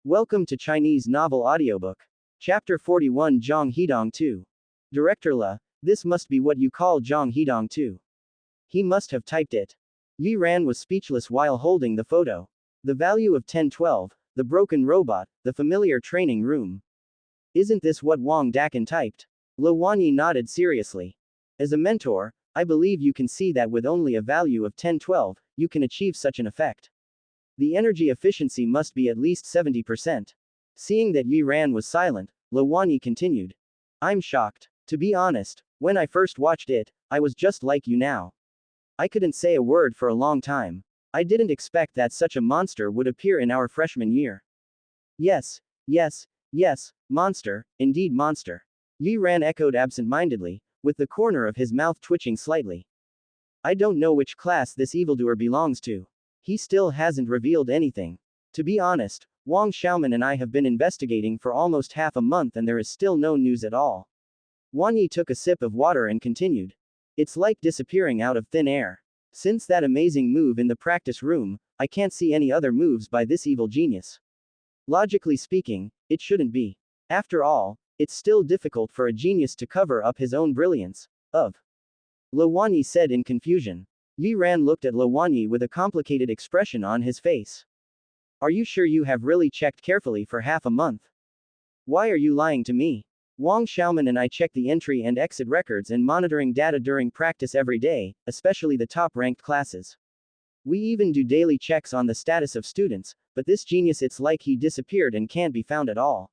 Welcome to Chinese Novel Audiobook. Chapter 41 Zhang Hidong 2. Director La, this must be what you call Zhang Hidong 2. He must have typed it. Yi Ran was speechless while holding the photo. The value of 1012, the broken robot, the familiar training room. Isn't this what Wang Dakan typed? Lo Wanyi nodded seriously. As a mentor, I believe you can see that with only a value of 1012, you can achieve such an effect. The energy efficiency must be at least 70%. Seeing that Yi Ran was silent, Lo Wanyi continued. I'm shocked. To be honest, when I first watched it, I was just like you now. I couldn't say a word for a long time. I didn't expect that such a monster would appear in our freshman year. Yes, monster, indeed monster. Yi Ran echoed absent-mindedly, with the corner of his mouth twitching slightly. I don't know which class this evildoer belongs to. He still hasn't revealed anything. To be honest, Wang Xiaoman and I have been investigating for almost half a month and there is still no news at all. Wang Yi took a sip of water and continued. It's like disappearing out of thin air. Since that amazing move in the practice room, I can't see any other moves by this evil genius. Logically speaking, it shouldn't be. After all, it's still difficult for a genius to cover up his own brilliance. Lo Wanyi said in confusion. Yi Ran looked at Lo Wanyi with a complicated expression on his face. Are you sure you have really checked carefully for half a month? Why are you lying to me? Wang Xiaoman and I check the entry and exit records and monitoring data during practice every day, especially the top-ranked classes. We even do daily checks on the status of students, but this genius, it's like he disappeared and can't be found at all.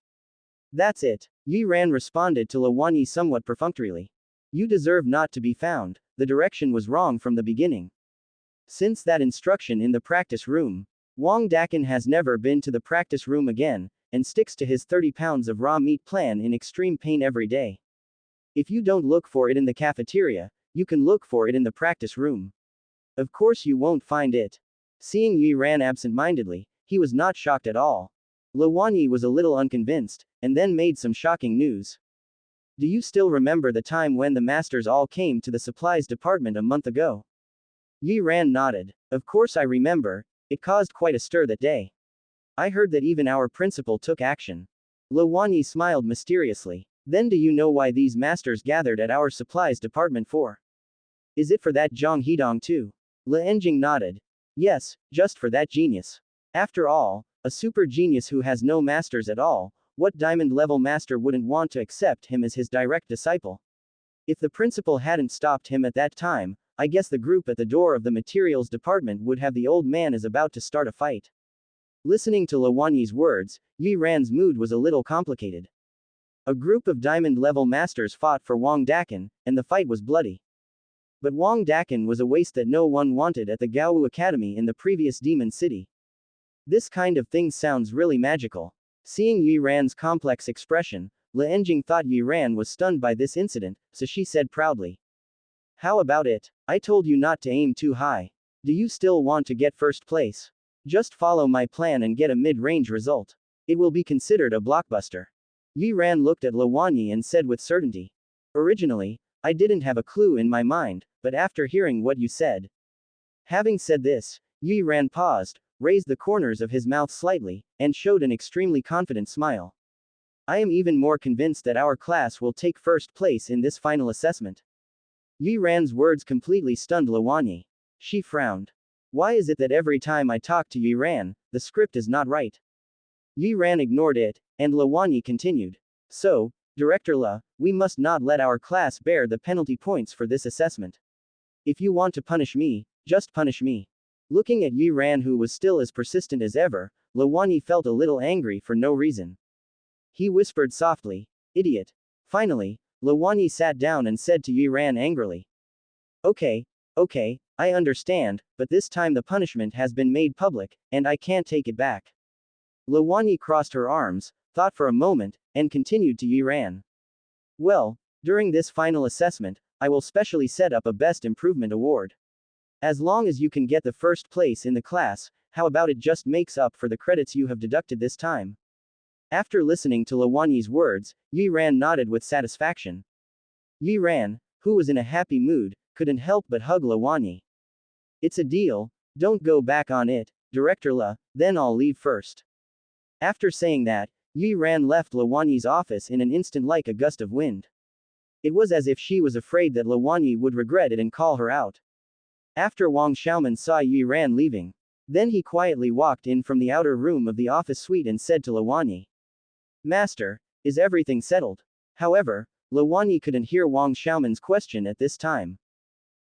That's it. Yi Ran responded to Lo Wanyi somewhat perfunctorily. You deserve not to be found. The direction was wrong from the beginning. Since that instruction in the practice room, Wang Dakan has never been to the practice room again, and sticks to his 30 pounds of raw meat plan in extreme pain every day. If you don't look for it in the cafeteria, you can look for it in the practice room. Of course you won't find it. Seeing Yi Ran absent-mindedly, he was not shocked at all. Lo Wanyi was a little unconvinced, and then made some shocking news. Do you still remember the time when the masters all came to the supplies department a month ago? Yi Ran nodded. Of course I remember, it caused quite a stir that day. I heard that even our principal took action. Lo Wanyi smiled mysteriously. Then do you know why these masters gathered at our supplies department for? Is it for that Zhang Hidong too? Le Enjing nodded. Yes, just for that genius. After all, a super genius who has no masters at all, what diamond-level master wouldn't want to accept him as his direct disciple? If the principal hadn't stopped him at that time, I guess the group at the door of the materials department would have the old man is about to start a fight. Listening to Lo Wanyi's words, Yi Ran's mood was a little complicated. A group of diamond-level masters fought for Wang Dakan, and the fight was bloody. But Wang Dakan was a waste that no one wanted at the Gaowu Academy in the previous Demon City. This kind of thing sounds really magical. Seeing Yi Ran's complex expression, Le Enjing thought Yi Ran was stunned by this incident, so she said proudly. How about it? I told you not to aim too high. Do you still want to get first place? Just follow my plan and get a mid-range result. It will be considered a blockbuster. Yi Ran looked at Lo Wanyi and said with certainty. Originally, I didn't have a clue in my mind, but after hearing what you said. Having said this, Yi Ran paused, raised the corners of his mouth slightly, and showed an extremely confident smile. I am even more convinced that our class will take first place in this final assessment. Yi Ran's words completely stunned Lo Wanyi. She frowned. Why is it that every time I talk to Yi Ran, the script is not right? Yi Ran ignored it, and Lo Wanyi continued. So, Director La, we must not let our class bear the penalty points for this assessment. If you want to punish me, just punish me. Looking at Yi Ran, who was still as persistent as ever, Lo Wanyi felt a little angry for no reason. He whispered softly, Idiot. Finally, Lo Wanyi sat down and said to Yi Ran angrily. Okay, I understand, but this time the punishment has been made public, and I can't take it back. Lo Wanyi crossed her arms, thought for a moment, and continued to Yi Ran. Well, during this final assessment, I will specially set up a Best Improvement Award. As long as you can get the first place in the class, how about it just makes up for the credits you have deducted this time? After listening to Lo Wanyi's words, Yi Ran nodded with satisfaction. Yi Ran, who was in a happy mood, couldn't help but hug Lo Wanyi. It's a deal, don't go back on it, Director La, then I'll leave first. After saying that, Yi Ran left Lawanyi's office in an instant like a gust of wind. It was as if she was afraid that Lawanyi would regret it and call her out. After Wang Xiaoman saw Yi Ran leaving, then he quietly walked in from the outer room of the office suite and said to Lawanyi, "Master, is everything settled?" However, Lawanyi couldn't hear Wang Xiaoman's question at this time.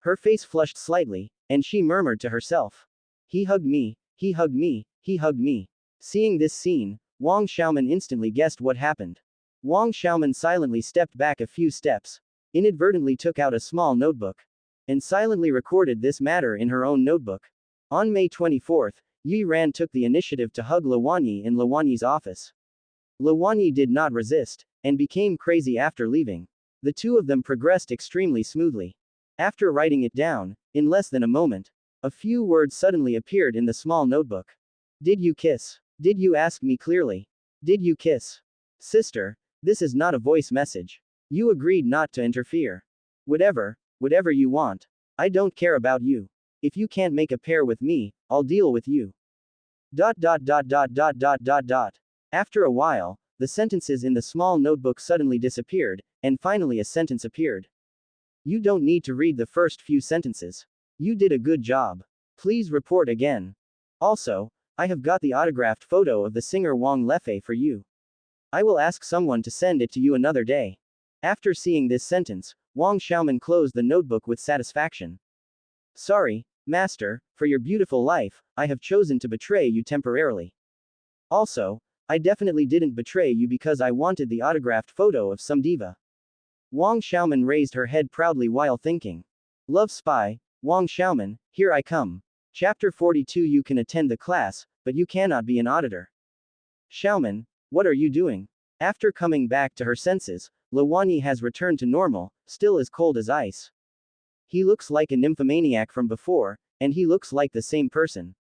Her face flushed slightly, and she murmured to herself, "He hugged me, he hugged me, he hugged me." Seeing this scene, Wang Xiaoman instantly guessed what happened. Wang Xiaoman silently stepped back a few steps, inadvertently took out a small notebook, and silently recorded this matter in her own notebook. On May 24th, Yi Ran took the initiative to hug Lawanyi in Lawanyi's office. Lawanyi did not resist, and became crazy after leaving. The two of them progressed extremely smoothly. After writing it down, in less than a moment, a few words suddenly appeared in the small notebook. "Did you kiss? Did you ask me clearly? Did you kiss? Sister, this is not a voice message. You agreed not to interfere. Whatever you want. I don't care about you. If you can't make a pair with me, I'll deal with you." After a while, the sentences in the small notebook suddenly disappeared, and finally a sentence appeared. "You don't need to read the first few sentences. You did a good job. Please report again. Also, I have got the autographed photo of the singer Wang Lefei for you. I will ask someone to send it to you another day." After seeing this sentence, Wang Xiaoman closed the notebook with satisfaction. "Sorry, Master, for your beautiful life, I have chosen to betray you temporarily. Also, I definitely didn't betray you because I wanted the autographed photo of some diva." Wang Xiaoman raised her head proudly while thinking. "Love spy, Wang Xiaoman, here I come." Chapter 42. You can attend the class, but you cannot be an auditor. "Xiaoman, what are you doing?" After coming back to her senses, Lawanyi has returned to normal, still as cold as ice. He looks like a nymphomaniac from before, and he looks like the same person.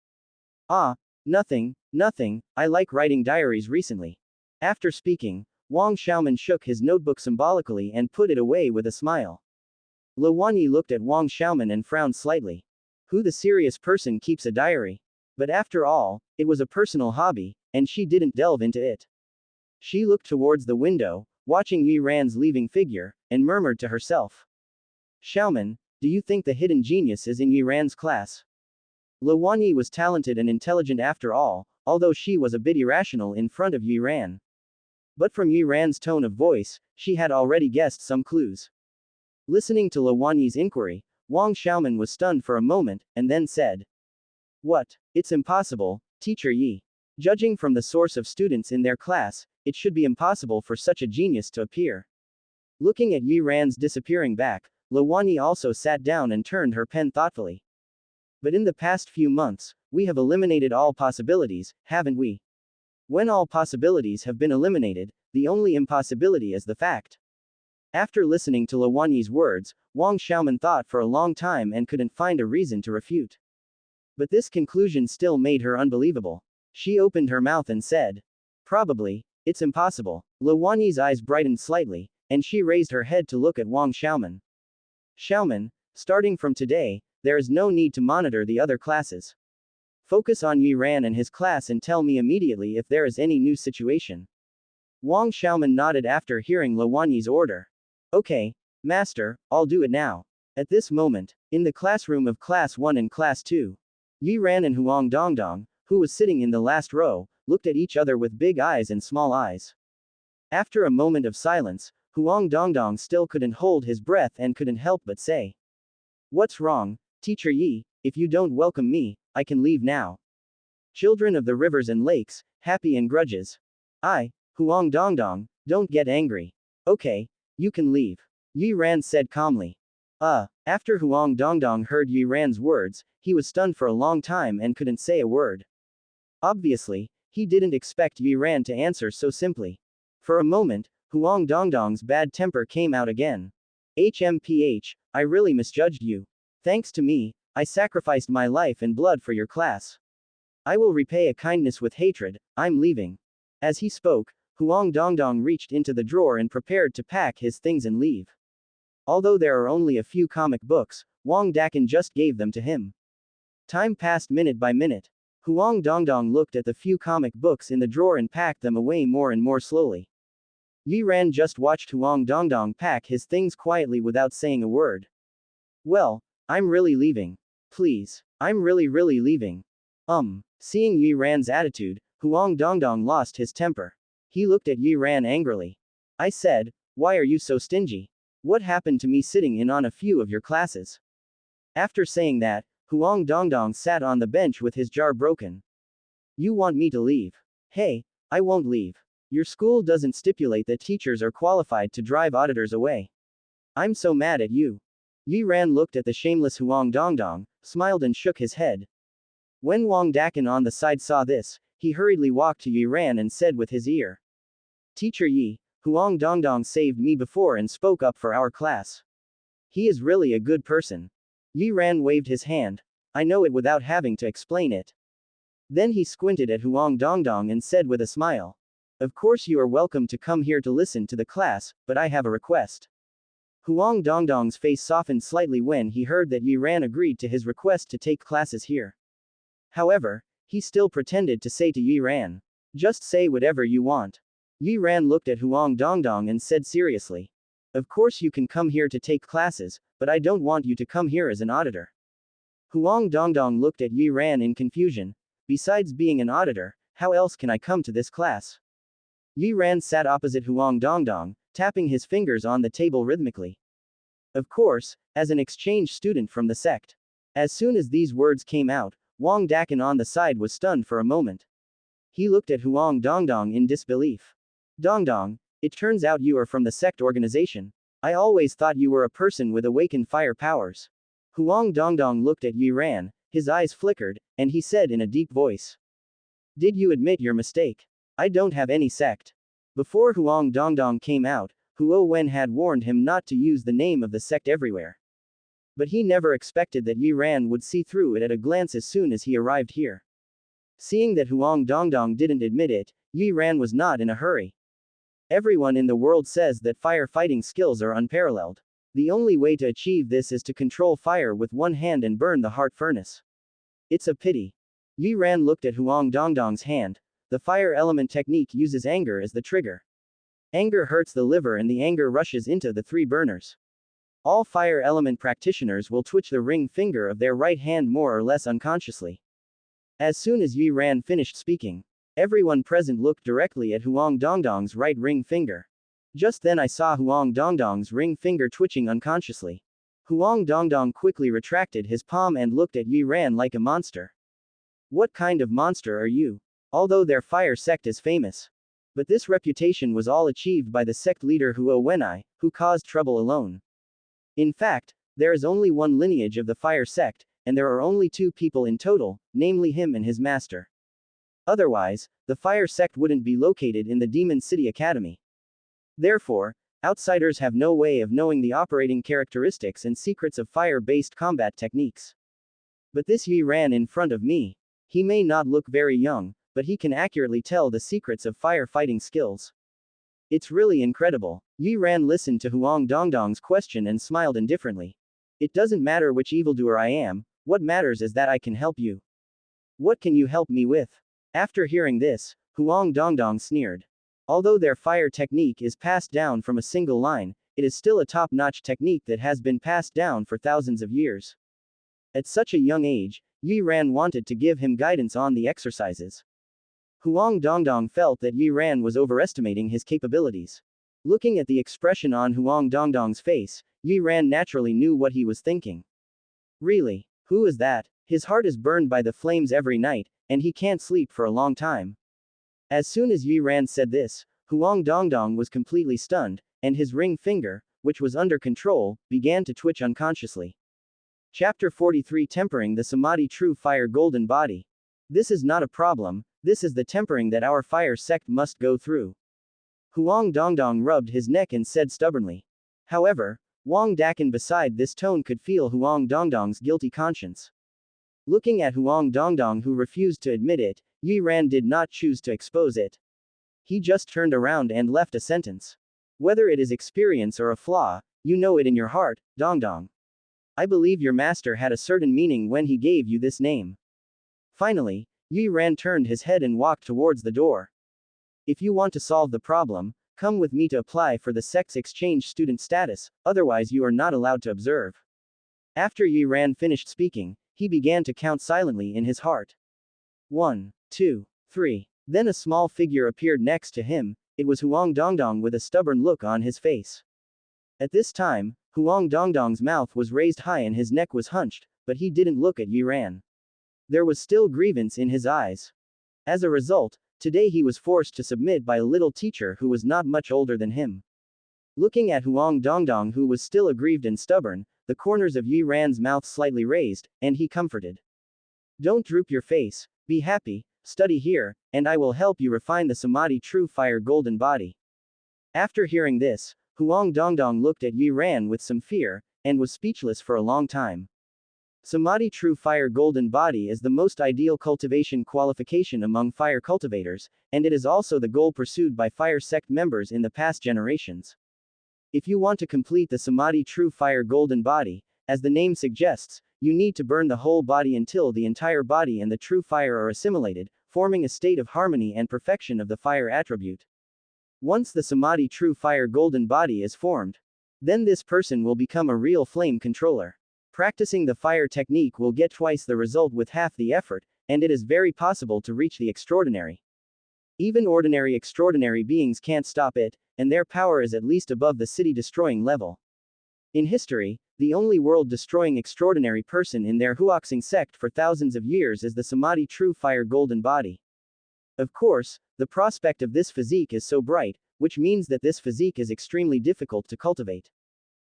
"Ah, nothing, I like writing diaries recently." After speaking, Wang Xiaoman shook his notebook symbolically and put it away with a smile. Lawanyi looked at Wang Xiaoman and frowned slightly. Who the serious person keeps a diary? But after all, it was a personal hobby, and she didn't delve into it. She looked towards the window, watching Yi Ran's leaving figure, and murmured to herself, "Xiaoman, do you think the hidden genius is in Yi Ran's class?" Lawanyi was talented and intelligent after all, although she was a bit irrational in front of Yi Ran. But from Yi Ran's tone of voice, she had already guessed some clues. Listening to Lawanyi's inquiry, Wang Xiaoman was stunned for a moment, and then said, "What? It's impossible, Teacher Yi. Judging from the source of students in their class, it should be impossible for such a genius to appear." Looking at Yi Ran's disappearing back, Lawanyi also sat down and turned her pen thoughtfully. "But in the past few months, we have eliminated all possibilities, haven't we? When all possibilities have been eliminated, the only impossibility is the fact." After listening to Lawanyi's words, Wang Xiaoman thought for a long time and couldn't find a reason to refute. But this conclusion still made her unbelievable. She opened her mouth and said, "Probably, it's impossible." Lawanyi's eyes brightened slightly, and she raised her head to look at Wang Xiaoman. "Xiaoman, starting from today, there is no need to monitor the other classes. Focus on Yi Ran and his class and tell me immediately if there is any new situation." Wang Xiaoman nodded after hearing Lawanyi's order. "Okay, Master, I'll do it now." At this moment, in the classroom of Class 1 and Class 2, Yi Ran and Huang Dongdong, who was sitting in the last row, looked at each other with big eyes and small eyes. After a moment of silence, Huang Dongdong still couldn't hold his breath and couldn't help but say, "What's wrong, Teacher Yi? If you don't welcome me, I can leave now." Children of the rivers and lakes, happy and grudges. Huang Dongdong, don't get angry. Okay, you can leave. Yi Ran said calmly. After Huang Dongdong heard Yi Ran's words, he was stunned for a long time and couldn't say a word. Obviously, he didn't expect Yi Ran to answer so simply. For a moment, Huang Dongdong's bad temper came out again. "HMPH, I really misjudged you. Thanks to me, I sacrificed my life and blood for your class. I will repay a kindness with hatred, I'm leaving." As he spoke, Huang Dongdong reached into the drawer and prepared to pack his things and leave. Although there are only a few comic books, Wang Dakan just gave them to him. Time passed minute by minute. Huang Dongdong looked at the few comic books in the drawer and packed them away more and more slowly. Yi Ran just watched Huang Dongdong pack his things quietly without saying a word. Well, I'm really leaving. Please. I'm really leaving. Seeing Yi Ran's attitude, Huang Dongdong lost his temper. He looked at Yi Ran angrily. I said, why are you so stingy? What happened to me sitting in on a few of your classes? After saying that, Huang Dongdong sat on the bench with his jaw broken. You want me to leave? Hey, I won't leave. Your school doesn't stipulate that teachers are qualified to drive auditors away. I'm so mad at you. Yi Ran looked at the shameless Huang Dongdong, smiled and shook his head. When Wang Dakan on the side saw this, he hurriedly walked to Yi Ran and said with his ear. Teacher Yi, Huang Dongdong saved me before and spoke up for our class. He is really a good person. Yi Ran waved his hand. I know it without having to explain it. Then he squinted at Huang Dongdong and said with a smile. Of course you are welcome to come here to listen to the class, but I have a request. Huang Dongdong's face softened slightly when he heard that Yi Ran agreed to his request to take classes here. However, he still pretended to say to Yi Ran. Just say whatever you want. Yi Ran looked at Huang Dongdong and said seriously. Of course you can come here to take classes, but I don't want you to come here as an auditor. Huang Dongdong looked at Yi Ran in confusion. Besides being an auditor, how else can I come to this class? Yi Ran sat opposite Huang Dongdong, tapping his fingers on the table rhythmically. Of course, as an exchange student from the sect. As soon as these words came out, Wang Dakan on the side was stunned for a moment. He looked at Huang Dongdong in disbelief. Dongdong, it turns out you are from the sect organization. I always thought you were a person with awakened fire powers. Huang Dongdong looked at Yi Ran, his eyes flickered, and he said in a deep voice. Did you admit your mistake? I don't have any sect. Before Huang Dongdong came out, Huo Wen had warned him not to use the name of the sect everywhere. But he never expected that Yi Ran would see through it at a glance as soon as he arrived here. Seeing that Huang Dongdong didn't admit it, Yi Ran was not in a hurry. Everyone in the world says that firefighting skills are unparalleled. The only way to achieve this is to control fire with one hand and burn the heart furnace. It's a pity. Yi Ran looked at Huang Dongdong's hand. The fire element technique uses anger as the trigger. Anger hurts the liver and the anger rushes into the three burners. All fire element practitioners will twitch the ring finger of their right hand more or less unconsciously. As soon as Yi Ran finished speaking, everyone present looked directly at Huang Dongdong's right ring finger. Just then I saw Huang Dongdong's ring finger twitching unconsciously. Huang Dongdong quickly retracted his palm and looked at Yi Ran like a monster. What kind of monster are you? Although their fire sect is famous. But this reputation was all achieved by the sect leader Huo Wenai, who caused trouble alone. In fact, there is only one lineage of the fire sect, and there are only two people in total, namely him and his master. Otherwise, the fire sect wouldn't be located in the Demon City Academy. Therefore, outsiders have no way of knowing the operating characteristics and secrets of fire-based combat techniques. But this Yi Ran in front of me. He may not look very young, but he can accurately tell the secrets of firefighting skills. It's really incredible. Yi Ran listened to Huang Dongdong's question and smiled indifferently. It doesn't matter which evildoer I am, what matters is that I can help you. What can you help me with? After hearing this, Huang Dongdong sneered. Although their fire technique is passed down from a single line, it is still a top-notch technique that has been passed down for thousands of years. At such a young age, Yi Ran wanted to give him guidance on the exercises. Huang Dongdong felt that Yi Ran was overestimating his capabilities. Looking at the expression on Huang Dongdong's face, Yi Ran naturally knew what he was thinking. Really? Who is that? His heart is burned by the flames every night, and he can't sleep for a long time. As soon as Yi Ran said this, Huang Dongdong was completely stunned, and his ring finger, which was under control, began to twitch unconsciously. Chapter 43 Tempering the Samadhi True Fire Golden Body. This is not a problem, this is the tempering that our fire sect must go through. Huang Dongdong rubbed his neck and said stubbornly. However, Wang Dakan beside this tone could feel Huang Dongdong's guilty conscience. Looking at Huang Dongdong who refused to admit it, Yi Ran did not choose to expose it. He just turned around and left a sentence. Whether it is experience or a flaw, you know it in your heart, Dongdong. I believe your master had a certain meaning when he gave you this name. Finally, Yue Ran turned his head and walked towards the door. If you want to solve the problem, come with me to apply for the sect's exchange student status, otherwise you are not allowed to observe. After Yue Ran finished speaking, he began to count silently in his heart. 1, 2, 3. Then a small figure appeared next to him. It was Huang Dongdong with a stubborn look on his face. At this time, Huang Dongdong's mouth was raised high and his neck was hunched, but he didn't look at Yue Ran. There was still grievance in his eyes. As a result, today he was forced to submit by a little teacher who was not much older than him. Looking at Huang Dongdong, who was still aggrieved and stubborn, the corners of Yue Ran's mouth slightly raised, and he comforted. Don't droop your face, be happy, study here, and I will help you refine the Samadhi True Fire Golden Body. After hearing this, Huang Dongdong looked at Yue Ran with some fear, and was speechless for a long time. Samadhi True Fire Golden Body is the most ideal cultivation qualification among fire cultivators, and it is also the goal pursued by fire sect members in the past generations. If you want to complete the Samadhi True Fire Golden Body, as the name suggests, you need to burn the whole body until the entire body and the true fire are assimilated, forming a state of harmony and perfection of the fire attribute. Once the Samadhi True Fire Golden Body is formed, then this person will become a real flame controller. Practicing the fire technique will get twice the result with half the effort, and it is very possible to reach the extraordinary. Even ordinary extraordinary beings can't stop it, and their power is at least above the city-destroying level. In history, the only world-destroying extraordinary person in their Huoxing sect for thousands of years is the Samadhi True Fire Golden Body. Of course, the prospect of this physique is so bright, which means that this physique is extremely difficult to cultivate.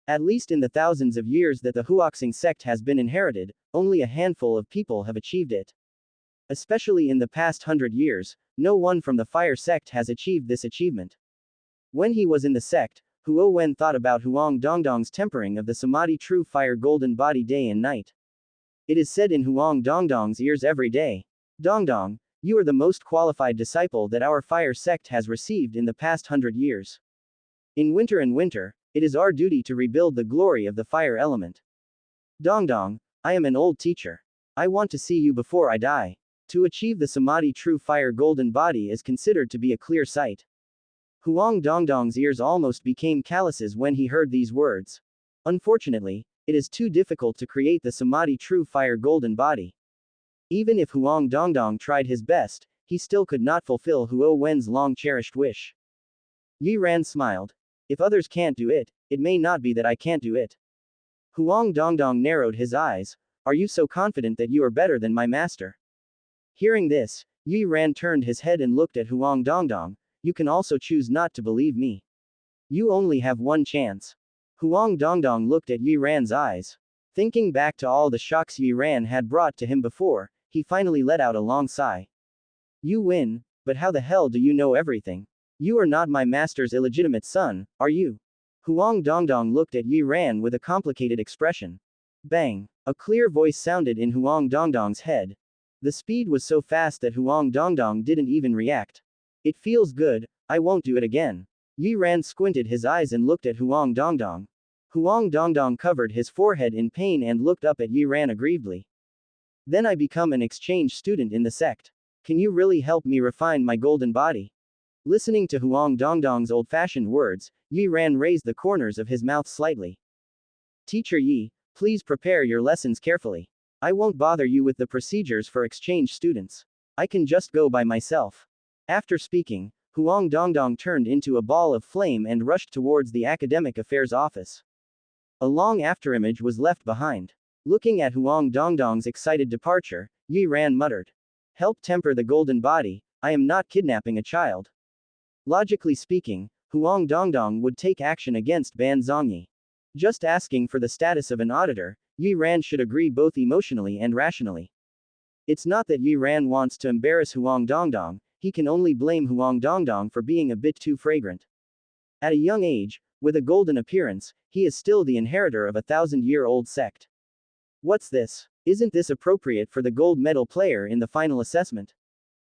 At least in the thousands of years that the Huoxing sect has been inherited, only a handful of people have achieved it. Especially in the past 100 years, no one from the fire sect has achieved this achievement. When he was in the sect, Huo Wen thought about Huang Dongdong's tempering of the Samadhi True Fire Golden Body day and night. It is said in Huang Dongdong's ears every day, Dongdong, you are the most qualified disciple that our fire sect has received in the past 100 years. In winter and winter, it is our duty to rebuild the glory of the fire element. Dongdong, I am an old teacher. I want to see you before I die. To achieve the Samadhi True Fire Golden Body is considered to be a clear sight. Huang Dongdong's ears almost became calluses when he heard these words. Unfortunately, it is too difficult to create the Samadhi True Fire Golden Body. Even if Huang Dongdong tried his best, he still could not fulfill Huo Wen's long-cherished wish. Yue Ran smiled. If others can't do it, it may not be that I can't do it. Huang Dongdong narrowed his eyes. Are you so confident that you are better than my master? Hearing this, Yue Ran turned his head and looked at Huang Dongdong. You can also choose not to believe me. You only have one chance. Huang Dongdong looked at Yue Ran's eyes. Thinking back to all the shocks Yue Ran had brought to him before, he finally let out a long sigh. You win, but how the hell do you know everything? You are not my master's illegitimate son, are you? Huang Dongdong looked at Yue Ran with a complicated expression. Bang! A clear voice sounded in Huang Dongdong's head. The speed was so fast that Huang Dongdong didn't even react. It feels good, I won't do it again. Yue Ran squinted his eyes and looked at Huang Dongdong. Huang Dongdong covered his forehead in pain and looked up at Yue Ran aggrievedly. Then I become an exchange student in the sect. Can you really help me refine my golden body? Listening to Huang Dongdong's old-fashioned words, Yue Ran raised the corners of his mouth slightly. Teacher Yi, please prepare your lessons carefully. I won't bother you with the procedures for exchange students. I can just go by myself. After speaking, Huang Dongdong turned into a ball of flame and rushed towards the academic affairs office. A long afterimage was left behind. Looking at Huang Dongdong's excited departure, Yue Ran muttered. Help temper the golden body, I am not kidnapping a child. Logically speaking, Huang Dongdong would take action against Ban Zongyi. Just asking for the status of an auditor, Yue Ran should agree both emotionally and rationally. It's not that Yue Ran wants to embarrass Huang Dongdong, he can only blame Huang Dongdong for being a bit too fragrant. At a young age, with a golden appearance, he is still the inheritor of a 1,000-year-old sect. What's this? Isn't this appropriate for the gold medal player in the final assessment?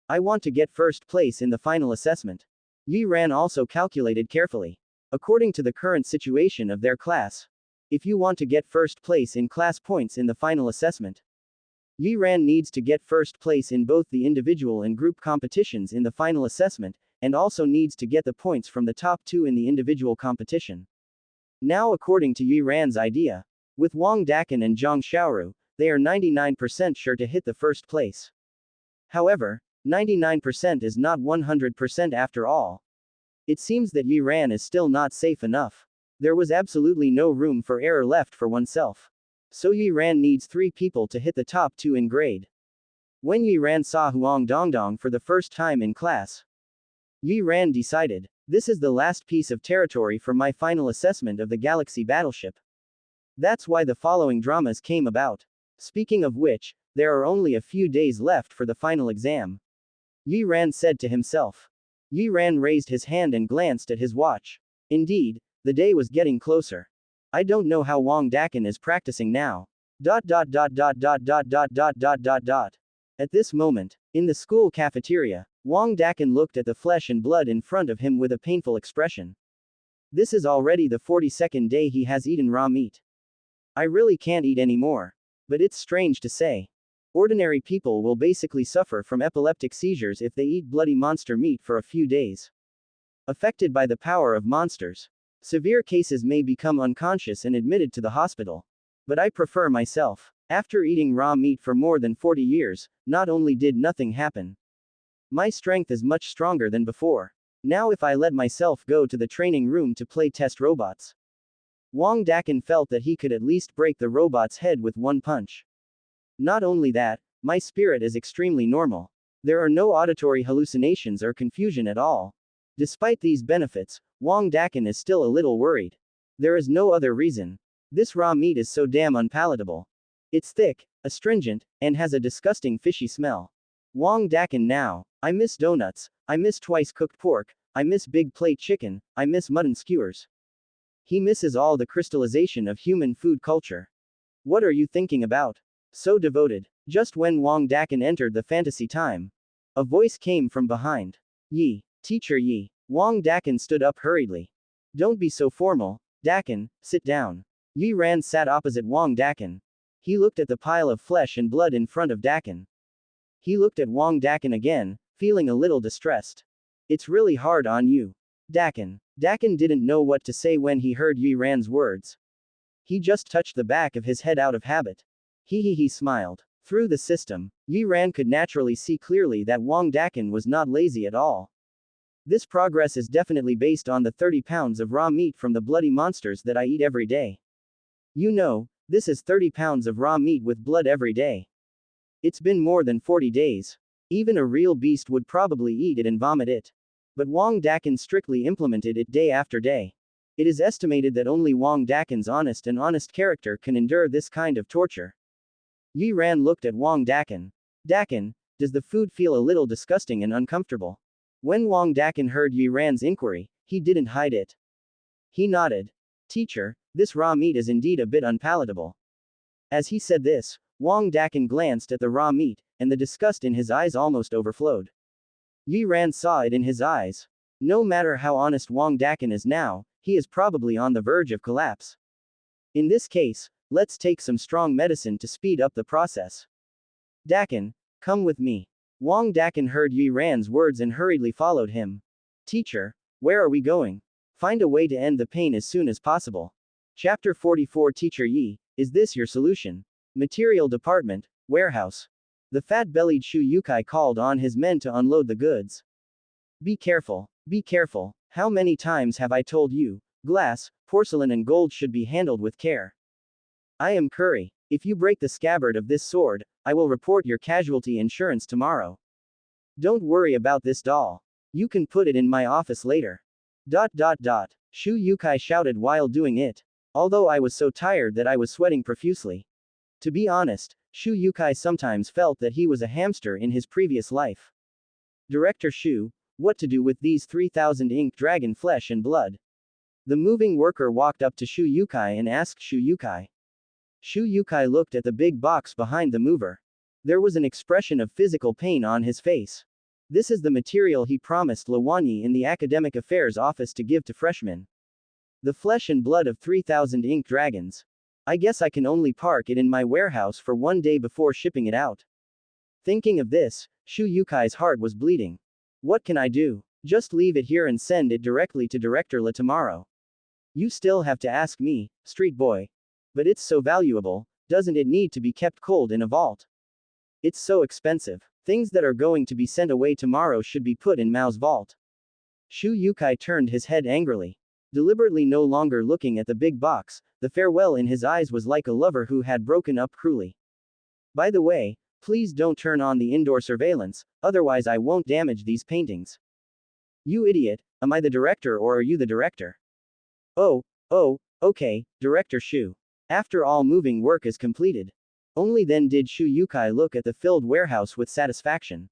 I want to get first place in the final assessment. Yue Ran also calculated carefully. According to the current situation of their class, if you want to get first place in class points in the final assessment, Yi Ran needs to get first place in both the individual and group competitions in the final assessment, and also needs to get the points from the top 2 in the individual competition. Now according to Yi Ran's idea, with Wang Dakan and Zhang Xiaoru, they are 99% sure to hit the first place. However, 99% is not 100% after all. It seems that Yi Ran is still not safe enough. There was absolutely no room for error left for oneself. So Yi Ran needs 3 people to hit the top 2 in grade. When Yi Ran saw Huang Dongdong for the first time in class, Yi Ran decided, this is the last piece of territory for my final assessment of the Galaxy battleship. That's why the following dramas came about. Speaking of which, there are only a few days left for the final exam. Yi Ran said to himself. Yi Ran raised his hand and glanced at his watch. Indeed, the day was getting closer. I don't know how Wang Dakan is practicing now. At this moment, in the school cafeteria, Wang Dakan looked at the flesh and blood in front of him with a painful expression. This is already the 42nd day he has eaten raw meat. I really can't eat anymore. But it's strange to say. Ordinary people will basically suffer from epileptic seizures if they eat bloody monster meat for a few days. Affected by the power of monsters. Severe cases may become unconscious and admitted to the hospital. But I prefer myself. After eating raw meat for more than 40 years, not only did nothing happen. My strength is much stronger than before. Now if I let myself go to the training room to play test robots. Wang Dakan felt that he could at least break the robot's head with one punch. Not only that, my spirit is extremely normal. There are no auditory hallucinations or confusion at all. Despite these benefits, Wang Dakan is still a little worried. There is no other reason. This raw meat is so damn unpalatable. It's thick, astringent, and has a disgusting fishy smell. Wang Dakan now. I miss donuts, I miss twice-cooked pork, I miss big plate chicken, I miss mutton skewers. He misses all the crystallization of human food culture. What are you thinking about? So devoted. Just when Wang Dakan entered the fantasy time, a voice came from behind. Yi. Teacher Yi. Wang Dakan stood up hurriedly. Don't be so formal, Dakan, sit down. Yi Ran sat opposite Wang Dakan. He looked at the pile of flesh and blood in front of Dakan. He looked at Wang Dakan again, feeling a little distressed. It's really hard on you. Dakan. Dakan didn't know what to say when he heard Yi Ran's words. He just touched the back of his head out of habit. He smiled. Through the system, Yi Ran could naturally see clearly that Wang Dakan was not lazy at all. This progress is definitely based on the 30 pounds of raw meat from the bloody monsters that I eat every day. You know, this is 30 pounds of raw meat with blood every day. It's been more than 40 days. Even a real beast would probably eat it and vomit it. But Wang Dakan strictly implemented it day after day. It is estimated that only Wang Dakan's honest character can endure this kind of torture. Yi Ran looked at Wang Dakan. Dakan, does the food feel a little disgusting and uncomfortable? When Wang Dakan heard Yi Ran's inquiry, he didn't hide it. He nodded. Teacher, this raw meat is indeed a bit unpalatable. As he said this, Wang Dakan glanced at the raw meat, and the disgust in his eyes almost overflowed. Yi Ran saw it in his eyes. No matter how honest Wang Dakan is now, he is probably on the verge of collapse. In this case, let's take some strong medicine to speed up the process. Dakan, come with me. Wang Dakan heard Yi Ran's words and hurriedly followed him. Teacher, where are we going? Find a way to end the pain as soon as possible. Chapter 44 Teacher Yi, is this your solution? Material Department, Warehouse. The fat-bellied Shu Yukai called on his men to unload the goods. Be careful, be careful, how many times have I told you, glass, porcelain and gold should be handled with care. I am Curry. If you break the scabbard of this sword, I will report your casualty insurance tomorrow. Don't worry about this doll. You can put it in my office later. Shu Yukai shouted while doing it. Although I was so tired that I was sweating profusely. To be honest, Shu Yukai sometimes felt that he was a hamster in his previous life. Director Shu, what to do with these 3,000 inked dragon flesh and blood? The moving worker walked up to Shu Yukai and asked Shu Yukai. Shu Yukai looked at the big box behind the mover. There was an expression of physical pain on his face. This is the material he promised Lawanyi in the Academic Affairs office to give to freshmen. The flesh and blood of 3,000 inked dragons. I guess I can only park it in my warehouse for 1 day before shipping it out. Thinking of this, Shu Yukai's heart was bleeding. What can I do? Just leave it here and send it directly to Director La tomorrow. You still have to ask me, street boy. But it's so valuable, doesn't it need to be kept cold in a vault? It's so expensive. Things that are going to be sent away tomorrow should be put in Mao's vault. Shu Yukai turned his head angrily. Deliberately no longer looking at the big box, the farewell in his eyes was like a lover who had broken up cruelly. By the way, please don't turn on the indoor surveillance, otherwise I won't damage these paintings. You idiot, am I the director or are you the director? Oh, okay, Director Shu. After all moving work is completed. Only then did Shu Yukai look at the filled warehouse with satisfaction.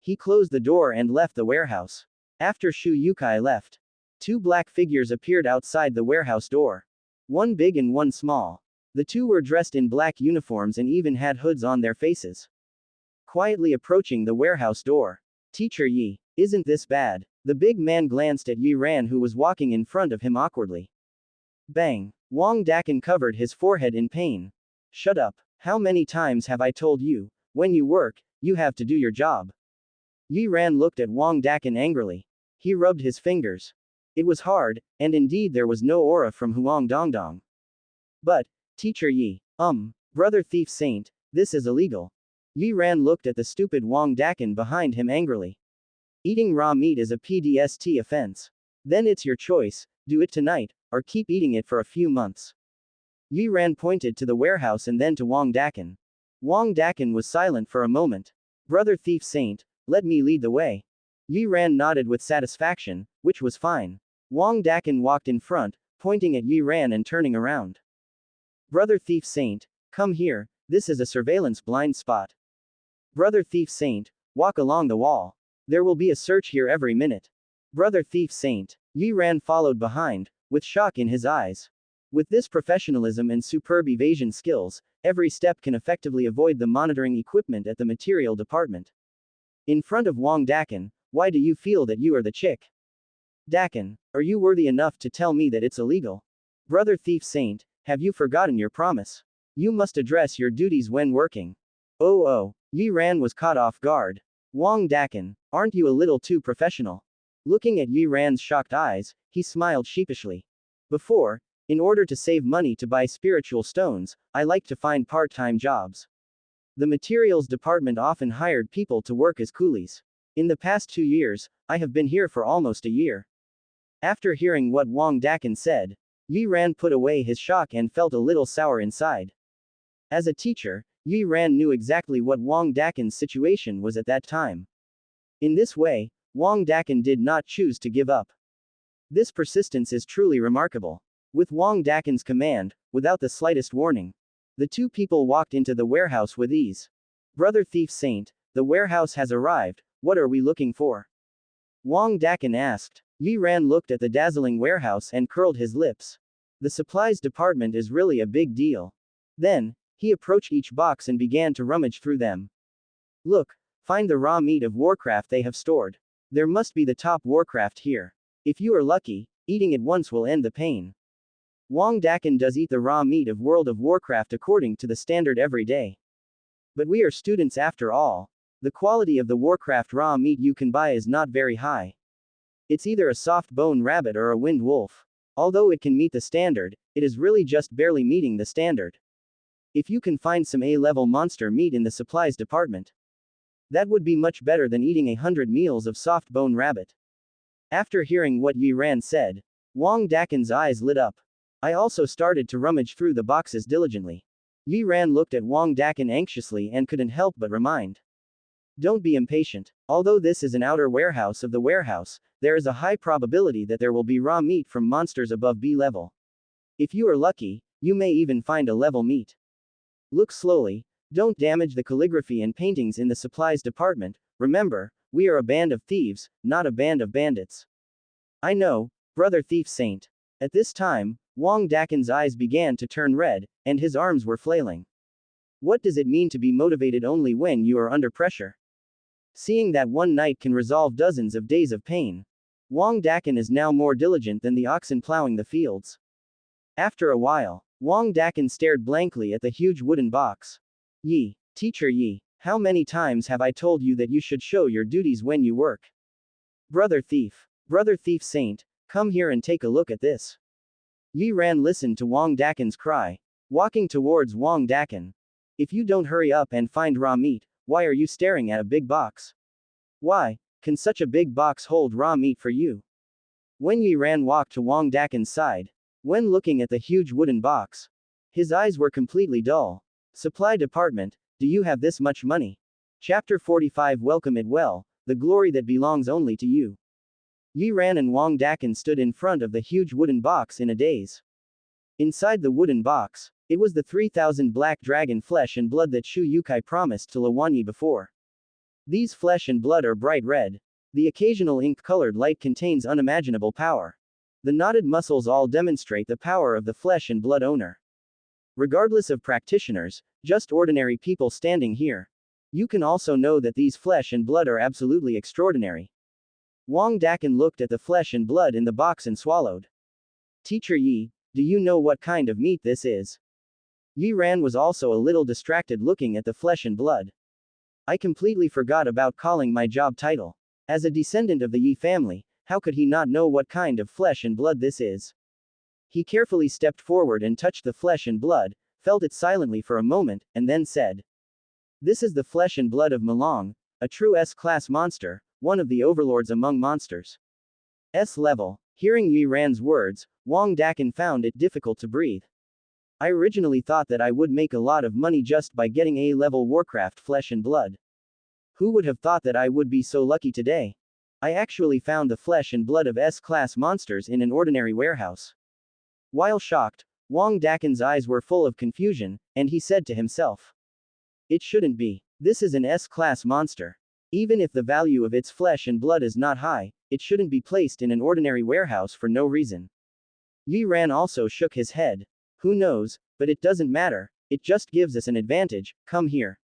He closed the door and left the warehouse. After Shu Yukai left, 2 black figures appeared outside the warehouse door. One big and one small. The 2 were dressed in black uniforms and even had hoods on their faces. Quietly approaching the warehouse door. Teacher Yi, isn't this bad? The big man glanced at Yi Ran who was walking in front of him awkwardly. Bang! Wang Dakan covered his forehead in pain. Shut up. How many times have I told you, when you work, you have to do your job? Yi Ran looked at Wang Dakan angrily. He rubbed his fingers. It was hard, and indeed there was no aura from Huang Dongdong. But, Teacher Yi, brother thief saint, this is illegal. Yi Ran looked at the stupid Wang Dakan behind him angrily. Eating raw meat is a PDST offense. Then it's your choice, do it tonight, or keep eating it for a few months. Yi Ran pointed to the warehouse and then to Wang Dakan. Wang Dakan was silent for a moment. Brother thief saint, let me lead the way. Yi Ran nodded with satisfaction, which was fine. Wang Dakan walked in front, pointing at Yi Ran and turning around. Brother thief saint, come here, this is a surveillance blind spot. Brother thief saint, walk along the wall. There will be a search here every minute. Brother thief saint, Yi Ran followed behind, with shock in his eyes. With this professionalism and superb evasion skills, every step can effectively avoid the monitoring equipment at the material department. In front of Wang Dakan, why do you feel that you are the chick? Dakan, are you worthy enough to tell me that it's illegal? Brother thief saint, have you forgotten your promise? You must address your duties when working. Oh, Yi Ran was caught off guard. Wang Dakan, aren't you a little too professional? Looking at Yi Ran's shocked eyes, he smiled sheepishly. Before, in order to save money to buy spiritual stones, I like to find part-time jobs. The materials department often hired people to work as coolies. In the past 2 years, I have been here for almost a year. After hearing what Wang Dakan said, Yi Ran put away his shock and felt a little sour inside. As a teacher, Yi Ran knew exactly what Wang Dakan's situation was at that time. In this way, Wang Dakan did not choose to give up. This persistence is truly remarkable. With Wang Dakan's command, without the slightest warning, the 2 people walked into the warehouse with ease. Brother thief saint, the warehouse has arrived, what are we looking for? Wang Dakan asked. Yi Ran looked at the dazzling warehouse and curled his lips. The supplies department is really a big deal. Then, he approached each box and began to rummage through them. Look, find the raw meat of Warcraft they have stored. There must be the top Warcraft here. If you are lucky, eating it once will end the pain. Wang Dakan does eat the raw meat of World of Warcraft according to the standard every day. But we are students after all. The quality of the Warcraft raw meat you can buy is not very high. It's either a soft bone rabbit or a wind wolf. Although it can meet the standard, it is really just barely meeting the standard. If you can find some A-level monster meat in the supplies department, that would be much better than eating 100 meals of soft bone rabbit. After hearing what Yi Ran said, Wang Dakan's eyes lit up. I also started to rummage through the boxes diligently. Yi Ran looked at Wang Dakan anxiously and couldn't help but remind. Don't be impatient. Although this is an outer warehouse of the warehouse, there is a high probability that there will be raw meat from monsters above B level. If you are lucky, you may even find a level meat. Look slowly, don't damage the calligraphy and paintings in the supplies department. Remember, we are a band of thieves, not a band of bandits. I know, brother thief saint. At this time, Wang Dakan's eyes began to turn red, and his arms were flailing. What does it mean to be motivated only when you are under pressure? Seeing that one night can resolve dozens of days of pain, Wang Dakan is now more diligent than the oxen plowing the fields. After a while, Wang Dakan stared blankly at the huge wooden box. Yi, teacher Yi, how many times have I told you that you should show your duties when you work? Brother thief saint, come here and take a look at this. Yi Ran listened to Wang Dakan's cry, walking towards Wang Dakan. If you don't hurry up and find raw meat, why are you staring at a big box? Why can such a big box hold raw meat for you? When Yi Ran walked to Wang Dakan's side, when looking at the huge wooden box, his eyes were completely dull. Supply department, do you have this much money? Chapter 45. Welcome it well, the glory that belongs only to you. Yi Ran and Wang Dakan stood in front of the huge wooden box in a daze. Inside the wooden box, it was the 3,000 black dragon flesh and blood that Shu Yukai promised to Lawanyi before. These flesh and blood are bright red. The occasional ink-colored light contains unimaginable power. The knotted muscles all demonstrate the power of the flesh and blood owner. Regardless of practitioners, just ordinary people standing here, you can also know that these flesh and blood are absolutely extraordinary. Wang Dakan looked at the flesh and blood in the box and swallowed. Teacher Yi, do you know what kind of meat this is? Yi Ran was also a little distracted looking at the flesh and blood. I completely forgot about calling my job title. As a descendant of the Yi family, how could he not know what kind of flesh and blood this is? He carefully stepped forward and touched the flesh and blood, felt it silently for a moment, and then said, this is the flesh and blood of Malong, a true S-class monster, one of the overlords among monsters. S level. Hearing Yi Ran's words, Wang Dakan found it difficult to breathe. I originally thought that I would make a lot of money just by getting A-level Warcraft flesh and blood. Who would have thought that I would be so lucky today? I actually found the flesh and blood of S-class monsters in an ordinary warehouse. While shocked, Wang Dakan's eyes were full of confusion, and he said to himself, it shouldn't be. This is an S-class monster. Even if the value of its flesh and blood is not high, it shouldn't be placed in an ordinary warehouse for no reason. Yi Ran also shook his head. Who knows, but it doesn't matter, it just gives us an advantage, come here.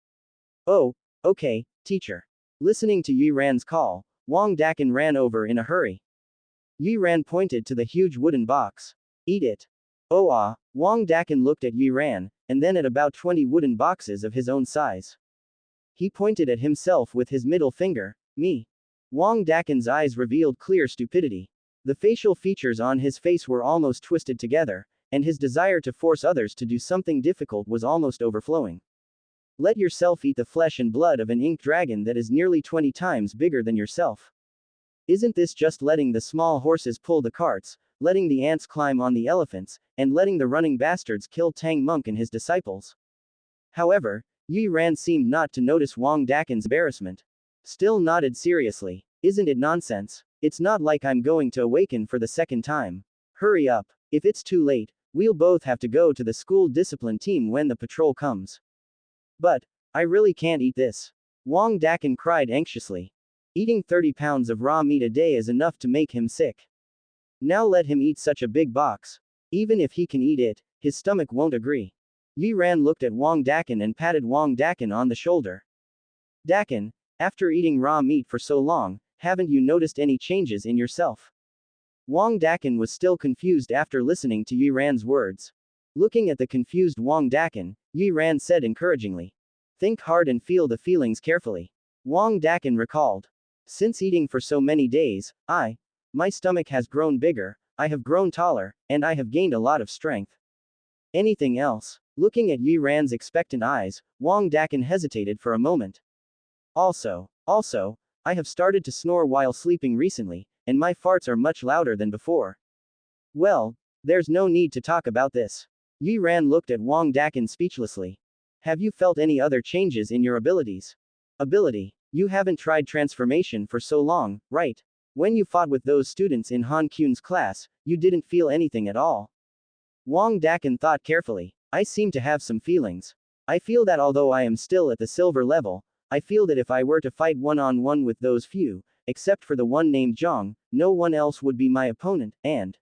Oh, okay, teacher. Listening to Yi Ran's call, Wang Dakan ran over in a hurry. Yi Ran pointed to the huge wooden box. Eat it. Oh ah, Wang Dakan looked at Yi Ran, and then at about 20 wooden boxes of his own size. He pointed at himself with his middle finger, me. Wang Dakan's eyes revealed clear stupidity. The facial features on his face were almost twisted together, and his desire to force others to do something difficult was almost overflowing. Let yourself eat the flesh and blood of an ink dragon that is nearly 20 times bigger than yourself. Isn't this just letting the small horses pull the carts, letting the ants climb on the elephants, and letting the running bastards kill Tang Monk and his disciples? However, Yi Ran seemed not to notice Wang Dakan's embarrassment. Still nodded seriously. Isn't it nonsense? It's not like I'm going to awaken for the second time. Hurry up. If it's too late, we'll both have to go to the school discipline team when the patrol comes. But, I really can't eat this. Wang Dakan cried anxiously. Eating 30 pounds of raw meat a day is enough to make him sick. Now let him eat such a big box. Even if he can eat it, his stomach won't agree. Yi Ran looked at Wang Dakan and patted Wang Dakan on the shoulder. Dakan, after eating raw meat for so long, haven't you noticed any changes in yourself? Wang Dakan was still confused after listening to Yi Ran's words. Looking at the confused Wang Dakan, Yi Ran said encouragingly. Think hard and feel the feelings carefully. Wang Dakan recalled. Since eating for so many days, my stomach has grown bigger, I have grown taller, and I have gained a lot of strength. Anything else? Looking at Yi Ran's expectant eyes, Wang Dakan hesitated for a moment. Also, I have started to snore while sleeping recently, and my farts are much louder than before. Well, there's no need to talk about this. Yi Ran looked at Wang Dakan speechlessly. Have you felt any other changes in your abilities? Ability? You haven't tried transformation for so long, right? When you fought with those students in Han Kyun's class, you didn't feel anything at all. Wang Dakan thought carefully. I seem to have some feelings. I feel that although I am still at the silver level, I feel that if I were to fight one-on-one with those few, except for the one named Zhang, no one else would be my opponent, and...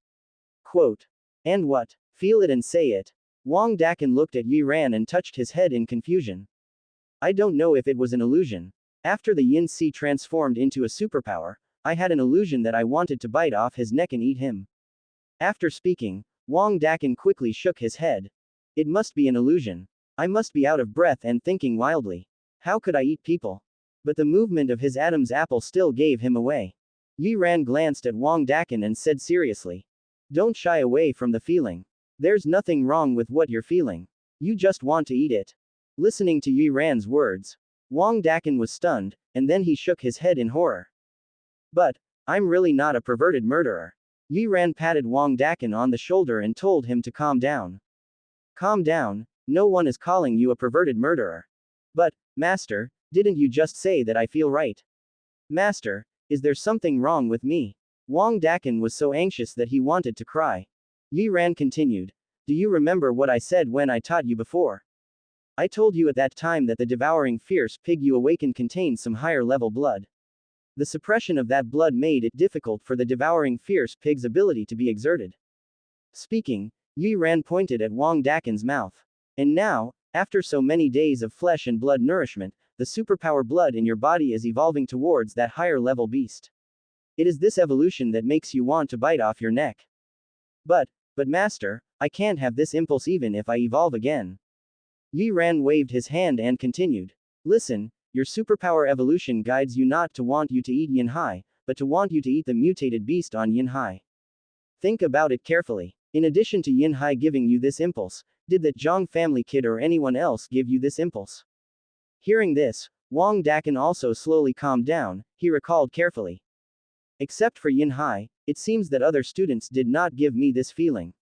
Quote. And what? Feel it and say it. Wang Dakan looked at Yi Ran and touched his head in confusion. I don't know if it was an illusion. After the Yin Si transformed into a superpower, I had an illusion that I wanted to bite off his neck and eat him. After speaking, Wang Dakan quickly shook his head. It must be an illusion. I must be out of breath and thinking wildly. How could I eat people? But the movement of his Adam's apple still gave him away. Yi Ran glanced at Wang Dakan and said seriously. Don't shy away from the feeling. There's nothing wrong with what you're feeling. You just want to eat it. Listening to Yi Ran's words, Wang Dakan was stunned, and then he shook his head in horror. But, I'm really not a perverted murderer. Yi Ran patted Wang Dakan on the shoulder and told him to calm down. Calm down, no one is calling you a perverted murderer. But, Master, didn't you just say that I feel right? Master, is there something wrong with me? Wang Dakan was so anxious that he wanted to cry. Yi Ran continued. Do you remember what I said when I taught you before? I told you at that time that the devouring fierce pig you awakened contained some higher level blood. The suppression of that blood made it difficult for the devouring fierce pig's ability to be exerted. Speaking, Yi Ran pointed at Wang Dakan's mouth. And now, after so many days of flesh and blood nourishment, the superpower blood in your body is evolving towards that higher level beast. It is this evolution that makes you want to bite off your neck. But Master, I can't have this impulse even if I evolve again. Yi Ran waved his hand and continued. Listen, your superpower evolution guides you not to want you to eat Yin Hai, but to want you to eat the mutated beast on Yin Hai. Think about it carefully. In addition to Yin Hai giving you this impulse, did that Zhang family kid or anyone else give you this impulse? Hearing this, Wang Dakan also slowly calmed down, he recalled carefully. Except for Yin Hai, it seems that other students did not give me this feeling.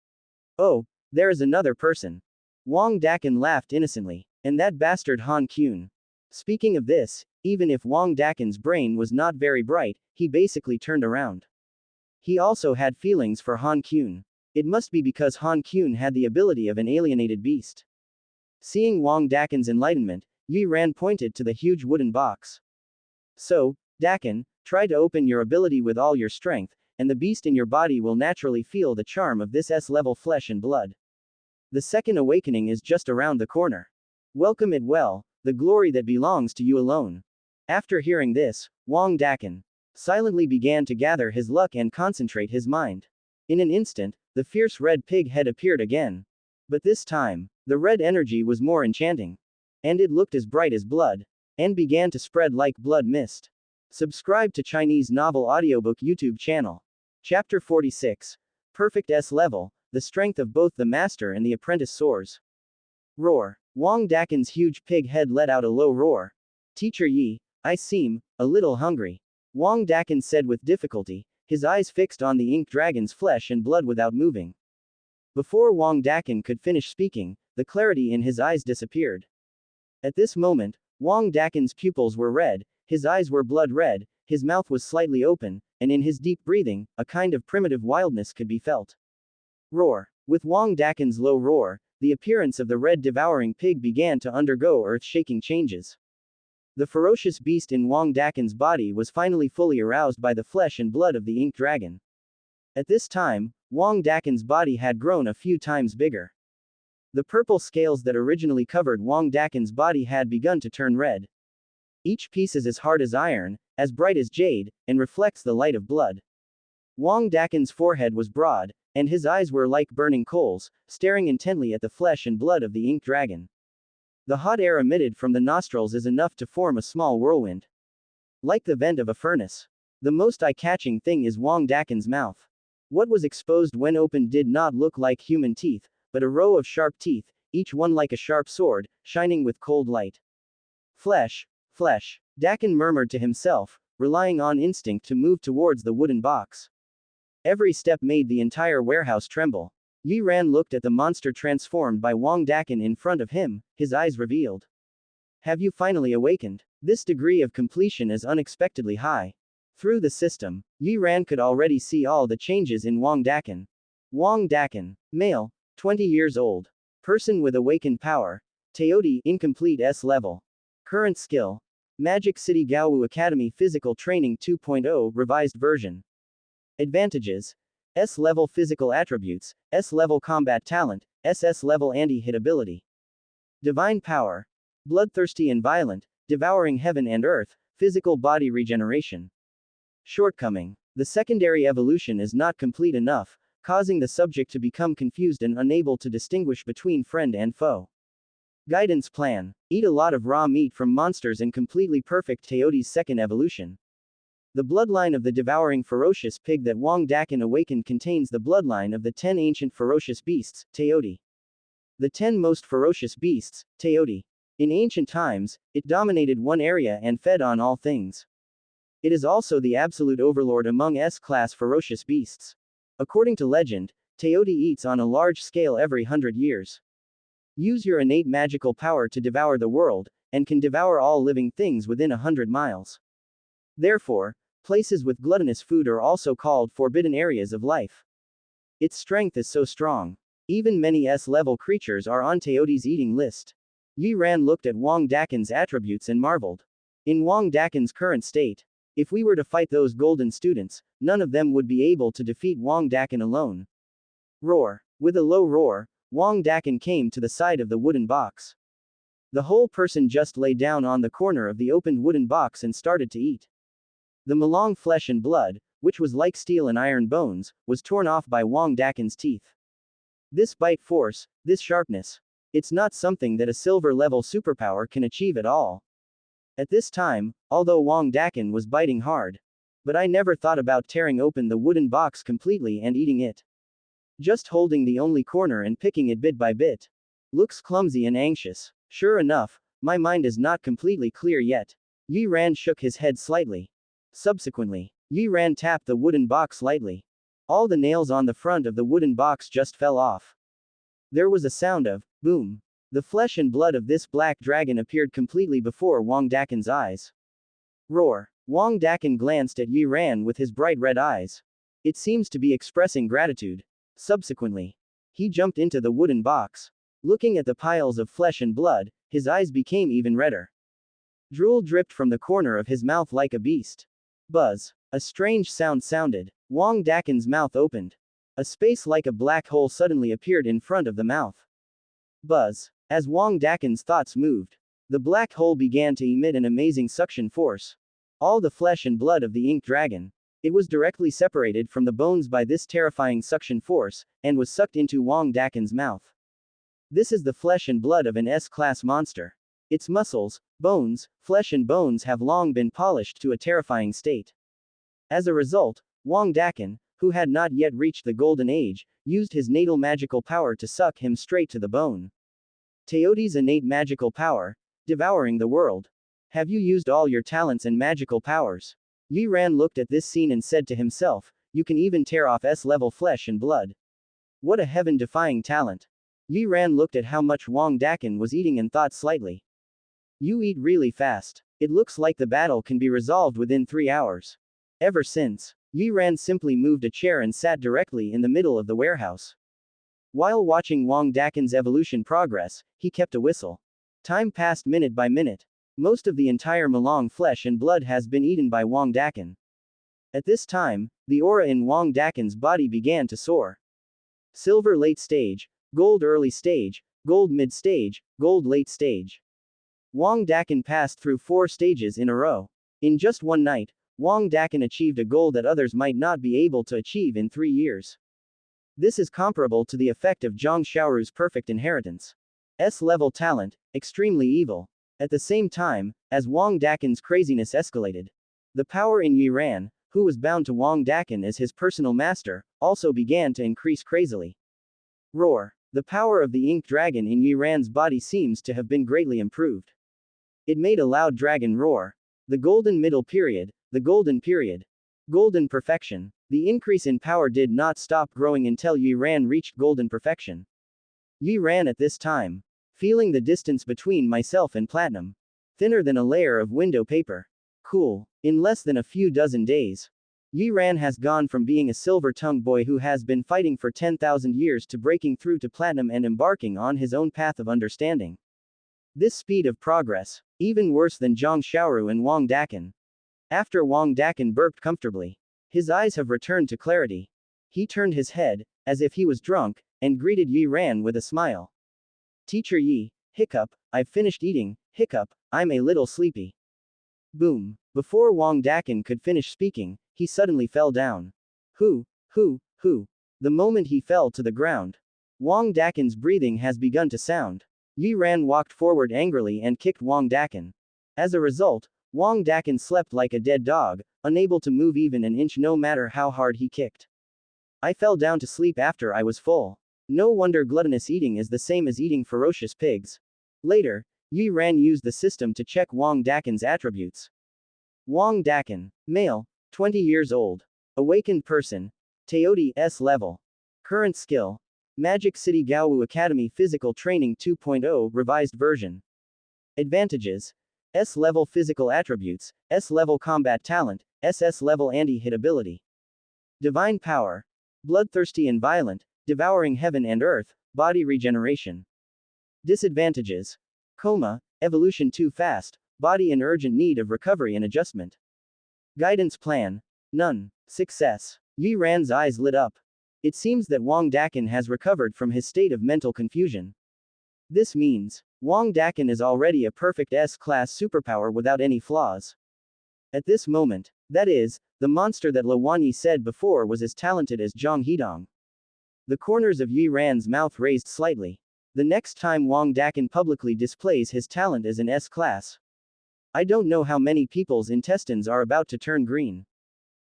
Oh, there is another person. Wang Dakan laughed innocently. And that bastard Han Kyun. Speaking of this, even if Wang Dakan's brain was not very bright, he basically turned around. He also had feelings for Han Kyun. It must be because Han Kyun had the ability of an alienated beast. Seeing Wang Dakan's enlightenment, Yi Ran pointed to the huge wooden box. So, Dakan, try to open your ability with all your strength, and the beast in your body will naturally feel the charm of this S-level flesh and blood. The second awakening is just around the corner. Welcome it well, the glory that belongs to you alone. After hearing this, Wang Dakan silently began to gather his luck and concentrate his mind. In an instant, the fierce red pig head appeared again. But this time, the red energy was more enchanting. And it looked as bright as blood. And began to spread like blood mist. Subscribe to Chinese Novel Audiobook YouTube channel. Chapter 46. Perfect S level. The strength of both the master and the apprentice soars. Roar. Wang Dakan's huge pig head let out a low roar. Teacher Yi, I seem a little hungry. Wang Dakan said with difficulty, his eyes fixed on the ink dragon's flesh and blood without moving. Before Wang Dakan could finish speaking, the clarity in his eyes disappeared. At this moment, Wang Dakan's pupils were red, his eyes were blood red, his mouth was slightly open, and in his deep breathing, a kind of primitive wildness could be felt. Roar. With Wang Dakan's low roar, the appearance of the red devouring pig began to undergo earth-shaking changes. The ferocious beast in Wang Dakan's body was finally fully aroused by the flesh and blood of the ink dragon. At this time, Wang Dakan's body had grown a few times bigger. The purple scales that originally covered Wang Dakan's body had begun to turn red. Each piece is as hard as iron, as bright as jade, and reflects the light of blood. Wang Dakan's forehead was broad, and his eyes were like burning coals, staring intently at the flesh and blood of the ink dragon. The hot air emitted from the nostrils is enough to form a small whirlwind. Like the vent of a furnace. The most eye-catching thing is Wang Dakan's mouth. What was exposed when opened did not look like human teeth, but a row of sharp teeth, each one like a sharp sword, shining with cold light. Flesh, flesh, Dakan murmured to himself, relying on instinct to move towards the wooden box. Every step made the entire warehouse tremble. Yi Ran looked at the monster transformed by Wang Dakan in front of him, his eyes revealed. Have you finally awakened? This degree of completion is unexpectedly high. Through the system, Yi Ran could already see all the changes in Wang Dakan. Wang Dakan, male, 20 years old. Person with awakened power. Taotie, incomplete S level. Current skill. Magic City Gaowu Academy Physical Training 2.0 revised version. Advantages. S-level physical attributes, S-level combat talent, SS-level anti-hit ability. Divine power. Bloodthirsty and violent, devouring heaven and earth, physical body regeneration. Shortcoming. The secondary evolution is not complete enough, causing the subject to become confused and unable to distinguish between friend and foe. Guidance plan. Eat a lot of raw meat from monsters and completely perfect Taotie's second evolution. The bloodline of the devouring ferocious pig that Wang Dakan awakened contains the bloodline of the 10 ancient ferocious beasts, Taotie. The 10 most ferocious beasts, Taotie. In ancient times, it dominated one area and fed on all things. It is also the absolute overlord among S-class ferocious beasts. According to legend, Taotie eats on a large scale every 100 years. Use your innate magical power to devour the world, and can devour all living things within 100 miles. Therefore, places with gluttonous food are also called forbidden areas of life. Its strength is so strong. Even many S-level creatures are on Taotie's eating list. Yi Ran looked at Wang Dakan's attributes and marveled. In Wang Dakan's current state, if we were to fight those golden students, none of them would be able to defeat Wang Dakan alone. Roar. With a low roar, Wang Dakan came to the side of the wooden box. The whole person just lay down on the corner of the opened wooden box and started to eat. The Malong flesh and blood, which was like steel and iron bones, was torn off by Wang Dakan's teeth. This bite force, this sharpness. It's not something that a silver-level superpower can achieve at all. At this time, although Wang Dakan was biting hard. But I never thought about tearing open the wooden box completely and eating it. Just holding the only corner and picking it bit by bit. Looks clumsy and anxious. Sure enough, my mind is not completely clear yet. Yi Ran shook his head slightly. Subsequently, Yi Ran tapped the wooden box lightly. All the nails on the front of the wooden box just fell off. There was a sound of boom. The flesh and blood of this black dragon appeared completely before Wang Dakan's eyes. Roar. Wang Dakan glanced at Yi Ran with his bright red eyes. It seems to be expressing gratitude. Subsequently, he jumped into the wooden box. Looking at the piles of flesh and blood, his eyes became even redder. Drool dripped from the corner of his mouth like a beast. Buzz. A strange sound sounded. Wang Dakan's mouth opened. A space like a black hole suddenly appeared in front of the mouth. Buzz. As Wang Dakan's thoughts moved, the black hole began to emit an amazing suction force. All the flesh and blood of the ink dragon. It was directly separated from the bones by this terrifying suction force, and was sucked into Wang Dakan's mouth. This is the flesh and blood of an S-class monster. Its muscles, bones, flesh and bones have long been polished to a terrifying state. As a result, Wang Dakan, who had not yet reached the golden age, used his natal magical power to suck him straight to the bone. Taotie's innate magical power, devouring the world. Have you used all your talents and magical powers? Yi Ran looked at this scene and said to himself, you can even tear off S-level flesh and blood. What a heaven-defying talent. Yi Ran looked at how much Wang Dakan was eating and thought slightly. You eat really fast. It looks like the battle can be resolved within 3 hours. Ever since, Yi Ran simply moved a chair and sat directly in the middle of the warehouse. While watching Wang Dakan's evolution progress, he kept a whistle. Time passed minute by minute. Most of the entire Malong flesh and blood has been eaten by Wang Dakan. At this time, the aura in Wang Dakan's body began to soar. Silver late stage, gold early stage, gold mid stage, gold late stage. Wang Dakan passed through 4 stages in a row. In just one night, Wang Dakan achieved a goal that others might not be able to achieve in 3 years. This is comparable to the effect of Zhang Xiaoru's perfect inheritance. S-level talent, extremely evil. At the same time, as Wang Dakan's craziness escalated, the power in Yi Ran, who was bound to Wang Dakan as his personal master, also began to increase crazily. Roar. The power of the ink dragon in Yi Ran's body seems to have been greatly improved. It made a loud dragon roar. The golden middle period, the golden period. Golden perfection. The increase in power did not stop growing until Yi Ran reached golden perfection. Yi Ran at this time, feeling the distance between myself and platinum. Thinner than a layer of window paper. Cool. In less than a few dozen days, Yi Ran has gone from being a silver-tongued boy who has been fighting for 10,000 years to breaking through to platinum and embarking on his own path of understanding. This speed of progress, even worse than Zhang Xiaoru and Wang Dakan. After Wang Dakan burped comfortably, his eyes have returned to clarity. He turned his head, as if he was drunk, and greeted Yi Ran with a smile. Teacher Yi, hiccup, I've finished eating, hiccup, I'm a little sleepy. Boom. Before Wang Dakan could finish speaking, he suddenly fell down. Who? The moment he fell to the ground, Wang Dakin's breathing has begun to sound. Yi Ran walked forward angrily and kicked Wang Dakin. As a result, Wang Dakin slept like a dead dog, unable to move even an inch no matter how hard he kicked. I fell down to sleep after I was full. No wonder gluttonous eating is the same as eating ferocious pigs. Later, Yi Ran used the system to check Wang Dakin's attributes. Wang Dakin, male, 20 years old. Awakened person. Taotie S level. Current skill. Magic City Gaowu Academy Physical Training 2.0 revised version. Advantages. S-level physical attributes, S-level combat talent, SS level anti-hit ability. Divine power. Bloodthirsty and violent, devouring heaven and earth, body regeneration. Disadvantages. Coma, evolution too fast, body in urgent need of recovery and adjustment. Guidance plan. None. Success. Yi Ran's eyes lit up. It seems that Wang Dakin has recovered from his state of mental confusion. This means, Wang Dakin is already a perfect S-class superpower without any flaws. At this moment, that is, the monster that Lo Wanyi said before was as talented as Zhang Hidong. The corners of Yi Ran's mouth raised slightly. The next time Wang Dakin publicly displays his talent as an S-class. I don't know how many people's intestines are about to turn green.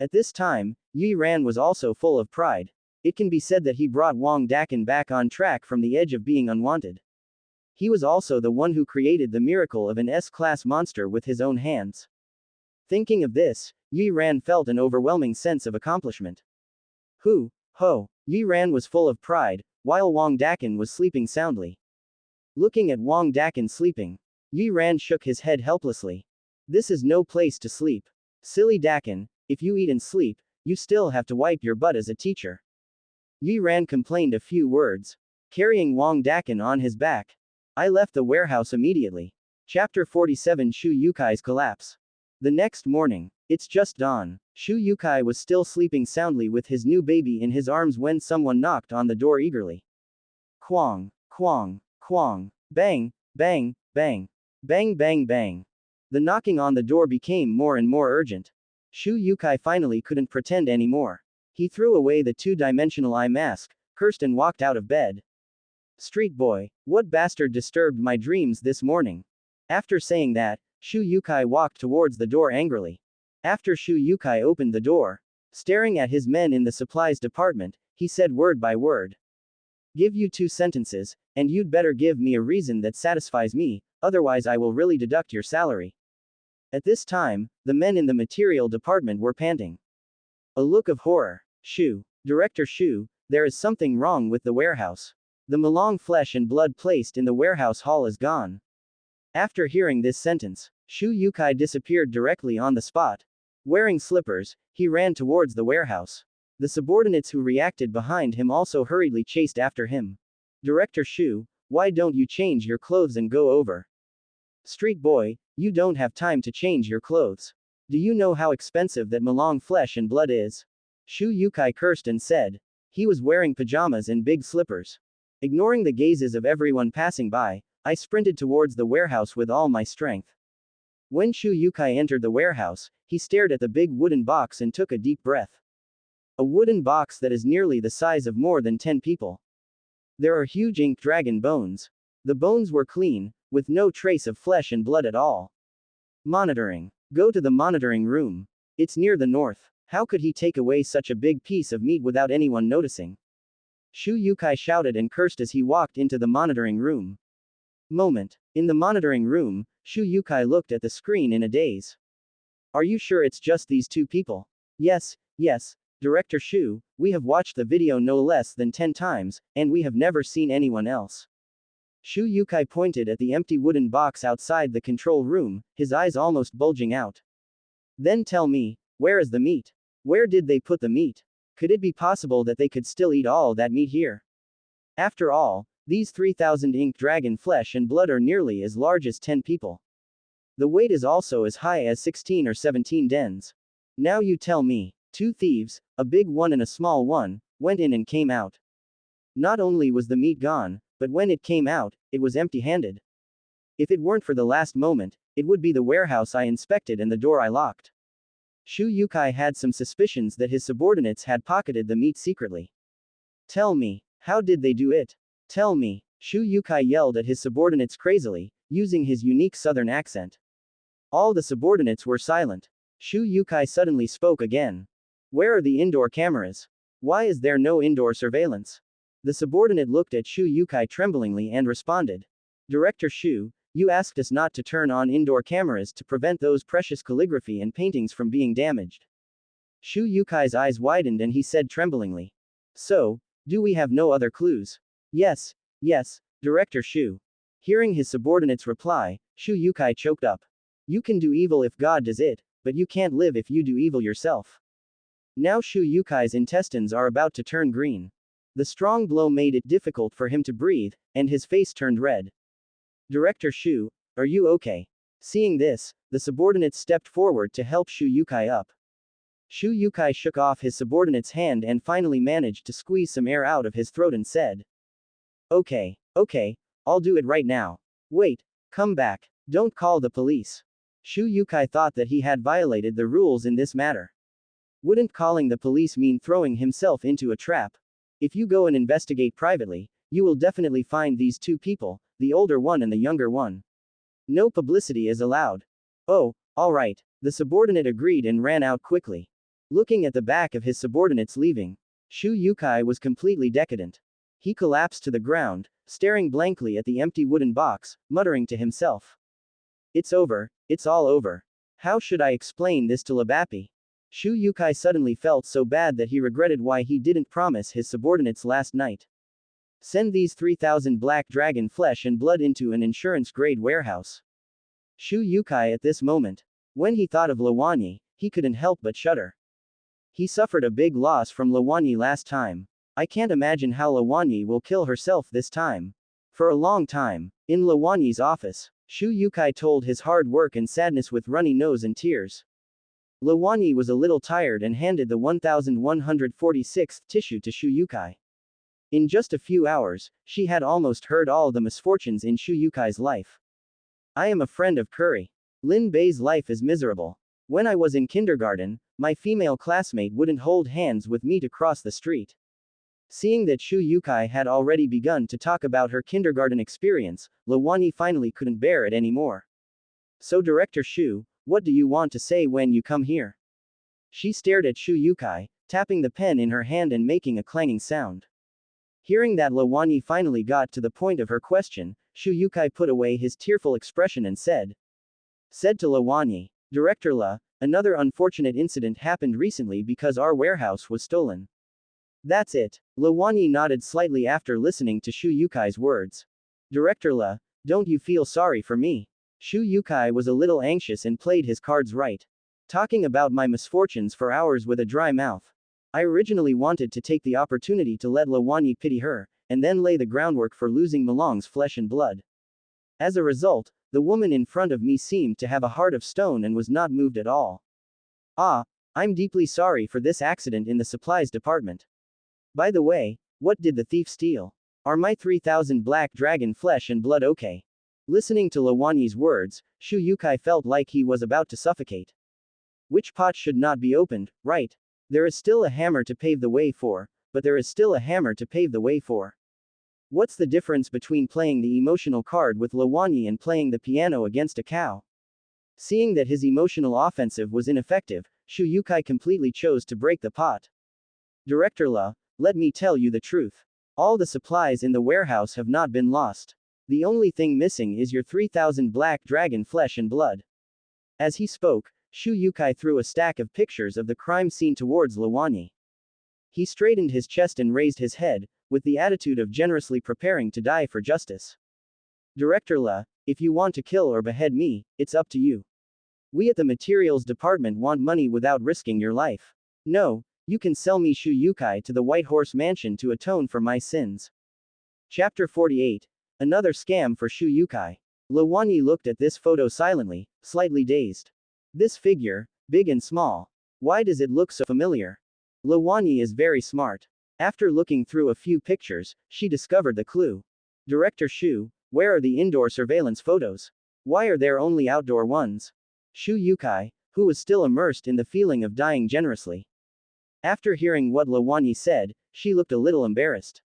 At this time, Yi Ran was also full of pride. It can be said that he brought Wang Dakin back on track from the edge of being unwanted. He was also the one who created the miracle of an S-class monster with his own hands. Thinking of this, Yi Ran felt an overwhelming sense of accomplishment. Hu, ho, Yi Ran was full of pride, while Wang Dakin was sleeping soundly. Looking at Wang Dakin sleeping, Yi Ran shook his head helplessly. This is no place to sleep. Silly Dakin, if you eat and sleep, you still have to wipe your butt as a teacher. Yi Ran complained a few words, carrying Wang Dakin on his back. I left the warehouse immediately. Chapter 47 Shu Yukai's Collapse. The next morning, it's just dawn. Shu Yukai was still sleeping soundly with his new baby in his arms when someone knocked on the door eagerly. Quang, quang, quang, bang, bang, bang, bang, bang, bang. The knocking on the door became more and more urgent. Shu Yukai finally couldn't pretend anymore. He threw away the two-dimensional eye mask, cursed and walked out of bed. Street boy, what bastard disturbed my dreams this morning? After saying that, Shu Yukai walked towards the door angrily. After Shu Yukai opened the door, staring at his men in the supplies department, he said word by word. Give you 2 sentences, and you'd better give me a reason that satisfies me, otherwise I will really deduct your salary. At this time, the men in the material department were panting. A look of horror. Shu, Director Shu, there is something wrong with the warehouse. The Malong flesh and blood placed in the warehouse hall is gone. After hearing this sentence, Shu Yukai disappeared directly on the spot. Wearing slippers, he ran towards the warehouse. The subordinates who reacted behind him also hurriedly chased after him. Director Shu, why don't you change your clothes and go over? Street boy, you don't have time to change your clothes. Do you know how expensive that Malong flesh and blood is? Shu Yukai cursed and said. He was wearing pajamas and big slippers. Ignoring the gazes of everyone passing by, I sprinted towards the warehouse with all my strength. When Shu Yukai entered the warehouse, he stared at the big wooden box and took a deep breath. A wooden box that is nearly the size of more than 10 people. There are huge ink dragon bones. The bones were clean, with no trace of flesh and blood at all. Monitoring. Go to the monitoring room. It's near the north. How could he take away such a big piece of meat without anyone noticing? Shu Yukai shouted and cursed as he walked into the monitoring room. Moment. In the monitoring room, Shu Yukai looked at the screen in a daze. Are you sure it's just these 2 people? Yes, Director Shu, we have watched the video no less than 10 times, and we have never seen anyone else. Shu Yukai pointed at the empty wooden box outside the control room, his eyes almost bulging out. Then tell me, where is the meat? Where did they put the meat? Could it be possible that they could still eat all that meat here? After all, these 3,000 ink dragon flesh and blood are nearly as large as 10 people. The weight is also as high as 16 or 17 dens. Now you tell me. 2 thieves, a big one and a small one, went in and came out. Not only was the meat gone, but when it came out, it was empty-handed. If it weren't for the last moment, it would be the warehouse I inspected and the door I locked. Shu Yukai had some suspicions that his subordinates had pocketed the meat secretly. Tell me, how did they do it? Tell me. Shu Yukai yelled at his subordinates crazily, using his unique southern accent. All the subordinates were silent. Shu Yukai suddenly spoke again. Where are the indoor cameras? Why is there no indoor surveillance? The subordinate looked at Shu Yukai tremblingly and responded. Director Shu, you asked us not to turn on indoor cameras to prevent those precious calligraphy and paintings from being damaged. Shu Yukai's eyes widened and he said tremblingly. So, do we have no other clues? Yes, Director Shu. Hearing his subordinate's reply, Shu Yukai choked up. You can do evil if God does it, but you can't live if you do evil yourself. Now Shu Yukai's intestines are about to turn green. The strong blow made it difficult for him to breathe, and his face turned red. Director Shu, are you okay? Seeing this, the subordinate stepped forward to help Shu Yukai up. Shu Yukai shook off his subordinate's hand and finally managed to squeeze some air out of his throat and said. Okay, I'll do it right now. Wait, come back. Don't call the police. Shu Yukai thought that he had violated the rules in this matter. Wouldn't calling the police mean throwing himself into a trap? If you go and investigate privately, you will definitely find these two people, the older one and the younger one. No publicity is allowed. Oh, alright. The subordinate agreed and ran out quickly. Looking at the back of his subordinates leaving, Shu Yukai was completely decadent. He collapsed to the ground, staring blankly at the empty wooden box, muttering to himself. It's over, it's all over. How should I explain this to Labapi? Shu Yukai suddenly felt so bad that he regretted why he didn't promise his subordinates last night. Send these 3,000 black dragon flesh and blood into an insurance-grade warehouse. Shu Yukai at this moment. When he thought of Lawanyi, he couldn't help but shudder. He suffered a big loss from Lawanyi last time. I can't imagine how Lawanyi will kill herself this time. For a long time, in Lawanyi's office, Shu Yukai told his hard work and sadness with runny nose and tears. Lawanyi was a little tired and handed the 1146th tissue to Shu Yukai. In just a few hours, she had almost heard all the misfortunes in Shu Yukai's life. I am a friend of Curry. Lin Bei's life is miserable. When I was in kindergarten, my female classmate wouldn't hold hands with me to cross the street. Seeing that Shu Yukai had already begun to talk about her kindergarten experience, Lawanyi finally couldn't bear it anymore. So Director Shu, what do you want to say when you come here? She stared at Shu Yukai, tapping the pen in her hand and making a clanging sound. Hearing that Lawanyi finally got to the point of her question, Shu Yukai put away his tearful expression and said to Lawanyi, Director La, another unfortunate incident happened recently because our warehouse was stolen. That's it. Lawanyi nodded slightly after listening to Shu Yukai's words. Director La, don't you feel sorry for me? Shu Yukai was a little anxious and played his cards right. Talking about my misfortunes for hours with a dry mouth. I originally wanted to take the opportunity to let Lawanyi pity her, and then lay the groundwork for losing Malong's flesh and blood. As a result, the woman in front of me seemed to have a heart of stone and was not moved at all. I'm deeply sorry for this accident in the supplies department. By the way, what did the thief steal? Are my 3,000 black dragon flesh and blood okay? Listening to Lawanyi's words, Shu Yukai felt like he was about to suffocate. Which pot should not be opened, right? There is still a hammer to pave the way for, but there is still a hammer to pave the way for. What's the difference between playing the emotional card with Lawanyi and playing the piano against a cow? Seeing that his emotional offensive was ineffective, Shu Yukai completely chose to break the pot. Director La, let me tell you the truth. All the supplies in the warehouse have not been lost. The only thing missing is your 3,000 black dragon flesh and blood. As he spoke, Shu Yukai threw a stack of pictures of the crime scene towards Lawanyi. He straightened his chest and raised his head, with the attitude of generously preparing to die for justice. Director La, if you want to kill or behead me, it's up to you. We at the materials department want money without risking your life. No, you can sell me Shu Yukai to the White Horse Mansion to atone for my sins. Chapter 48. Another scam for Shu Yukai. Lawanyi looked at this photo silently, slightly dazed. This figure, big and small. Why does it look so familiar? Lawanyi is very smart. After looking through a few pictures, she discovered the clue. Director Shu, where are the indoor surveillance photos? Why are there only outdoor ones? Shu Yukai, who was still immersed in the feeling of dying generously. After hearing what Lawanyi said, she looked a little embarrassed.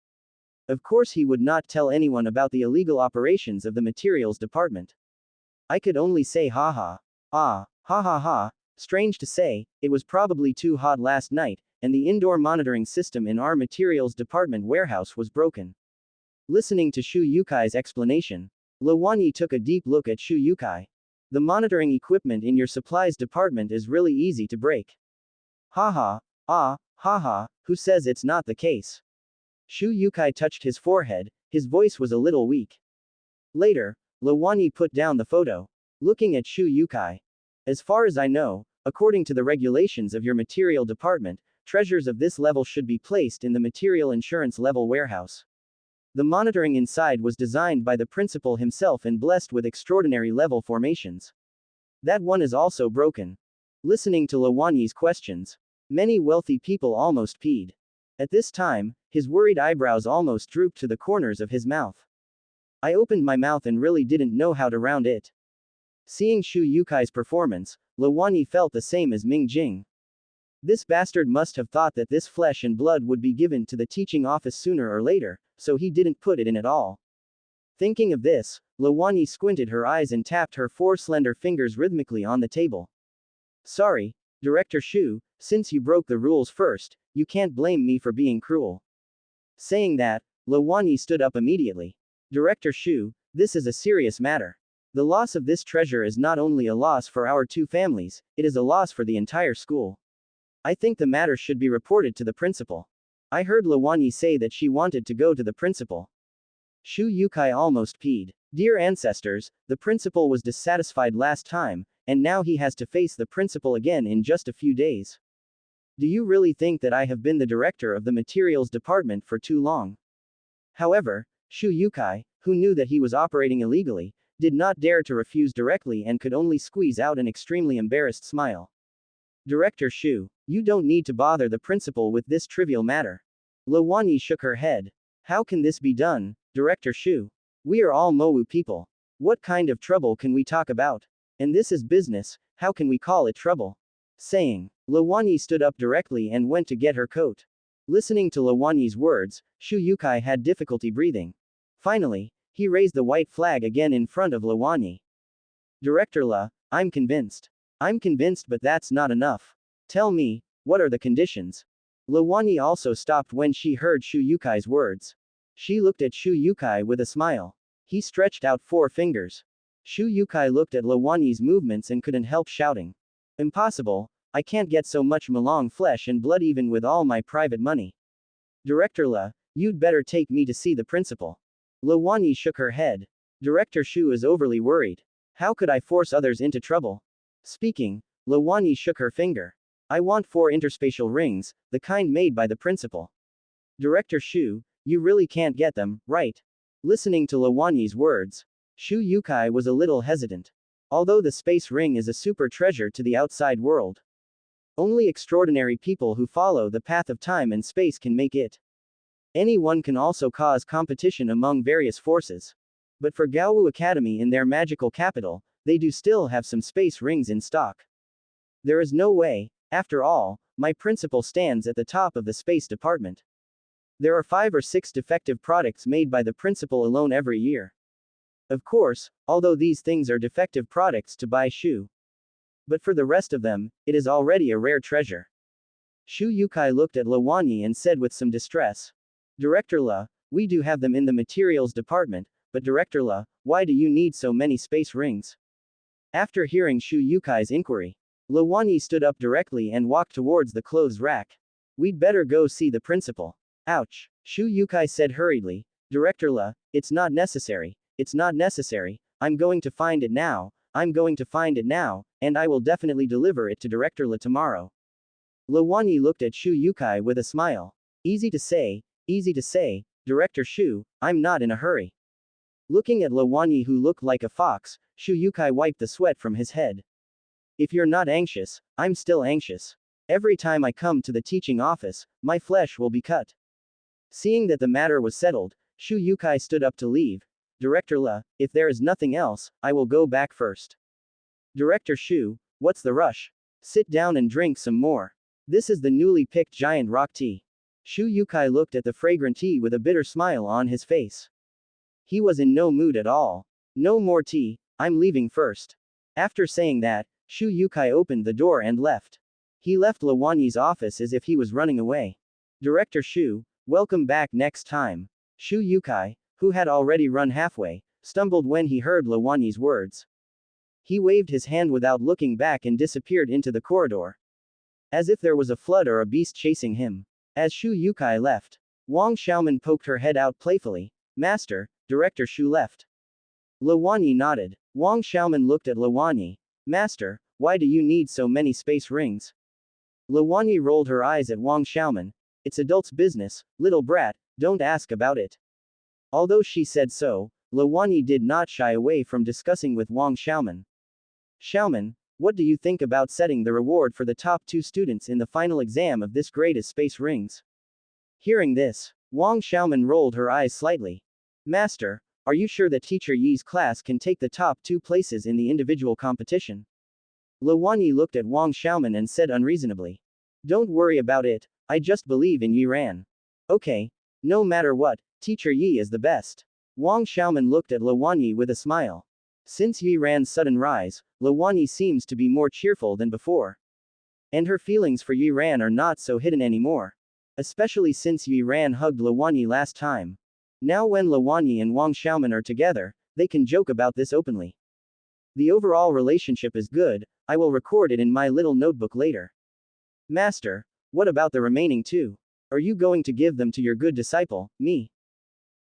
Of course he would not tell anyone about the illegal operations of the materials department. I could only say haha. Ah, ha ha ha. Strange to say, it was probably too hot last night, and the indoor monitoring system in our materials department warehouse was broken. Listening to Shu Yukai's explanation, Luwanyi took a deep look at Shu Yukai. The monitoring equipment in your supplies department is really easy to break. Haha, haha, who says it's not the case? Shu Yukai touched his forehead, his voice was a little weak. Later, Luwanyi put down the photo. Looking at Shu Yukai. As far as I know, according to the regulations of your material department, treasures of this level should be placed in the material insurance level warehouse. The monitoring inside was designed by the principal himself and blessed with extraordinary level formations. That one is also broken. Listening to Luwanyi's questions, many wealthy people almost peed. At this time, his worried eyebrows almost drooped to the corners of his mouth. I opened my mouth and really didn't know how to round it. Seeing Shu Yukai's performance, Luwanyi felt the same as Ming Jing. This bastard must have thought that this flesh and blood would be given to the teaching office sooner or later, so he didn't put it in at all. Thinking of this, Luwanyi squinted her eyes and tapped her 4 slender fingers rhythmically on the table. Sorry, Director Shu, since you broke the rules first, you can't blame me for being cruel. Saying that, Luwanyi stood up immediately. Director Shu, this is a serious matter. The loss of this treasure is not only a loss for our 2 families, it is a loss for the entire school. I think the matter should be reported to the principal. I heard Luwanyi say that she wanted to go to the principal. Shu Yukai almost peed. Dear ancestors, the principal was dissatisfied last time, and now he has to face the principal again in just a few days. Do you really think that I have been the director of the materials department for too long? However, Shu Yukai, who knew that he was operating illegally, did not dare to refuse directly and could only squeeze out an extremely embarrassed smile. Director Shu, you don't need to bother the principal with this trivial matter. Luwanyi shook her head. How can this be done, Director Shu? We are all Mowu people. What kind of trouble can we talk about? And this is business, how can we call it trouble? Saying, Luwanyi stood up directly and went to get her coat. Listening to Luwanyi's words, Shu Yukai had difficulty breathing. Finally, he raised the white flag again in front of Luwanyi. Director La, I'm convinced, but that's not enough. Tell me, what are the conditions? Luwanyi also stopped when she heard Shu Yukai's words. She looked at Shu Yukai with a smile. He stretched out 4 fingers. Shu Yukai looked at Luwanyi's movements and couldn't help shouting. Impossible, I can't get so much Malong flesh and blood even with all my private money. Director La, you'd better take me to see the principal. Luwanyi shook her head. Director Shu is overly worried. How could I force others into trouble? Speaking, Luwanyi shook her finger. I want 4 interspatial rings, the kind made by the principal. Director Shu, you really can't get them, right? Listening to Luwanyi's words, Shu Yukai was a little hesitant. Although the space ring is a super treasure to the outside world, only extraordinary people who follow the path of time and space can make it. Anyone can also cause competition among various forces. But for Gaowu Academy in their magical capital, they do still have some space rings in stock. There is no way, after all, my principal stands at the top of the space department. There are 5 or 6 defective products made by the principal alone every year. Of course, although these things are defective products to buy Shu. But for the rest of them, it is already a rare treasure. Shu Yukai looked at Luwanyi and said with some distress. Director La, we do have them in the materials department, but Director La, why do you need so many space rings? After hearing Shu Yukai's inquiry, Luwanyi stood up directly and walked towards the clothes rack. We'd better go see the principal. Ouch. Shu Yukai said hurriedly. Director La, it's not necessary, I'm going to find it now, and I will definitely deliver it to Director La tomorrow. Luwanyi looked at Shu Yukai with a smile. Easy to say, Director Shu, I'm not in a hurry. Looking at Luwanyi who looked like a fox, Shu Yukai wiped the sweat from his head. If you're not anxious, I'm still anxious. Every time I come to the teaching office, my flesh will be cut. Seeing that the matter was settled, Shu Yukai stood up to leave. Director La, if there is nothing else, I will go back first. Director Shu, what's the rush? Sit down and drink some more. This is the newly picked giant rock tea. Shu Yukai looked at the fragrant tea with a bitter smile on his face. He was in no mood at all. No more tea, I'm leaving first. After saying that, Shu Yukai opened the door and left. He left Luwanyi's office as if he was running away. Director Shu, welcome back next time. Shu Yukai, who had already run halfway, stumbled when he heard Luwanyi's words. He waved his hand without looking back and disappeared into the corridor. As if there was a flood or a beast chasing him. As Shu Yukai left, Wang Xiaoman poked her head out playfully. Master, Director Shu left. Luwanyi nodded. Wang Xiaoman looked at Luwanyi. Master, why do you need so many space rings? Luwanyi rolled her eyes at Wang Xiaoman. It's adult's business, little brat, don't ask about it. Although she said so, Luwanyi did not shy away from discussing with Wang Xiaoman. Xiaoman, what do you think about setting the reward for the top 2 students in the final exam of this grade as space rings? Hearing this, Wang Xiaoman rolled her eyes slightly. Master, are you sure that Teacher Yi's class can take the top 2 places in the individual competition? Luwanyi looked at Wang Xiaoman and said unreasonably. Don't worry about it, I just believe in Yi Ran. Okay. No matter what, Teacher Yi is the best. Wang Xiaoman looked at Luwanyi with a smile. Since Yi Ran's sudden rise, Luwanyi seems to be more cheerful than before. And her feelings for Yi Ran are not so hidden anymore. Especially since Yi Ran hugged Luwanyi last time. Now when Luwanyi and Wang Xiaoman are together, they can joke about this openly. The overall relationship is good, I will record it in my little notebook later. Master, what about the remaining 2? Are you going to give them to your good disciple, me?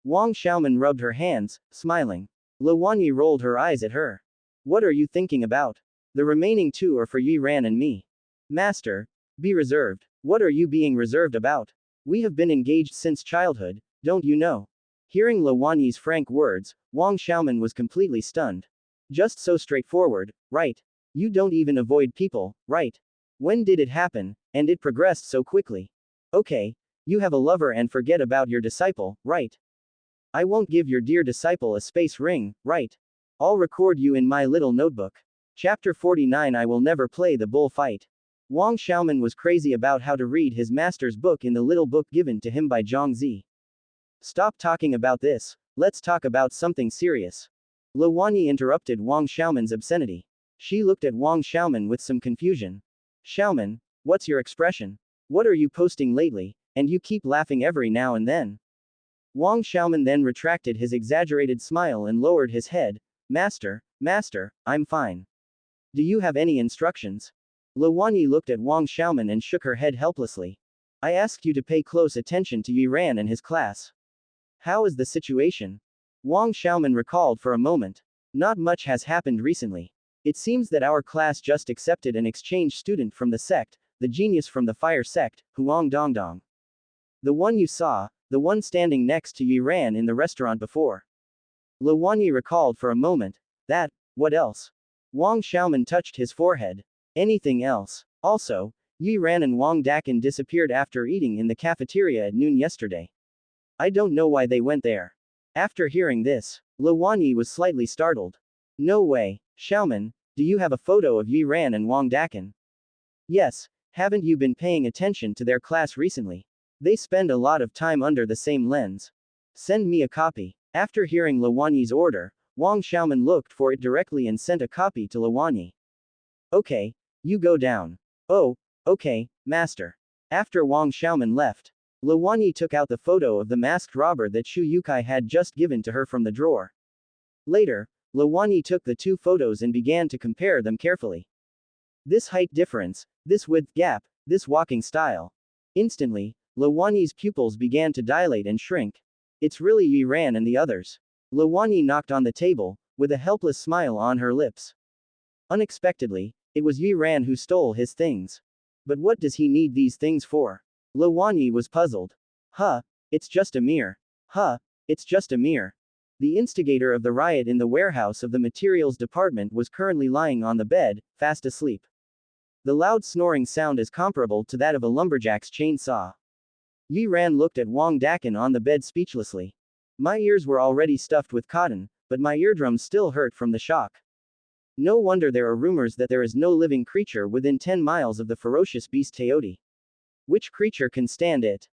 Wang Xiaoman rubbed her hands, smiling. Luwanyi rolled her eyes at her. What are you thinking about? The remaining 2 are for Yi Ran and me. Master, be reserved. What are you being reserved about? We have been engaged since childhood, don't you know? Hearing Luwanyi's frank words, Wang Xiaoman was completely stunned. Just so straightforward, right? You don't even avoid people, right? When did it happen, and it progressed so quickly? Okay, you have a lover and forget about your disciple, right? I won't give your dear disciple a space ring, right? I'll record you in my little notebook. Chapter 49 I will never play the bull fight. Wang Xiaoman was crazy about how to read his master's book in the little book given to him by Zhang Zi. Stop talking about this, let's talk about something serious. Luwanyi interrupted Wang Xiaoman's obscenity. She looked at Wang Xiaoman with some confusion. Xiaoman, what's your expression? What are you posting lately, and you keep laughing every now and then? Wang Xiaoman then retracted his exaggerated smile and lowered his head. Master, I'm fine. Do you have any instructions? Luwanyi looked at Wang Xiaoman and shook her head helplessly. I asked you to pay close attention to Yi Ran and his class. How is the situation? Wang Xiaoman recalled for a moment. Not much has happened recently. It seems that our class just accepted an exchange student from the sect, the genius from the fire sect, Huang Dongdong. The one you saw, the one standing next to Yi Ran in the restaurant before. Luwanyi recalled for a moment. That, what else? Wang Xiaoman touched his forehead. Anything else? Also, Yi Ran and Wang Dakan disappeared after eating in the cafeteria at noon yesterday. I don't know why they went there. After hearing this, Luwanyi was slightly startled. No way, Xiaoman, do you have a photo of Yi Ran and Wang Dakan? Yes, haven't you been paying attention to their class recently? They spend a lot of time under the same lens. Send me a copy. After hearing Luwanyi's order, Wang Xiaoman looked for it directly and sent a copy to Luwanyi. Okay, you go down. Oh, okay, master. After Wang Xiaoman left, Luwanyi took out the photo of the masked robber that Shu Yukai had just given to her from the drawer. Later, Luwanyi took the 2 photos and began to compare them carefully. This height difference, this width gap, this walking style. Instantly, Luwanyi's pupils began to dilate and shrink. It's really Yi Ran and the others. Luwanyi knocked on the table, with a helpless smile on her lips. Unexpectedly, it was Yi Ran who stole his things. But what does he need these things for? Luwanyi was puzzled. It's just a mirror. It's just a mirror. The instigator of the riot in the warehouse of the materials department was currently lying on the bed, fast asleep. The loud snoring sound is comparable to that of a lumberjack's chainsaw. Yi Ran looked at Wang Dakan on the bed speechlessly. My ears were already stuffed with cotton, but my eardrums still hurt from the shock. No wonder there are rumors that there is no living creature within 10 miles of the ferocious beast Taotie. Which creature can stand it?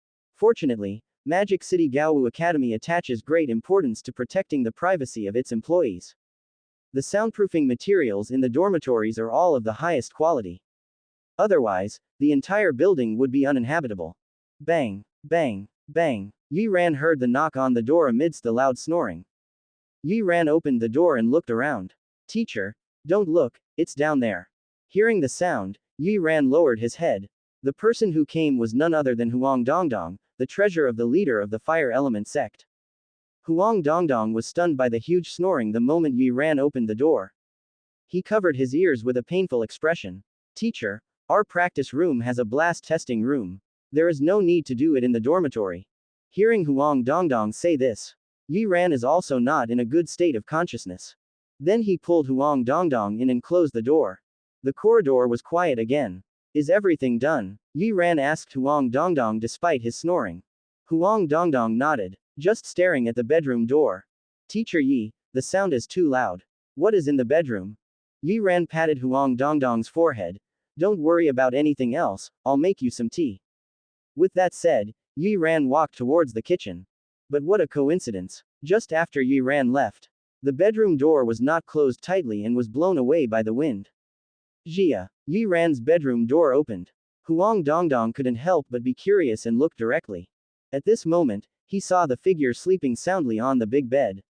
Fortunately, Magic City Gaowu Academy attaches great importance to protecting the privacy of its employees. The soundproofing materials in the dormitories are all of the highest quality. Otherwise, the entire building would be uninhabitable. Bang, bang, bang. Yi Ran heard the knock on the door amidst the loud snoring. Yi Ran opened the door and looked around. Teacher, don't look, it's down there. Hearing the sound, Yi Ran lowered his head. The person who came was none other than Huang Dongdong, the treasure of the leader of the fire element sect. Huang Dongdong was stunned by the huge snoring the moment Yi Ran opened the door. He covered his ears with a painful expression. Teacher, our practice room has a blast testing room. There is no need to do it in the dormitory. Hearing Huang Dongdong say this, Yi Ran is also not in a good state of consciousness. Then he pulled Huang Dongdong in and closed the door. The corridor was quiet again. Is everything done? Yi Ran asked Huang Dongdong despite his snoring. Huang Dongdong nodded, just staring at the bedroom door. Teacher Yi, the sound is too loud. What is in the bedroom? Yi Ran patted Huang Dongdong's forehead. Don't worry about anything else, I'll make you some tea. With that said, Yi Ran walked towards the kitchen. But what a coincidence. Just after Yi Ran left, the bedroom door was not closed tightly and was blown away by the wind. Jia. Yi Ran's bedroom door opened. Huang Dongdong couldn't help but be curious and look directly. At this moment, he saw the figure sleeping soundly on the big bed.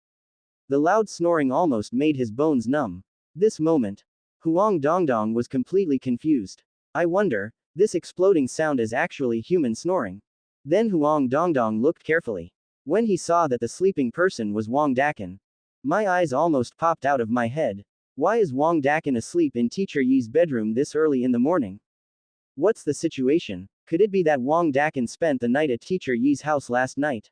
The loud snoring almost made his bones numb. This moment, Huang Dongdong was completely confused. I wonder, this exploding sound is actually human snoring. Then Huang Dongdong looked carefully. When he saw that the sleeping person was Wang Dakan, my eyes almost popped out of my head. Why is Wang Dakan asleep in Teacher Yi's bedroom this early in the morning? What's the situation? Could it be that Wang Dakan spent the night at Teacher Yi's house last night?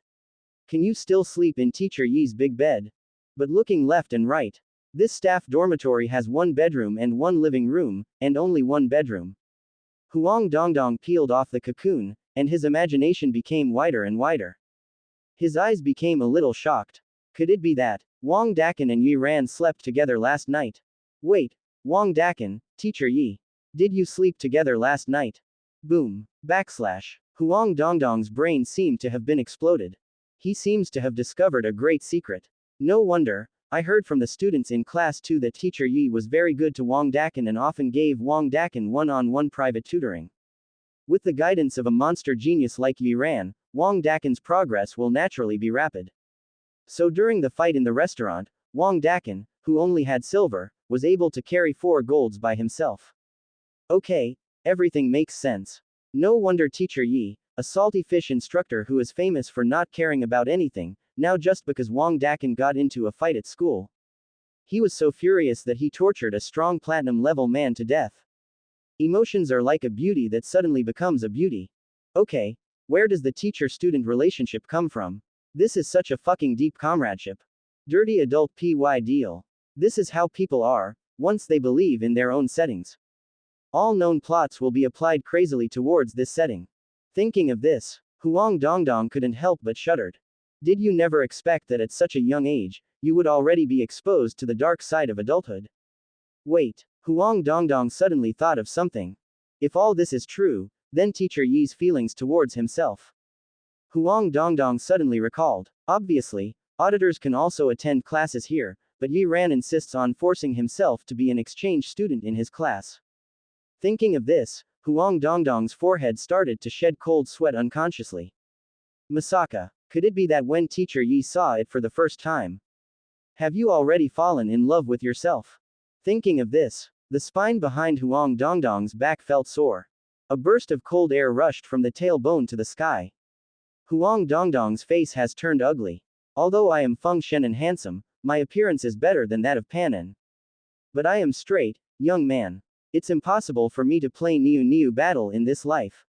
Can you still sleep in Teacher Yi's big bed? But looking left and right, this staff dormitory has one bedroom and one living room, and only one bedroom. Huang Dongdong peeled off the cocoon, and his imagination became wider and wider. His eyes became a little shocked. Could it be that Wang Dakan and Yi Ran slept together last night? Wait, Wang Dakan, Teacher Yi. Did you sleep together last night? Boom. Backslash. Huang Dongdong's brain seemed to have been exploded. He seems to have discovered a great secret. No wonder, I heard from the students in class 2 that Teacher Yi was very good to Wang Dakan and often gave Wang Dakan one-on-one private tutoring. With the guidance of a monster genius like Yi Ran, Wang Dakan's progress will naturally be rapid. So during the fight in the restaurant, Wang Dakan, who only had silver, was able to carry 4 golds by himself. Okay, everything makes sense. No wonder Teacher Yi, a salty fish instructor who is famous for not caring about anything, now just because Wang Dakan got into a fight at school. He was so furious that he tortured a strong platinum-level man to death. Emotions are like a beauty that suddenly becomes a beauty. Okay, where does the teacher-student relationship come from? This is such a fucking deep comradeship. Dirty adult PY deal. This is how people are, once they believe in their own settings. All known plots will be applied crazily towards this setting. Thinking of this, Huang Dongdong couldn't help but shuddered. Did you never expect that at such a young age, you would already be exposed to the dark side of adulthood? Wait, Huang Dongdong suddenly thought of something. If all this is true, then Teacher Yi's feelings towards himself. Huang Dongdong suddenly recalled. Obviously, auditors can also attend classes here, but Yi Ran insists on forcing himself to be an exchange student in his class. Thinking of this, Huang Dongdong's forehead started to shed cold sweat unconsciously. Masaka, could it be that when Teacher Yi saw it for the first time? Have you already fallen in love with yourself? Thinking of this, the spine behind Huang Dongdong's back felt sore. A burst of cold air rushed from the tailbone to the sky. Huang Dongdong's face has turned ugly. Although I am Feng Shen and handsome, my appearance is better than that of Panan. But I am straight, young man. It's impossible for me to play Niu battle in this life.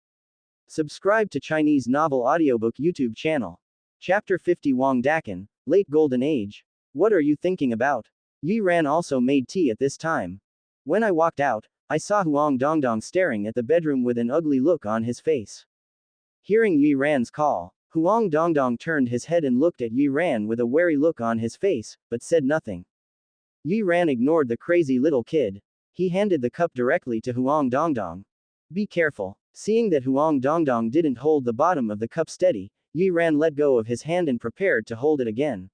Subscribe to Chinese Novel Audiobook YouTube channel. Chapter 50 Wang Dakan, Late Golden Age. What are you thinking about? Yi Ran also made tea at this time. When I walked out, I saw Huang Dongdong staring at the bedroom with an ugly look on his face. Hearing Yi Ran's call, Huang Dongdong turned his head and looked at Yi Ran with a wary look on his face, but said nothing. Yi Ran ignored the crazy little kid. He handed the cup directly to Huang Dongdong. Be careful. Seeing that Huang Dongdong didn't hold the bottom of the cup steady, Yi Ran let go of his hand and prepared to hold it again.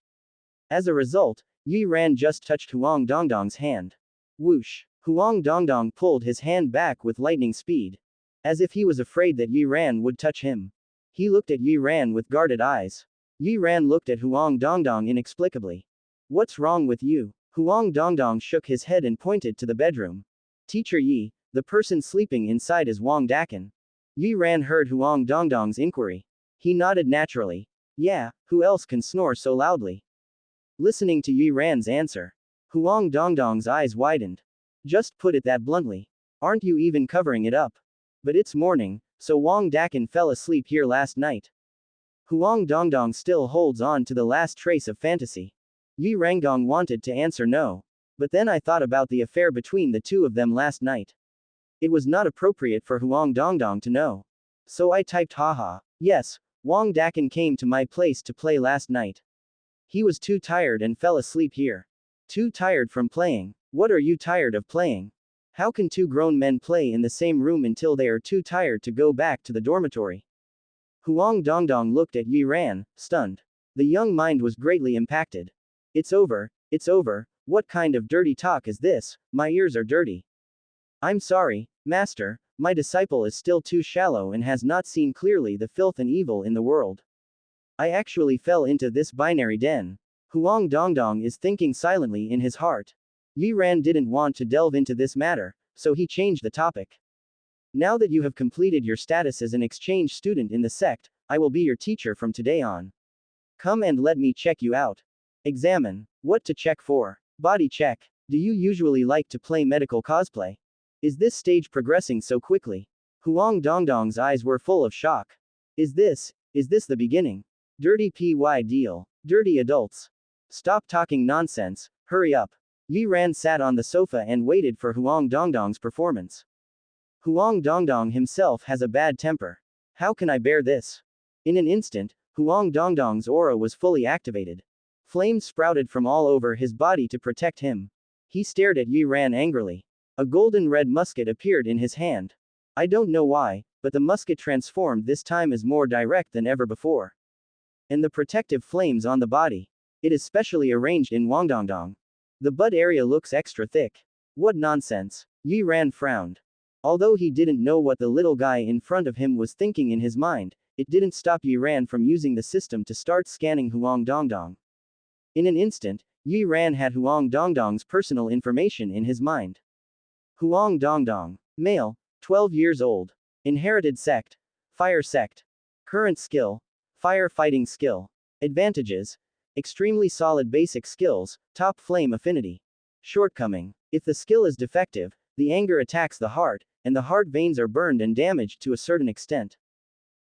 As a result, Yi Ran just touched Huang Dongdong's hand. Whoosh! Huang Dongdong pulled his hand back with lightning speed. As if he was afraid that Yi Ran would touch him. He looked at Yi Ran with guarded eyes. Yi Ran looked at Huang Dongdong inexplicably. What's wrong with you? Huang Dongdong shook his head and pointed to the bedroom. Teacher Yi, the person sleeping inside is Wang Dakan. Yi Ran heard Huang Dongdong's inquiry. He nodded naturally. Yeah, who else can snore so loudly? Listening to Yi Ran's answer, Huang Dongdong's eyes widened. Just put it that bluntly. Aren't you even covering it up? But it's morning, so Wang Dakan fell asleep here last night. Huang Dongdong still holds on to the last trace of fantasy. Yi Rangong wanted to answer no. But then I thought about the affair between the two of them last night. It was not appropriate for Huang Dongdong to know. So I typed haha. Yes, Wang Dakan came to my place to play last night. He was too tired and fell asleep here. Too tired from playing. What are you tired of playing? How can two grown men play in the same room until they are too tired to go back to the dormitory? Huang Dongdong looked at Yi Ran, stunned. The young mind was greatly impacted. It's over, what kind of dirty talk is this? My ears are dirty. I'm sorry, master, my disciple is still too shallow and has not seen clearly the filth and evil in the world. I actually fell into this binary den. Huang Dongdong is thinking silently in his heart. Yi Ran didn't want to delve into this matter, so he changed the topic. Now that you have completed your status as an exchange student in the sect, I will be your teacher from today on. Come and let me check you out. Examine. What to check for? Body check. Do you usually like to play medical cosplay? Is this stage progressing so quickly? Huang Dongdong's eyes were full of shock. Is this the beginning? Dirty PY deal. Dirty adults. Stop talking nonsense, hurry up. Yi Ran sat on the sofa and waited for Huang Dongdong's performance. Huang Dongdong himself has a bad temper. How can I bear this? In an instant, Huang Dongdong's aura was fully activated. Flames sprouted from all over his body to protect him. He stared at Yi Ran angrily. A golden red musket appeared in his hand. I don't know why, but the musket transformed this time as more direct than ever before. And the protective flames on the body. It is specially arranged in Wangdongdong. The butt area looks extra thick. What nonsense. Yi Ran frowned. Although he didn't know what the little guy in front of him was thinking in his mind, it didn't stop Yi Ran from using the system to start scanning Huang Dongdong. In an instant, Yi Ran had Huang Dongdong's personal information in his mind. Huang Dongdong. Male, 12 years old. Inherited sect. Fire sect. Current skill. Fire fighting skill. Advantages. Extremely solid basic skills, top flame affinity. Shortcoming. If the skill is defective, the anger attacks the heart, and the heart veins are burned and damaged to a certain extent.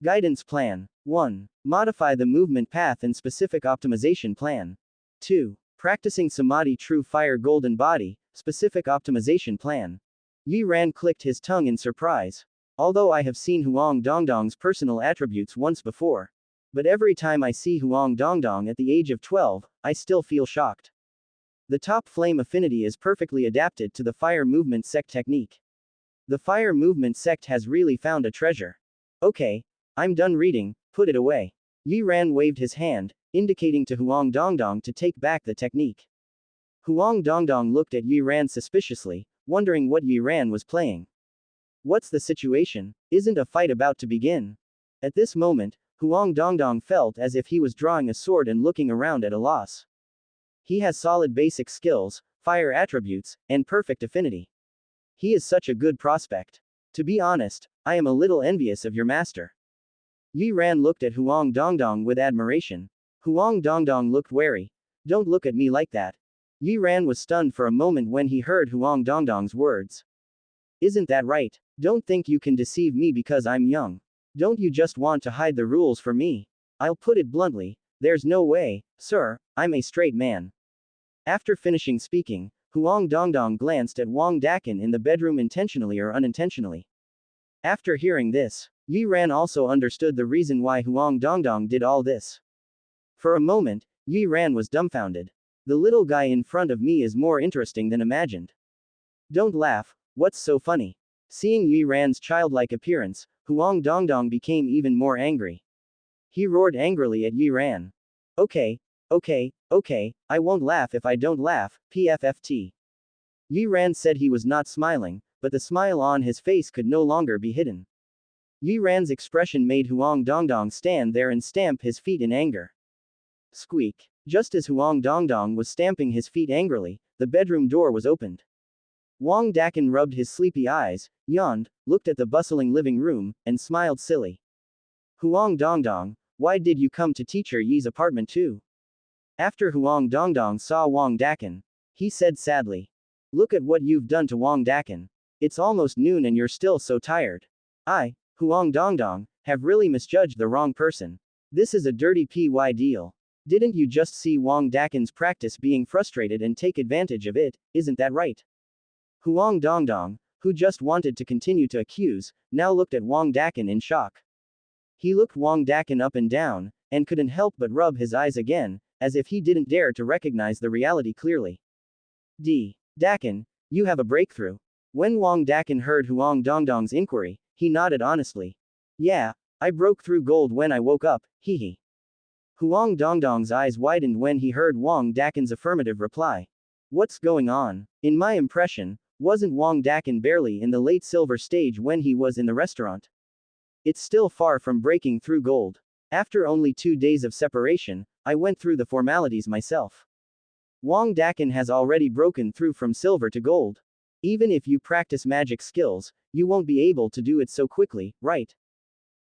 Guidance plan. 1. Modify the movement path and specific optimization plan. 2. Practicing Samadhi True Fire Golden Body, specific optimization plan. Yi Ran clicked his tongue in surprise. Although I have seen Huang Dongdong's personal attributes once before. But every time I see Huang Dongdong at the age of 12, I still feel shocked. The top flame affinity is perfectly adapted to the fire movement sect technique. The fire movement sect has really found a treasure. Okay, I'm done reading, put it away. Yi Ran waved his hand, indicating to Huang Dongdong to take back the technique. Huang Dongdong looked at Yi Ran suspiciously, wondering what Yi Ran was playing. What's the situation? Isn't a fight about to begin? At this moment, Huang Dongdong felt as if he was drawing a sword and looking around at a loss. He has solid basic skills, fire attributes, and perfect affinity. He is such a good prospect. To be honest, I am a little envious of your master. Yi Ran looked at Huang Dongdong with admiration. Huang Dongdong looked wary. Don't look at me like that. Yi Ran was stunned for a moment when he heard Huang Dongdong's words. Isn't that right? Don't think you can deceive me because I'm young. Don't you just want to hide the rules for me? I'll put it bluntly, there's no way, sir, I'm a straight man. After finishing speaking, Huang Dongdong glanced at Wang Dakan in the bedroom intentionally or unintentionally. After hearing this, Yi Ran also understood the reason why Huang Dongdong did all this. For a moment, Yi Ran was dumbfounded. The little guy in front of me is more interesting than imagined. Don't laugh, what's so funny? Seeing Yi Ran's childlike appearance, Huang Dongdong became even more angry. He roared angrily at Yi Ran. Okay, I won't laugh if I don't laugh, PFFT. Yi Ran said he was not smiling, but the smile on his face could no longer be hidden. Yi Ran's expression made Huang Dongdong stand there and stamp his feet in anger. Squeak. Just as Huang Dongdong was stamping his feet angrily, the bedroom door was opened. Wang Dakan rubbed his sleepy eyes, yawned, looked at the bustling living room, and smiled silly. Huang Dongdong, why did you come to Teacher Yi's apartment too? After Huang Dongdong saw Wang Dakan, he said sadly. Look at what you've done to Wang Dakan. It's almost noon and you're still so tired. I, Huang Dongdong, have really misjudged the wrong person. This is a dirty PY deal. Didn't you just see Wang Dakan's practice being frustrated and take advantage of it, isn't that right? Huang Dongdong, who just wanted to continue to accuse, now looked at Wang Dakan in shock. He looked Wang Dakan up and down, and couldn't help but rub his eyes again, as if he didn't dare to recognize the reality clearly. Dakan, you have a breakthrough. When Wang Dakan heard Huang Dongdong's inquiry, he nodded honestly. Yeah, I broke through gold when I woke up, hehe. Huang Dongdong's eyes widened when he heard Wang Dakan's affirmative reply. What's going on? In my impression, wasn't Wang Dakan barely in the late silver stage when he was in the restaurant? It's still far from breaking through gold. After only 2 days of separation, I went through the formalities myself. Wang Dakan has already broken through from silver to gold. Even if you practice magic skills, you won't be able to do it so quickly, right?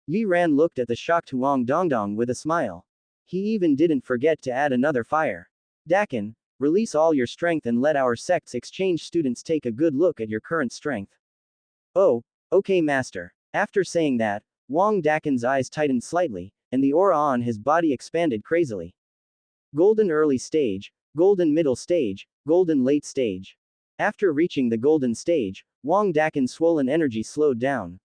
Yi Ran looked at the shocked Huang Dongdong with a smile. He even didn't forget to add another fire. Dakan, release all your strength and let our sect's exchange students take a good look at your current strength. Oh, okay master. After saying that, Wang Dakan's eyes tightened slightly, and the aura on his body expanded crazily. Golden early stage, golden middle stage, golden late stage. After reaching the golden stage, Wang Dakan's swollen energy slowed down.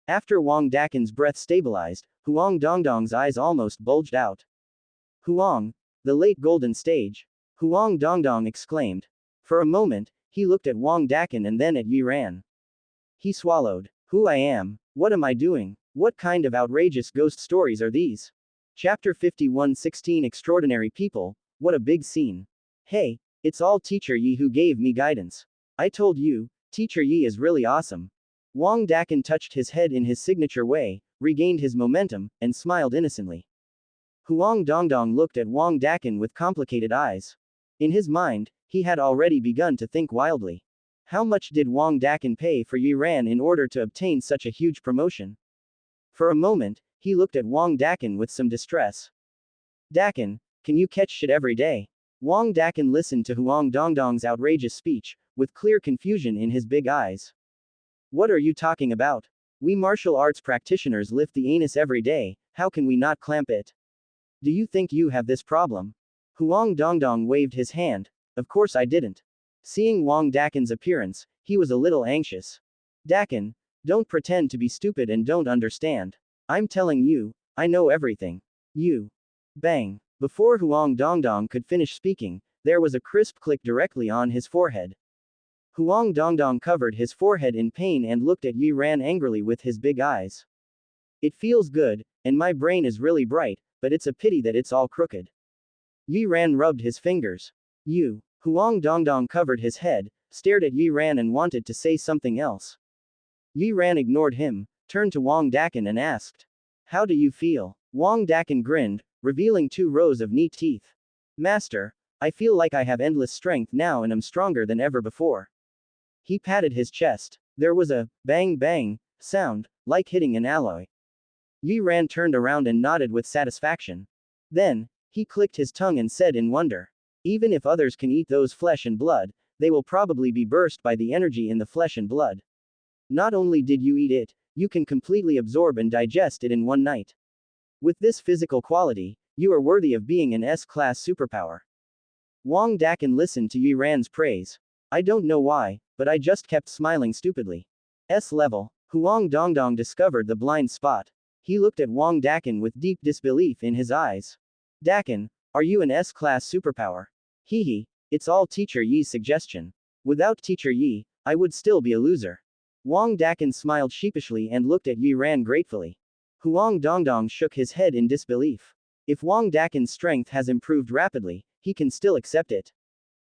After Wang Dakan's breath stabilized, Huang Dongdong's eyes almost bulged out. Huang, the late golden stage. Huang Dongdong exclaimed. For a moment, he looked at Wang Dakan and then at Yi Ran. He swallowed. Who I am? What am I doing? What kind of outrageous ghost stories are these? Chapter 51-16 Extraordinary People, what a big scene. Hey, it's all Teacher Yi who gave me guidance. I told you, Teacher Yi is really awesome. Wang Dakan touched his head in his signature way, regained his momentum, and smiled innocently. Huang Dongdong looked at Wang Dakan with complicated eyes. In his mind, he had already begun to think wildly. How much did Wang Dakan pay for Yi Ran in order to obtain such a huge promotion? For a moment, he looked at Wang Dakan with some distress. Dakan, can you catch shit every day? Wang Dakan listened to Huang Dongdong's outrageous speech, with clear confusion in his big eyes. What are you talking about? We martial arts practitioners lift the anus every day, how can we not clamp it? Do you think you have this problem? Huang Dongdong waved his hand. Of course I didn't. Seeing Wang Dakan's appearance, he was a little anxious. Dakan, don't pretend to be stupid and don't understand. I'm telling you, I know everything. You. Bang. Before Huang Dongdong could finish speaking, there was a crisp click directly on his forehead. Huang Dongdong covered his forehead in pain and looked at Yi Ran angrily with his big eyes. It feels good, and my brain is really bright, but it's a pity that it's all crooked. Yi Ran rubbed his fingers. You. Huang Dongdong covered his head, stared at Yi Ran and wanted to say something else. Yi Ran ignored him, turned to Wang Dakan and asked. How do you feel? Wang Dakan grinned, revealing 2 rows of neat teeth. Master, I feel like I have endless strength now and am stronger than ever before. He patted his chest. There was a bang bang sound, like hitting an alloy. Yi Ran turned around and nodded with satisfaction. Then, he clicked his tongue and said in wonder. Even if others can eat those flesh and blood, they will probably be burst by the energy in the flesh and blood. Not only did you eat it, you can completely absorb and digest it in one night. With this physical quality, you are worthy of being an S-class superpower. Wang Dakan listened to Yi Ran's praise. I don't know why, but I just kept smiling stupidly. S-level. Huang Dongdong discovered the blind spot. He looked at Wang Dakan with deep disbelief in his eyes. Dakan, are you an S-class superpower? Hehe, it's all Teacher Yi's suggestion. Without Teacher Yi, I would still be a loser. Wang Dakan smiled sheepishly and looked at Yi Ran gratefully. Huang Dongdong shook his head in disbelief. If Wang Dakan's strength has improved rapidly, he can still accept it.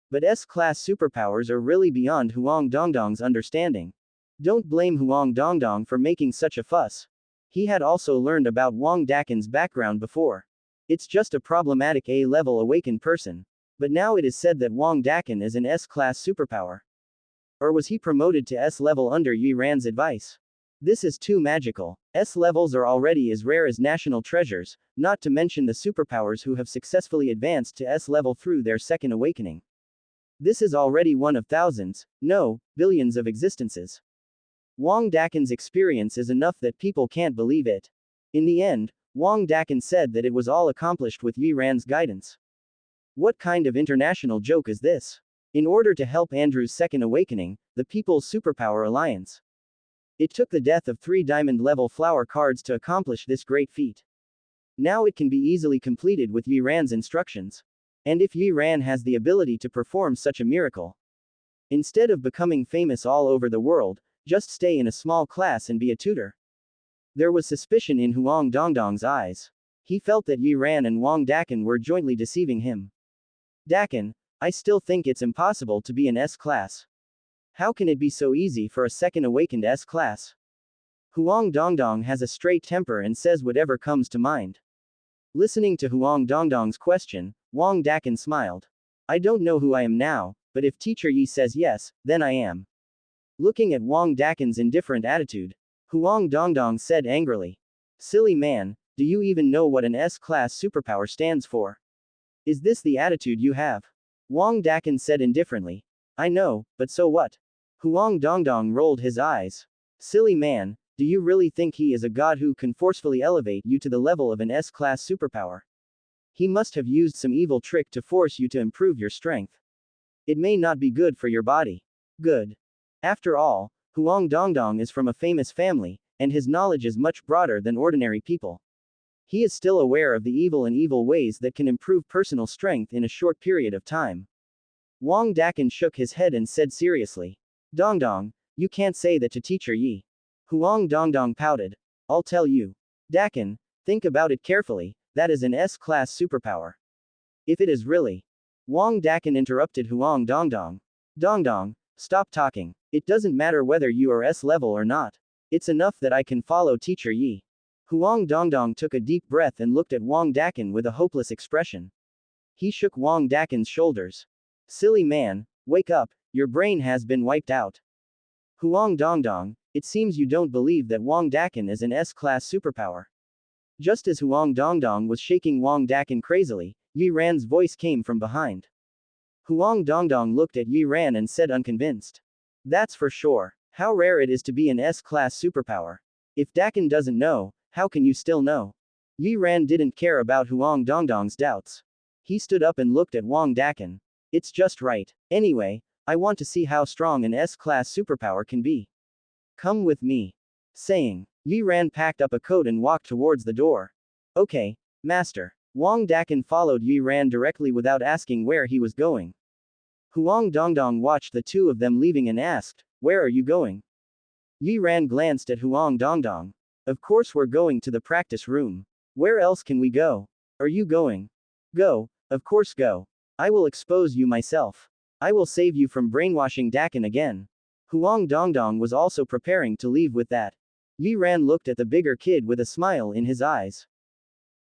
But S-class superpowers are really beyond Huang Dongdong's understanding. Don't blame Huang Dongdong for making such a fuss. He had also learned about Wang Dakan's background before. It's just a problematic A-level awakened person. But now it is said that Wang Dakan is an S-class superpower. Or was he promoted to S-level under Yi Ran's advice? This is too magical. S-levels are already as rare as national treasures, not to mention the superpowers who have successfully advanced to S-level through their second awakening. This is already one of thousands, no, billions of existences. Wang Dakan's experience is enough that people can't believe it. In the end, Wang Dakan said that it was all accomplished with Yi Ran's guidance. What kind of international joke is this? In order to help Andrew's second awakening, the People's Superpower Alliance. It took the death of 3 diamond-level flower cards to accomplish this great feat. Now it can be easily completed with Yi Ran's instructions. And if Yi Ran has the ability to perform such a miracle, instead of becoming famous all over the world, just stay in a small class and be a tutor. There was suspicion in Huang Dongdong's eyes. He felt that Yi Ran and Wang Dakan were jointly deceiving him. Dakan, I still think it's impossible to be an S-class. How can it be so easy for a second awakened S-class? Huang Dongdong has a straight temper and says whatever comes to mind. Listening to Huang Dongdong's question, Wang Dakan smiled. I don't know who I am now, but if Teacher Yi says yes, then I am. Looking at Wang Dakan's indifferent attitude, Huang Dongdong said angrily. Silly man, do you even know what an S-class superpower stands for? Is this the attitude you have? Wang Dakan said indifferently. I know, but so what? Huang Dongdong rolled his eyes. Silly man, do you really think he is a god who can forcefully elevate you to the level of an S-class superpower? He must have used some evil trick to force you to improve your strength. It may not be good for your body. Good. After all, Huang Dongdong is from a famous family, and his knowledge is much broader than ordinary people. He is still aware of the evil and evil ways that can improve personal strength in a short period of time. Wang Dakan shook his head and said seriously. Dongdong, you can't say that to Teacher Yi. Huang Dongdong pouted. I'll tell you. Dakan, think about it carefully, that is an S-class superpower. If it is really. Wang Dakan interrupted Huang Dongdong. Dongdong, stop talking. It doesn't matter whether you are S-level or not. It's enough that I can follow Teacher Yi. Huang Dongdong took a deep breath and looked at Wang Dakan with a hopeless expression. He shook Wang Dakan's shoulders. Silly man, wake up, your brain has been wiped out. Huang Dongdong, it seems you don't believe that Wang Dakan is an S-class superpower. Just as Huang Dongdong was shaking Wang Dakan crazily, Yi Ran's voice came from behind. Huang Dongdong looked at Yi Ran and said unconvinced. That's for sure. How rare it is to be an S-class superpower. If Dakan doesn't know, how can you still know? Yi Ran didn't care about Huang Dongdong's doubts. He stood up and looked at Wang Dakan. It's just right. Anyway, I want to see how strong an S-class superpower can be. Come with me. Saying, Yi Ran packed up a coat and walked towards the door. Okay, master. Wang Dakan followed Yi Ran directly without asking where he was going. Huang Dongdong watched the two of them leaving and asked, where are you going? Yi Ran glanced at Huang Dongdong. Of course we're going to the practice room. Where else can we go? Are you going? Go, of course go. I will expose you myself. I will save you from brainwashing Dakan again. Huang Dongdong was also preparing to leave with that. Yi Ran looked at the bigger kid with a smile in his eyes.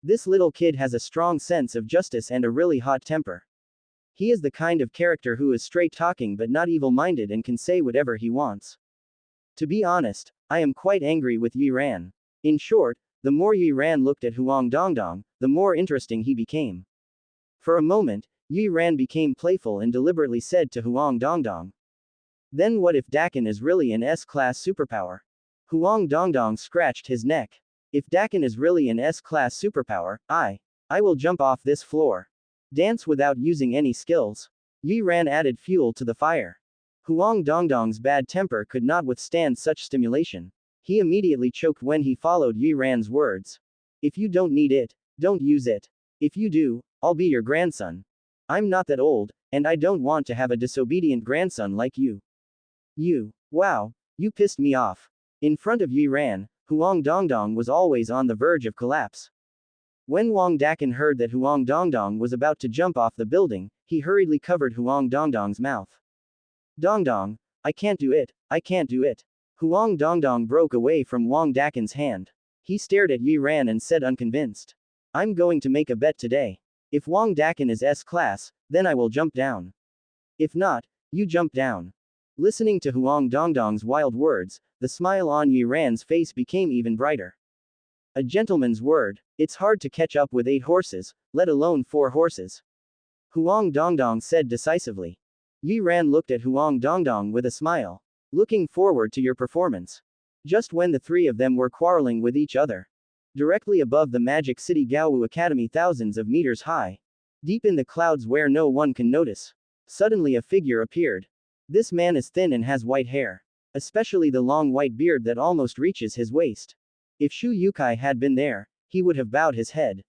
This little kid has a strong sense of justice and a really hot temper. He is the kind of character who is straight talking but not evil-minded and can say whatever he wants. To be honest, I am quite angry with Yi Ran. In short, the more Yi Ran looked at Huang Dongdong, the more interesting he became. For a moment, Yi Ran became playful and deliberately said to Huang Dongdong. Then what if Dakan is really an S-class superpower? Huang Dongdong scratched his neck. If Dakan is really an S-class superpower, I will jump off this floor. Dance without using any skills. Yi Ran added fuel to the fire. Huang Dongdong's bad temper could not withstand such stimulation. He immediately choked when he followed Yi Ran's words. If you don't need it, don't use it. If you do, I'll be your grandson. I'm not that old, and I don't want to have a disobedient grandson like you. You. Wow, You pissed me off. In front of Yi Ran, Huang Dongdong was always on the verge of collapse. When Wang Dakan heard that Huang Dongdong was about to jump off the building, he hurriedly covered Huang Dongdong's mouth. Dongdong, I can't do it, I can't do it. Huang Dongdong broke away from Wang Dakan's hand. He stared at Yi Ran and said unconvinced. I'm going to make a bet today. If Wang Dakan is S-class, then I will jump down. If not, you jump down. Listening to Huang Dongdong's wild words, the smile on Yi Ran's face became even brighter. A gentleman's word. It's hard to catch up with 8 horses, let alone 4 horses. Huang Dongdong said decisively. Yi Ran looked at Huang Dongdong with a smile. Looking forward to your performance. Just when the 3 of them were quarreling with each other. Directly above the Magic City Gaowu Academy, thousands of meters high. Deep in the clouds where no one can notice. Suddenly a figure appeared. This man is thin and has white hair. Especially the long white beard that almost reaches his waist. If Shu Yukai had been there, he would have bowed his head.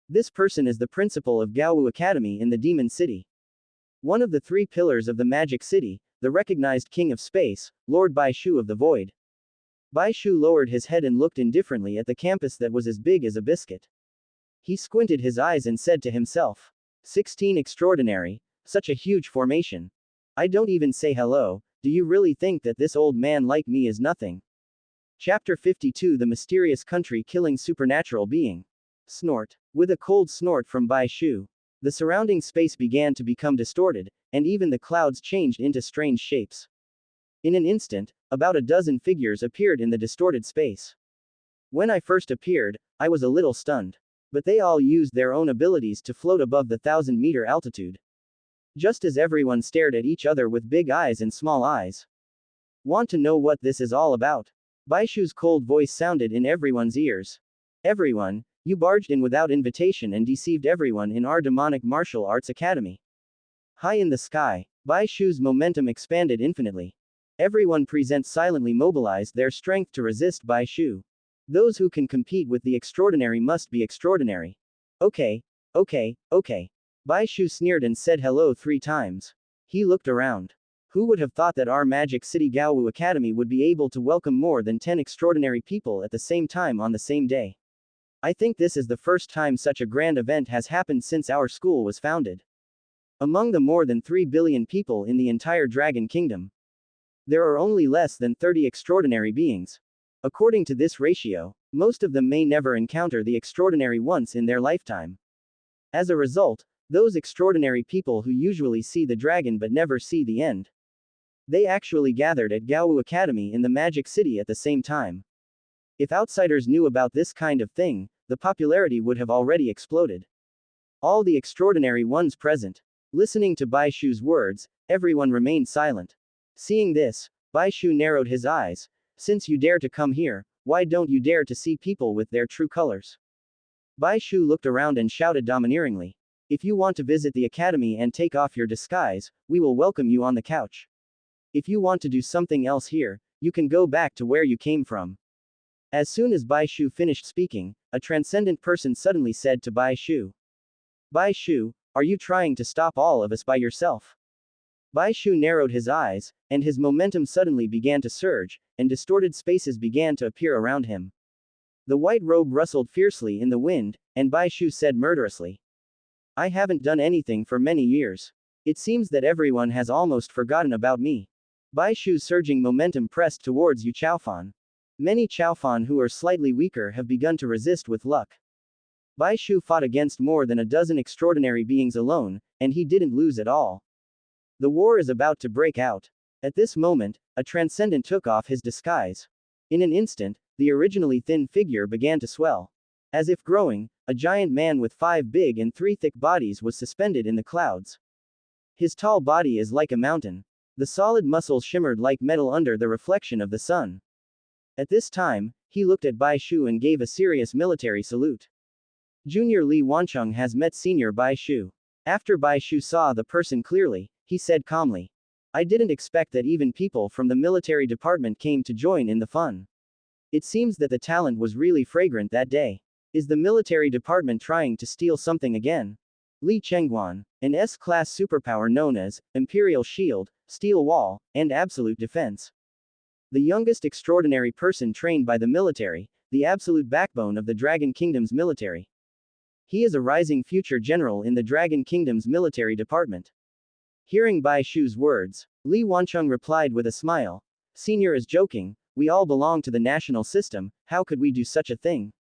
This person is the principal of Gaowu Academy in the Demon City. One of the 3 pillars of the Magic City, the recognized King of Space, Lord Bai Shu of the Void. Bai Shu lowered his head and looked indifferently at the campus that was as big as a biscuit. He squinted his eyes and said to himself. 16 extraordinary, such a huge formation. I don't even say hello, do you really think that this old man like me is nothing? Chapter 52 The Mysterious Country Killing Supernatural Being. Snort. With a cold snort from Bai Shu, the surrounding space began to become distorted, and even the clouds changed into strange shapes. In an instant, about a dozen figures appeared in the distorted space. When I first appeared, I was a little stunned. But they all used their own abilities to float above the 1,000-meter altitude. Just as everyone stared at each other with big eyes and small eyes. Want to know what this is all about? Bai Shu's cold voice sounded in everyone's ears. Everyone, you barged in without invitation and deceived everyone in our demonic martial arts academy. High in the sky, Bai Shu's momentum expanded infinitely. Everyone present silently mobilized their strength to resist Bai Shu. Those who can compete with the extraordinary must be extraordinary. Okay. Bai Shu sneered and said hello 3 times. He looked around. Who would have thought that our Magic City Gaowu Academy would be able to welcome more than 10 extraordinary people at the same time on the same day? I think this is the first time such a grand event has happened since our school was founded. Among the more than 3 billion people in the entire Dragon Kingdom, there are only less than 30 extraordinary beings. According to this ratio, most of them may never encounter the extraordinary once in their lifetime. As a result, those extraordinary people who usually see the dragon but never see the end. They actually gathered at Gaowu Academy in the Magic City at the same time. If outsiders knew about this kind of thing, the popularity would have already exploded. All the extraordinary ones present. Listening to Bai Shu's words, everyone remained silent. Seeing this, Bai Shu narrowed his eyes. Since you dare to come here, why don't you dare to see people with their true colors? Bai Shu looked around and shouted domineeringly. If you want to visit the academy and take off your disguise, we will welcome you on the couch. If you want to do something else here, you can go back to where you came from. As soon as Bai Shu finished speaking, a transcendent person suddenly said to Bai Shu. Bai Shu, are you trying to stop all of us by yourself? Bai Shu narrowed his eyes, and his momentum suddenly began to surge, and distorted spaces began to appear around him. The white robe rustled fiercely in the wind, and Bai Shu said murderously. I haven't done anything for many years. It seems that everyone has almost forgotten about me. Bai Shu's surging momentum pressed towards Yu Chaofan. Many Chaofan who are slightly weaker have begun to resist with luck. Bai Shu fought against more than a dozen extraordinary beings alone, and he didn't lose at all. The war is about to break out. At this moment, a transcendent took off his disguise. In an instant, the originally thin figure began to swell. As if growing, a giant man with 5 big and 3 thick bodies was suspended in the clouds. His tall body is like a mountain. The solid muscles shimmered like metal under the reflection of the sun. At this time, he looked at Bai Shu and gave a serious military salute. Junior Li Wancheng has met Senior Bai Shu. After Bai Shu saw the person clearly, he said calmly. I didn't expect that even people from the military department came to join in the fun. It seems that the talent was really fragrant that day. Is the military department trying to steal something again? Li Chengguan, an S-class superpower known as Imperial Shield, Steel Wall, and Absolute Defense. the youngest extraordinary person trained by the military, the absolute backbone of the Dragon Kingdom's military. He is a rising future general in the Dragon Kingdom's military department. Hearing Bai Shu's words, Li Wancheng replied with a smile. Senior is joking, we all belong to the national system, how could we do such a thing?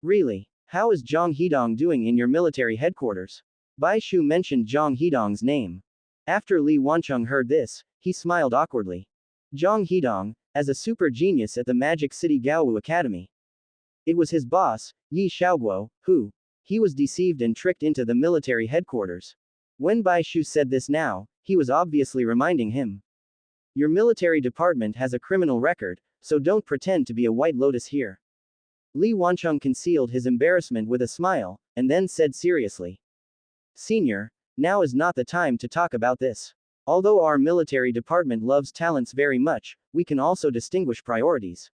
Really? How is Zhang Hidong doing in your military headquarters? Bai Shu mentioned Zhang Hidong's name. After Li Wancheng heard this, he smiled awkwardly. Zhang Hidong, as a super genius at the Magic City Gaowu Academy. It was his boss, Yi Xiaoguo, who. He was deceived and tricked into the military headquarters. When Bai Shu said this now, he was obviously reminding him. Your military department has a criminal record, so don't pretend to be a white lotus here. Li Wancheng concealed his embarrassment with a smile, and then said seriously. Senior, now is not the time to talk about this. Although our military department loves talents very much, we can also distinguish priorities.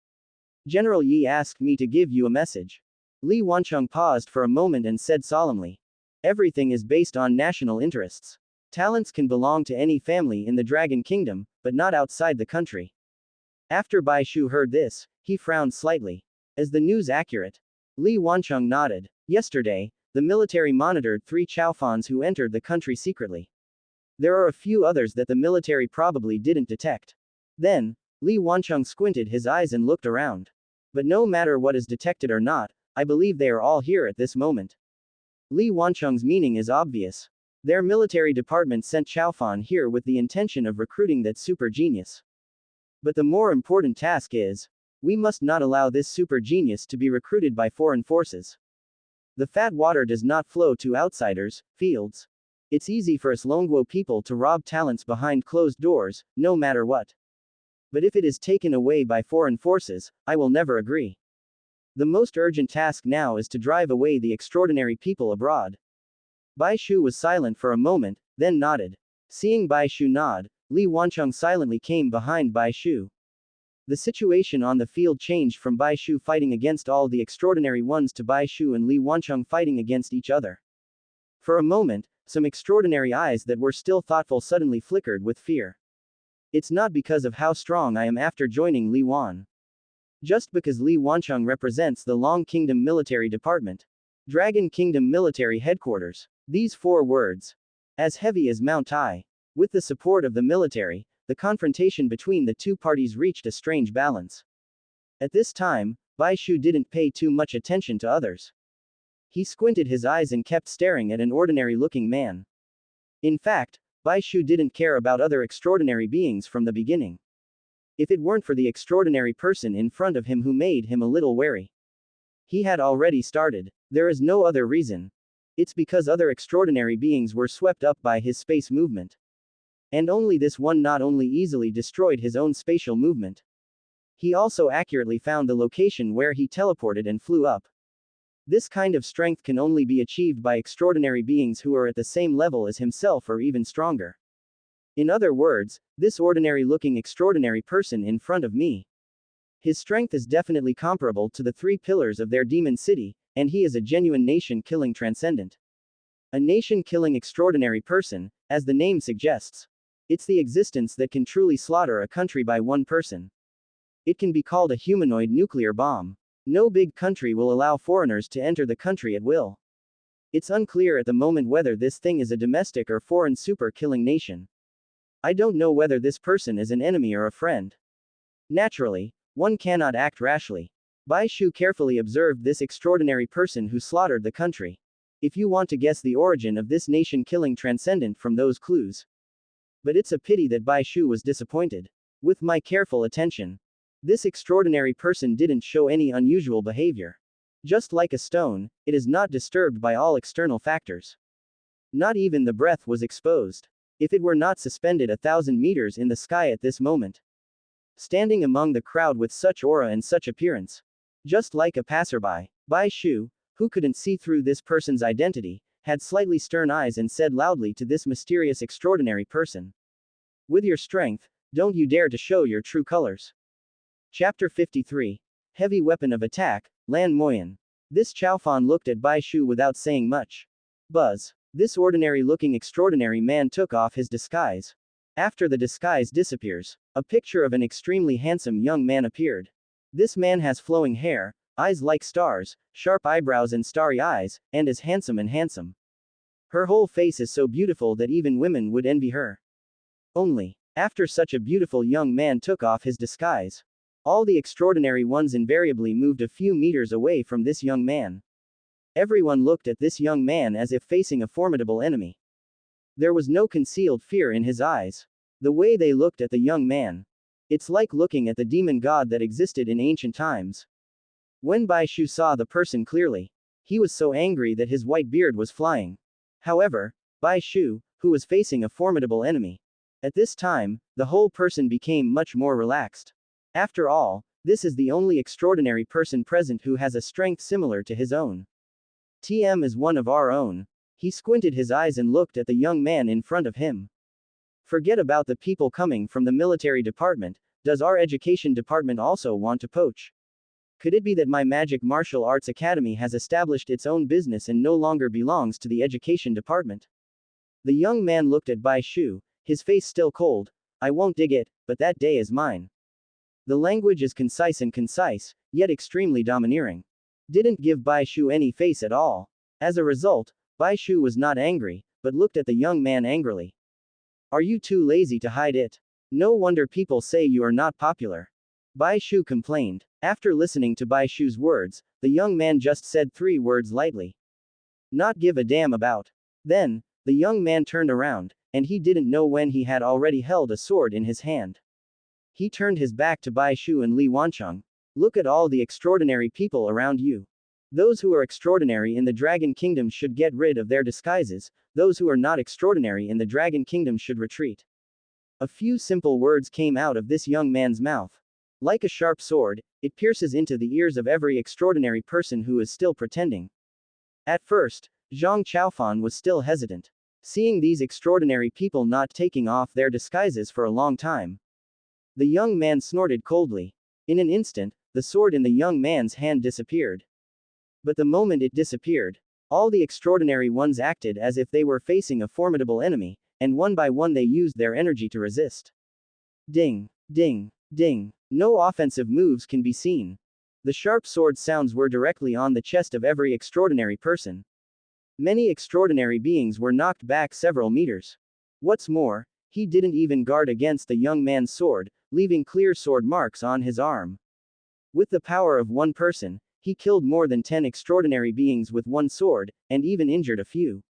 General Yi asked me to give you a message. Li Wancheng paused for a moment and said solemnly. Everything is based on national interests. Talents can belong to any family in the Dragon Kingdom, but not outside the country. After Bai Shu heard this, he frowned slightly. Is the news accurate? Li Wancheng nodded. Yesterday, the military monitored 3 Chaofans who entered the country secretly. There are a few others that the military probably didn't detect. Then, Li Wancheng squinted his eyes and looked around. But no matter what is detected or not, I believe they are all here at this moment. Li Wancheng's meaning is obvious. Their military department sent Chaofan here with the intention of recruiting that super genius. But the more important task is, we must not allow this super genius to be recruited by foreign forces. The fat water does not flow to outsiders, fields. It's easy for us Longguo people to rob talents behind closed doors, no matter what. But if it is taken away by foreign forces, I will never agree. The most urgent task now is to drive away the extraordinary people abroad. Bai Shu was silent for a moment, then nodded. Seeing Bai Shu nod, Li Wancheng silently came behind Bai Shu. The situation on the field changed from Bai Shu fighting against all the extraordinary ones to Bai Shu and Li Wancheng fighting against each other. For a moment, some extraordinary eyes that were still thoughtful suddenly flickered with fear. It's not because of how strong I am after joining Li Wan. Just because Li Wancheng represents the Long Kingdom Military Department. Dragon Kingdom Military Headquarters. These 4 words. As heavy as Mount Tai. With the support of the military, the confrontation between the 2 parties reached a strange balance. At this time, Bai Shu didn't pay too much attention to others. He squinted his eyes and kept staring at an ordinary-looking man. In fact, Bai Shu didn't care about other extraordinary beings from the beginning. If it weren't for the extraordinary person in front of him who made him a little wary. He had already started. There is no other reason. It's because other extraordinary beings were swept up by his space movement. And only this one not only easily destroyed his own spatial movement. He also accurately found the location where he teleported and flew up. This kind of strength can only be achieved by extraordinary beings who are at the same level as himself or even stronger. In other words, this ordinary-looking extraordinary person in front of me. His strength is definitely comparable to the 3 pillars of their demon city, and he is a genuine nation-killing transcendent. A nation-killing extraordinary person, as the name suggests. It's the existence that can truly slaughter a country by one person. It can be called a humanoid nuclear bomb. No big country will allow foreigners to enter the country at will. It's unclear at the moment whether this thing is a domestic or foreign super-killing nation. I don't know whether this person is an enemy or a friend. Naturally, one cannot act rashly. Bai Shu carefully observed this extraordinary person who slaughtered the country. If you want to guess the origin of this nation-killing transcendent from those clues. But it's a pity that Bai Shu was disappointed. With my careful attention, this extraordinary person didn't show any unusual behavior. Just like a stone, it is not disturbed by all external factors. Not even the breath was exposed. If it were not suspended 1,000 meters in the sky at this moment. Standing among the crowd with such aura and such appearance. Just like a passerby, Bai Shu, who couldn't see through this person's identity, had slightly stern eyes and said loudly to this mysterious extraordinary person. With your strength, don't you dare to show your true colors. Chapter 53. Heavy Weapon of Attack, Lan Moyan. This Chaofan looked at Bai Shu without saying much. Buzz. This ordinary-looking extraordinary man took off his disguise. After the disguise disappears, A picture of an extremely handsome young man appeared. This man has flowing hair, eyes like stars, sharp eyebrows and starry eyes, and is handsome and handsome. Her whole face is so beautiful that even women would envy her. Only, after such a beautiful young man took off his disguise, all the extraordinary ones invariably moved a few meters away from this young man. Everyone looked at this young man as if facing a formidable enemy. There was no concealed fear in his eyes. The way they looked at the young man. It's like looking at the demon god that existed in ancient times. When Bai Shu saw the person clearly, he was so angry that his white beard was flying. However, Bai Shu, who was facing a formidable enemy, at this time, the whole person became much more relaxed. After all, this is the only extraordinary person present who has a strength similar to his own. TM is one of our own. He squinted his eyes and looked at the young man in front of him. Forget about the people coming from the military department, does our education department also want to poach? Could it be that my magic martial arts academy has established its own business and no longer belongs to the education department? The young man looked at Bai Shu, his face still cold. I won't dig it, but that day is mine. The language is concise, yet extremely domineering. Didn't give Bai Shu any face at all. As a result, Bai Shu was not angry, but looked at the young man angrily. Are you too lazy to hide it? No wonder people say you are not popular. Bai Shu complained. After listening to Bai Shu's words, the young man just said 3 words lightly. Not give a damn about. Then, the young man turned around, and he didn't know when he had already held a sword in his hand. He turned his back to Bai Shu and Li Wancheng. Look at all the extraordinary people around you. Those who are extraordinary in the Dragon Kingdom should get rid of their disguises, those who are not extraordinary in the Dragon Kingdom should retreat. A few simple words came out of this young man's mouth. Like a sharp sword, it pierces into the ears of every extraordinary person who is still pretending. At first, Zhang Chaofan was still hesitant. Seeing these extraordinary people not taking off their disguises for a long time. The young man snorted coldly. In an instant, the sword in the young man's hand disappeared. But the moment it disappeared, all the extraordinary ones acted as if they were facing a formidable enemy, and one by one they used their energy to resist. Ding, ding, ding. No offensive moves can be seen. The sharp sword sounds were directly on the chest of every extraordinary person. Many extraordinary beings were knocked back several meters. What's more, he didn't even guard against the young man's sword, leaving clear sword marks on his arm. With the power of one person, he killed more than 10 extraordinary beings with one sword, and even injured a few.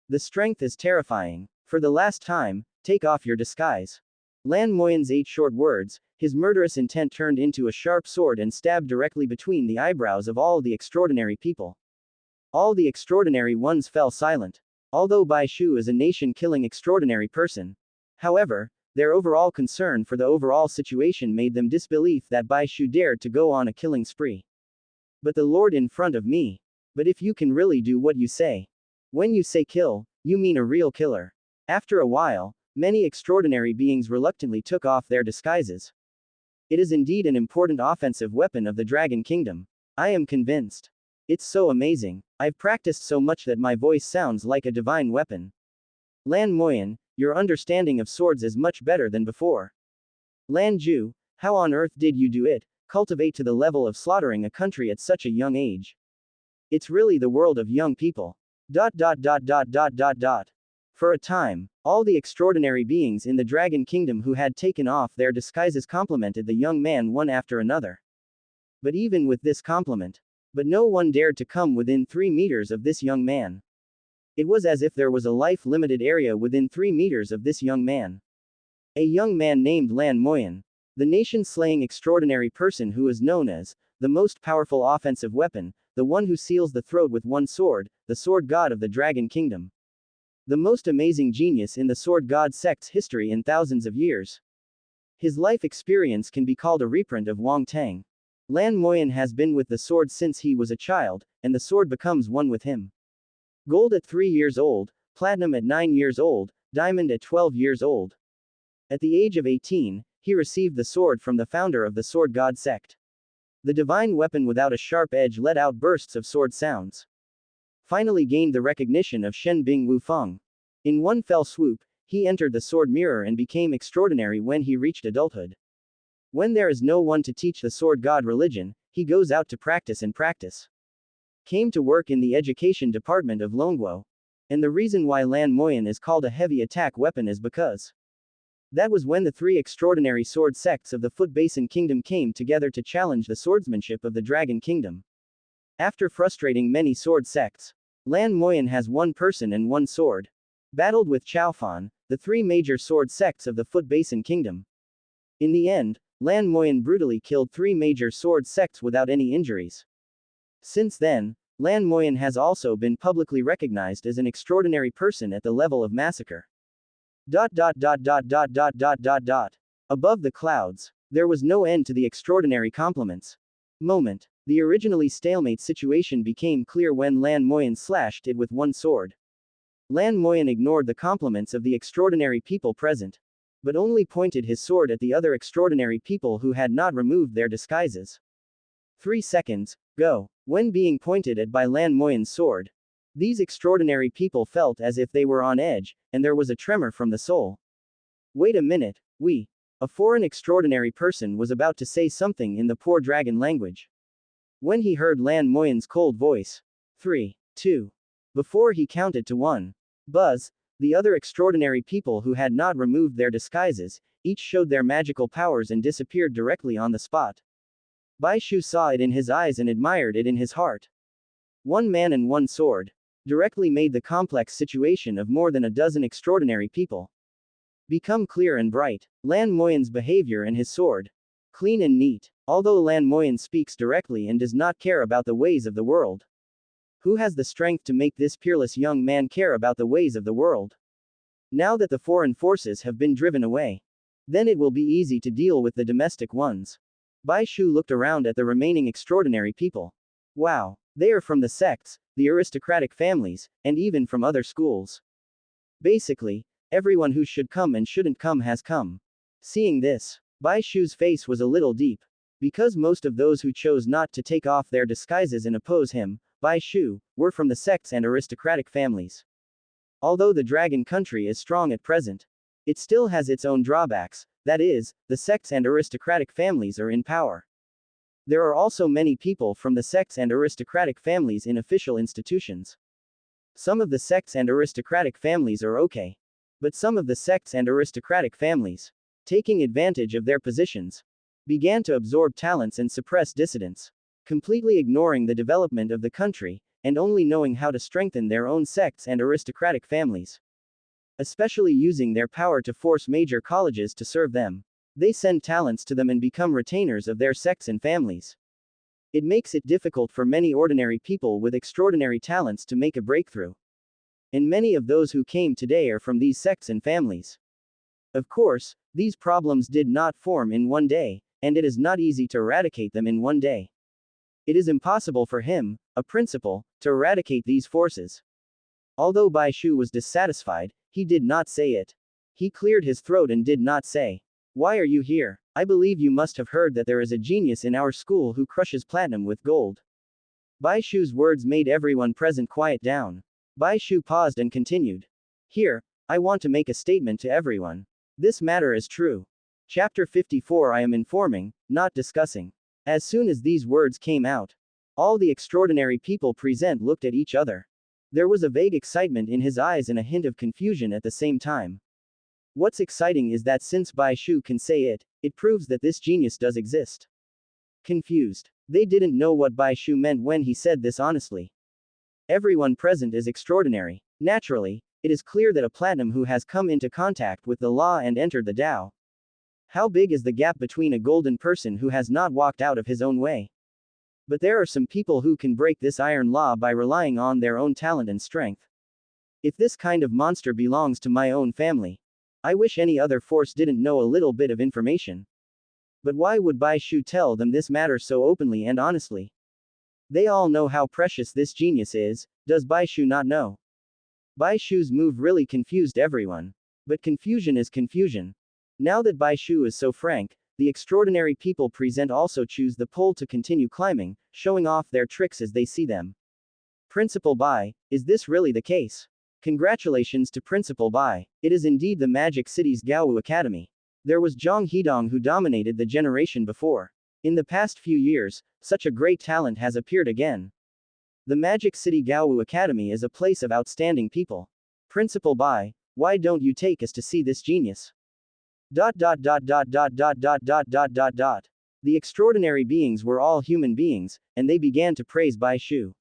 The strength is terrifying. For the last time, take off your disguise. Lan Moyan's 8 short words, his murderous intent turned into a sharp sword and stabbed directly between the eyebrows of all the extraordinary people. All the extraordinary ones fell silent. Although Bai Shu is a nation-killing extraordinary person. However, their overall concern for the overall situation made them disbelief that Bai Shu dared to go on a killing spree. But the Lord in front of me. But if you can really do what you say. When you say kill, you mean a real killer. After a while, many extraordinary beings reluctantly took off their disguises. It is indeed an important offensive weapon of the Dragon Kingdom. I am convinced. It's so amazing. I've practiced so much that my voice sounds like a divine weapon. Lan Moyan, your understanding of swords is much better than before. Lan Ju, how on earth did you do it, cultivate to the level of slaughtering a country at such a young age? It's really the world of young people. For a time, all the extraordinary beings in the Dragon Kingdom who had taken off their disguises complimented the young man one after another. But even with this compliment, no one dared to come within 3 meters of this young man. It was as if there was a life-limited area within 3 meters of this young man. A young man named Lan Moyan, the nation-slaying extraordinary person who is known as the most powerful offensive weapon, the one who seals the throat with one sword, the sword god of the Dragon Kingdom. The most amazing genius in the sword god sect's history in thousands of years. His life experience can be called a reprint of Wang Tang. Lan Moyan has been with the sword since he was a child, and the sword becomes one with him. Gold at 3 years old, platinum at 9 years old, diamond at 12 years old. At the age of 18, he received the sword from the founder of the sword god sect. The divine weapon without a sharp edge let out bursts of sword sounds. Finally gained the recognition of Shen Bing Wu Feng. In one fell swoop, he entered the sword mirror and became extraordinary when he reached adulthood. When there is no one to teach the sword god religion, he goes out to practice and practice. Came to work in the education department of Longguo. And the reason why Lan Moyan is called a heavy attack weapon is because that was when the three extraordinary sword sects of the Foot Basin Kingdom came together to challenge the swordsmanship of the Dragon Kingdom. After frustrating many sword sects, Lan Moyan has one person and one sword. Battled with Chaofan, the three major sword sects of the Foot Basin Kingdom. In the end, Lan Moyan brutally killed three major sword sects without any injuries. Since then, Lan Moyan has also been publicly recognized as an extraordinary person at the level of massacre. Above the clouds, there was no end to the extraordinary compliments. Moment. The originally stalemate situation became clear when Lan Moyan slashed it with one sword. Lan Moyan ignored the compliments of the extraordinary people present, but only pointed his sword at the other extraordinary people who had not removed their disguises. 3 seconds, go. When being pointed at by Lan Moyan's sword, these extraordinary people felt as if they were on edge, and there was a tremor from the soul. Wait a minute, a foreign extraordinary person was about to say something in the poor dragon language. When he heard Lan Moyan's cold voice. 3, 2. Before he counted to 1. Buzz, the other extraordinary people who had not removed their disguises, each showed their magical powers and disappeared directly on the spot. Bai Shu saw it in his eyes and admired it in his heart. One man and one sword directly made the complex situation of more than a dozen extraordinary people become clear and bright. Lan Moyan's behavior and his sword. Clean and neat. Although Lan Moyan speaks directly and does not care about the ways of the world. Who has the strength to make this peerless young man care about the ways of the world? Now that the foreign forces have been driven away, then it will be easy to deal with the domestic ones. Bai Shu looked around at the remaining extraordinary people. Wow. They are from the sects, the aristocratic families, and even from other schools. Basically, everyone who should come and shouldn't come has come. Seeing this, Bai Shu's face was a little deep. Because most of those who chose not to take off their disguises and oppose him, Bai Shu, were from the sects and aristocratic families. Although the dragon country is strong at present, it still has its own drawbacks, that is, the sects and aristocratic families are in power. There are also many people from the sects and aristocratic families in official institutions. Some of the sects and aristocratic families are okay. But some of the sects and aristocratic families, taking advantage of their positions, began to absorb talents and suppress dissidents, completely ignoring the development of the country, and only knowing how to strengthen their own sects and aristocratic families. Especially using their power to force major colleges to serve them. They send talents to them and become retainers of their sects and families. It makes it difficult for many ordinary people with extraordinary talents to make a breakthrough. And many of those who came today are from these sects and families. Of course, these problems did not form in one day, and it is not easy to eradicate them in one day. It is impossible for him, a principal, to eradicate these forces. Although Bai Shu was dissatisfied, he did not say it. He cleared his throat and did not say, "Why are you here? I believe you must have heard that there is a genius in our school who crushes platinum with gold." Bai Shu's words made everyone present quiet down. Bai Shu paused and continued. "Here, I want to make a statement to everyone. This matter is true. Chapter 54 I am informing, not discussing." As soon as these words came out, all the extraordinary people present looked at each other. There was a vague excitement in his eyes and a hint of confusion at the same time. What's exciting is that since Bai Shu can say it, it proves that this genius does exist. Confused. They didn't know what Bai Shu meant when he said this honestly. Everyone present is extraordinary. Naturally, it is clear that a platinum who has come into contact with the law and entered the Tao. How big is the gap between a golden person who has not walked out of his own way? But there are some people who can break this iron law by relying on their own talent and strength. If this kind of monster belongs to my own family, I wish any other force didn't know a little bit of information. But why would Bai Shu tell them this matter so openly and honestly? They all know how precious this genius is, does Bai Shu not know? Bai Shu's move really confused everyone. But confusion is confusion. Now that Bai Shu is so frank, the extraordinary people present also choose the pole to continue climbing, showing off their tricks as they see them. Principal Bai, is this really the case? Congratulations to Principal Bai. It is indeed the Magic City's Gaowu Academy. There was Zhang Hidong who dominated the generation before. In the past few years, such a great talent has appeared again. The Magic City Gaowu Academy is a place of outstanding people. Principal Bai, why don't you take us to see this genius? The extraordinary beings were all human beings, and they began to praise Bai Shu.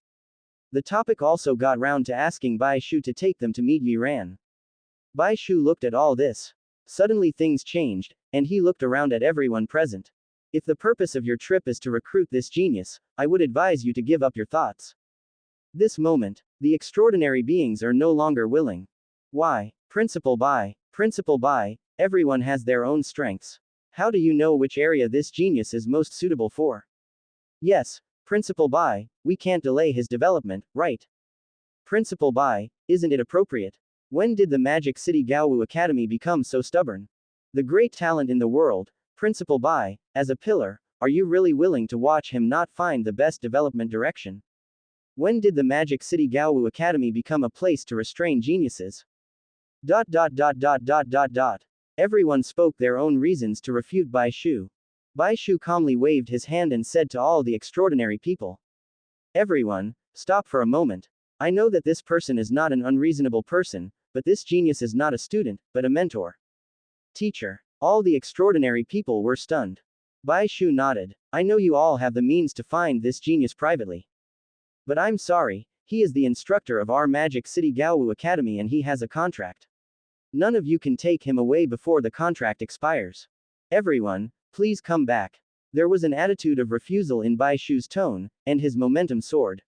The topic also got round to asking Bai Shu to take them to meet Yi Ran. Bai Shu looked at all this. Suddenly things changed, and he looked around at everyone present. If the purpose of your trip is to recruit this genius, I would advise you to give up your thoughts. This moment, the extraordinary beings are no longer willing. Why? Principal Bai, everyone has their own strengths. How do you know which area this genius is most suitable for? Yes, Principal Bai, we can't delay his development, right? Principal Bai, isn't it appropriate? When did the Magic City Gaowu Academy become so stubborn? The great talent in the world, Principal Bai, as a pillar, are you really willing to watch him not find the best development direction? When did the Magic City Gaowu Academy become a place to restrain geniuses? Everyone spoke their own reasons to refute Bai Shu. Bai Shu calmly waved his hand and said to all the extraordinary people. Everyone, stop for a moment. I know that this person is not an unreasonable person, but this genius is not a student, but a mentor. Teacher. All the extraordinary people were stunned. Bai Shu nodded. I know you all have the means to find this genius privately. But I'm sorry, he is the instructor of our Magic City Gaowu Academy and he has a contract. None of you can take him away before the contract expires. Everyone, please come back. There was an attitude of refusal in Bai Shu's tone, and his momentum soared.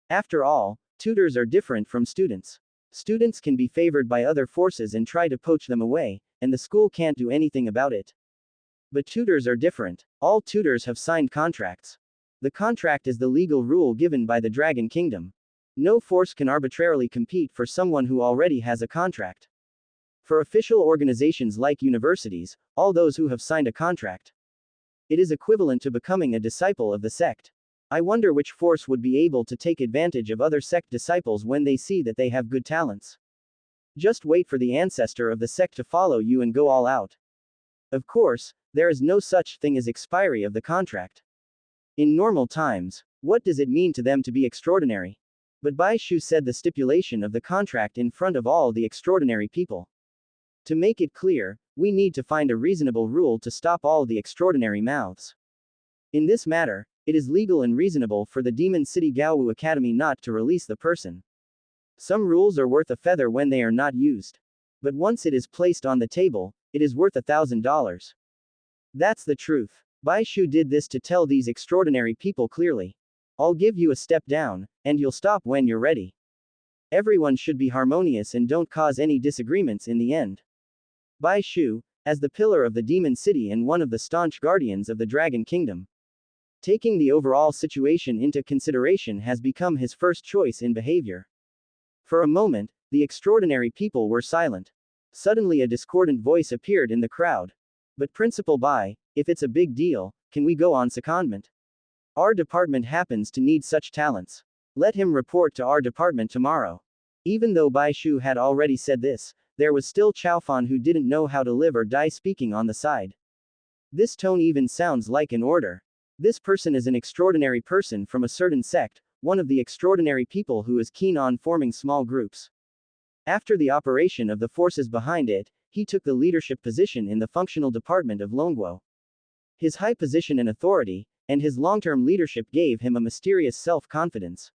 After all, tutors are different from students. Students can be favored by other forces and try to poach them away, and the school can't do anything about it. But tutors are different. All tutors have signed contracts. The contract is the legal rule given by the Dragon Kingdom. No force can arbitrarily compete for someone who already has a contract. For official organizations like universities, all those who have signed a contract. It is equivalent to becoming a disciple of the sect. I wonder which force would be able to take advantage of other sect disciples when they see that they have good talents. Just wait for the ancestor of the sect to follow you and go all out. Of course, there is no such thing as expiry of the contract. In normal times, what does it mean to them to be extraordinary? But Bai Shu said the stipulation of the contract in front of all the extraordinary people. To make it clear, we need to find a reasonable rule to stop all the extraordinary mouths. In this matter, it is legal and reasonable for the Demon City Gaowu Academy not to release the person. Some rules are worth a feather when they are not used. But once it is placed on the table, it is worth $1,000. That's the truth. Bai Shu did this to tell these extraordinary people clearly. I'll give you a step down, and you'll stop when you're ready. Everyone should be harmonious and don't cause any disagreements in the end. Bai Shu, as the pillar of the Demon City and one of the staunch guardians of the Dragon Kingdom. Taking the overall situation into consideration has become his first choice in behavior. For a moment, the extraordinary people were silent. Suddenly a discordant voice appeared in the crowd. But Principal Bai, if it's a big deal, can we go on secondment? Our department happens to need such talents. Let him report to our department tomorrow. Even though Bai Shu had already said this, there was still Chaofan who didn't know how to live or die speaking on the side. This tone even sounds like an order. This person is an extraordinary person from a certain sect, one of the extraordinary people who is keen on forming small groups. After the operation of the forces behind it, he took the leadership position in the functional department of Longguo. His high position and authority, and his long-term leadership gave him a mysterious self-confidence.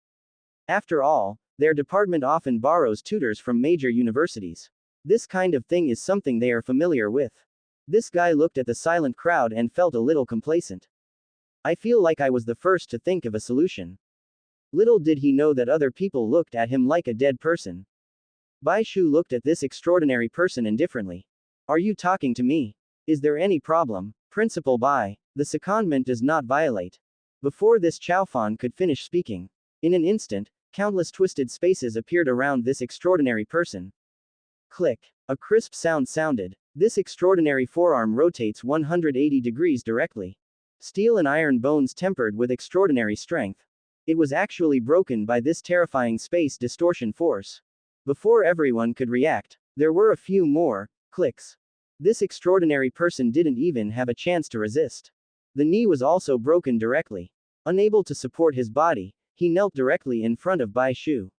After all, their department often borrows tutors from major universities. This kind of thing is something they are familiar with. This guy looked at the silent crowd and felt a little complacent. I feel like I was the first to think of a solution. Little did he know that other people looked at him like a dead person. Bai Shu looked at this extraordinary person indifferently. Are you talking to me? Is there any problem? Principal Bai, the secondment does not violate. Before this Chaofan could finish speaking. In an instant, countless twisted spaces appeared around this extraordinary person. Click. A crisp sound sounded. This extraordinary forearm rotates 180 degrees directly. Steel and iron bones tempered with extraordinary strength. It was actually broken by this terrifying space distortion force. Before everyone could react, there were a few more clicks. This extraordinary person didn't even have a chance to resist. The knee was also broken directly. Unable to support his body, he knelt directly in front of Bai Shu.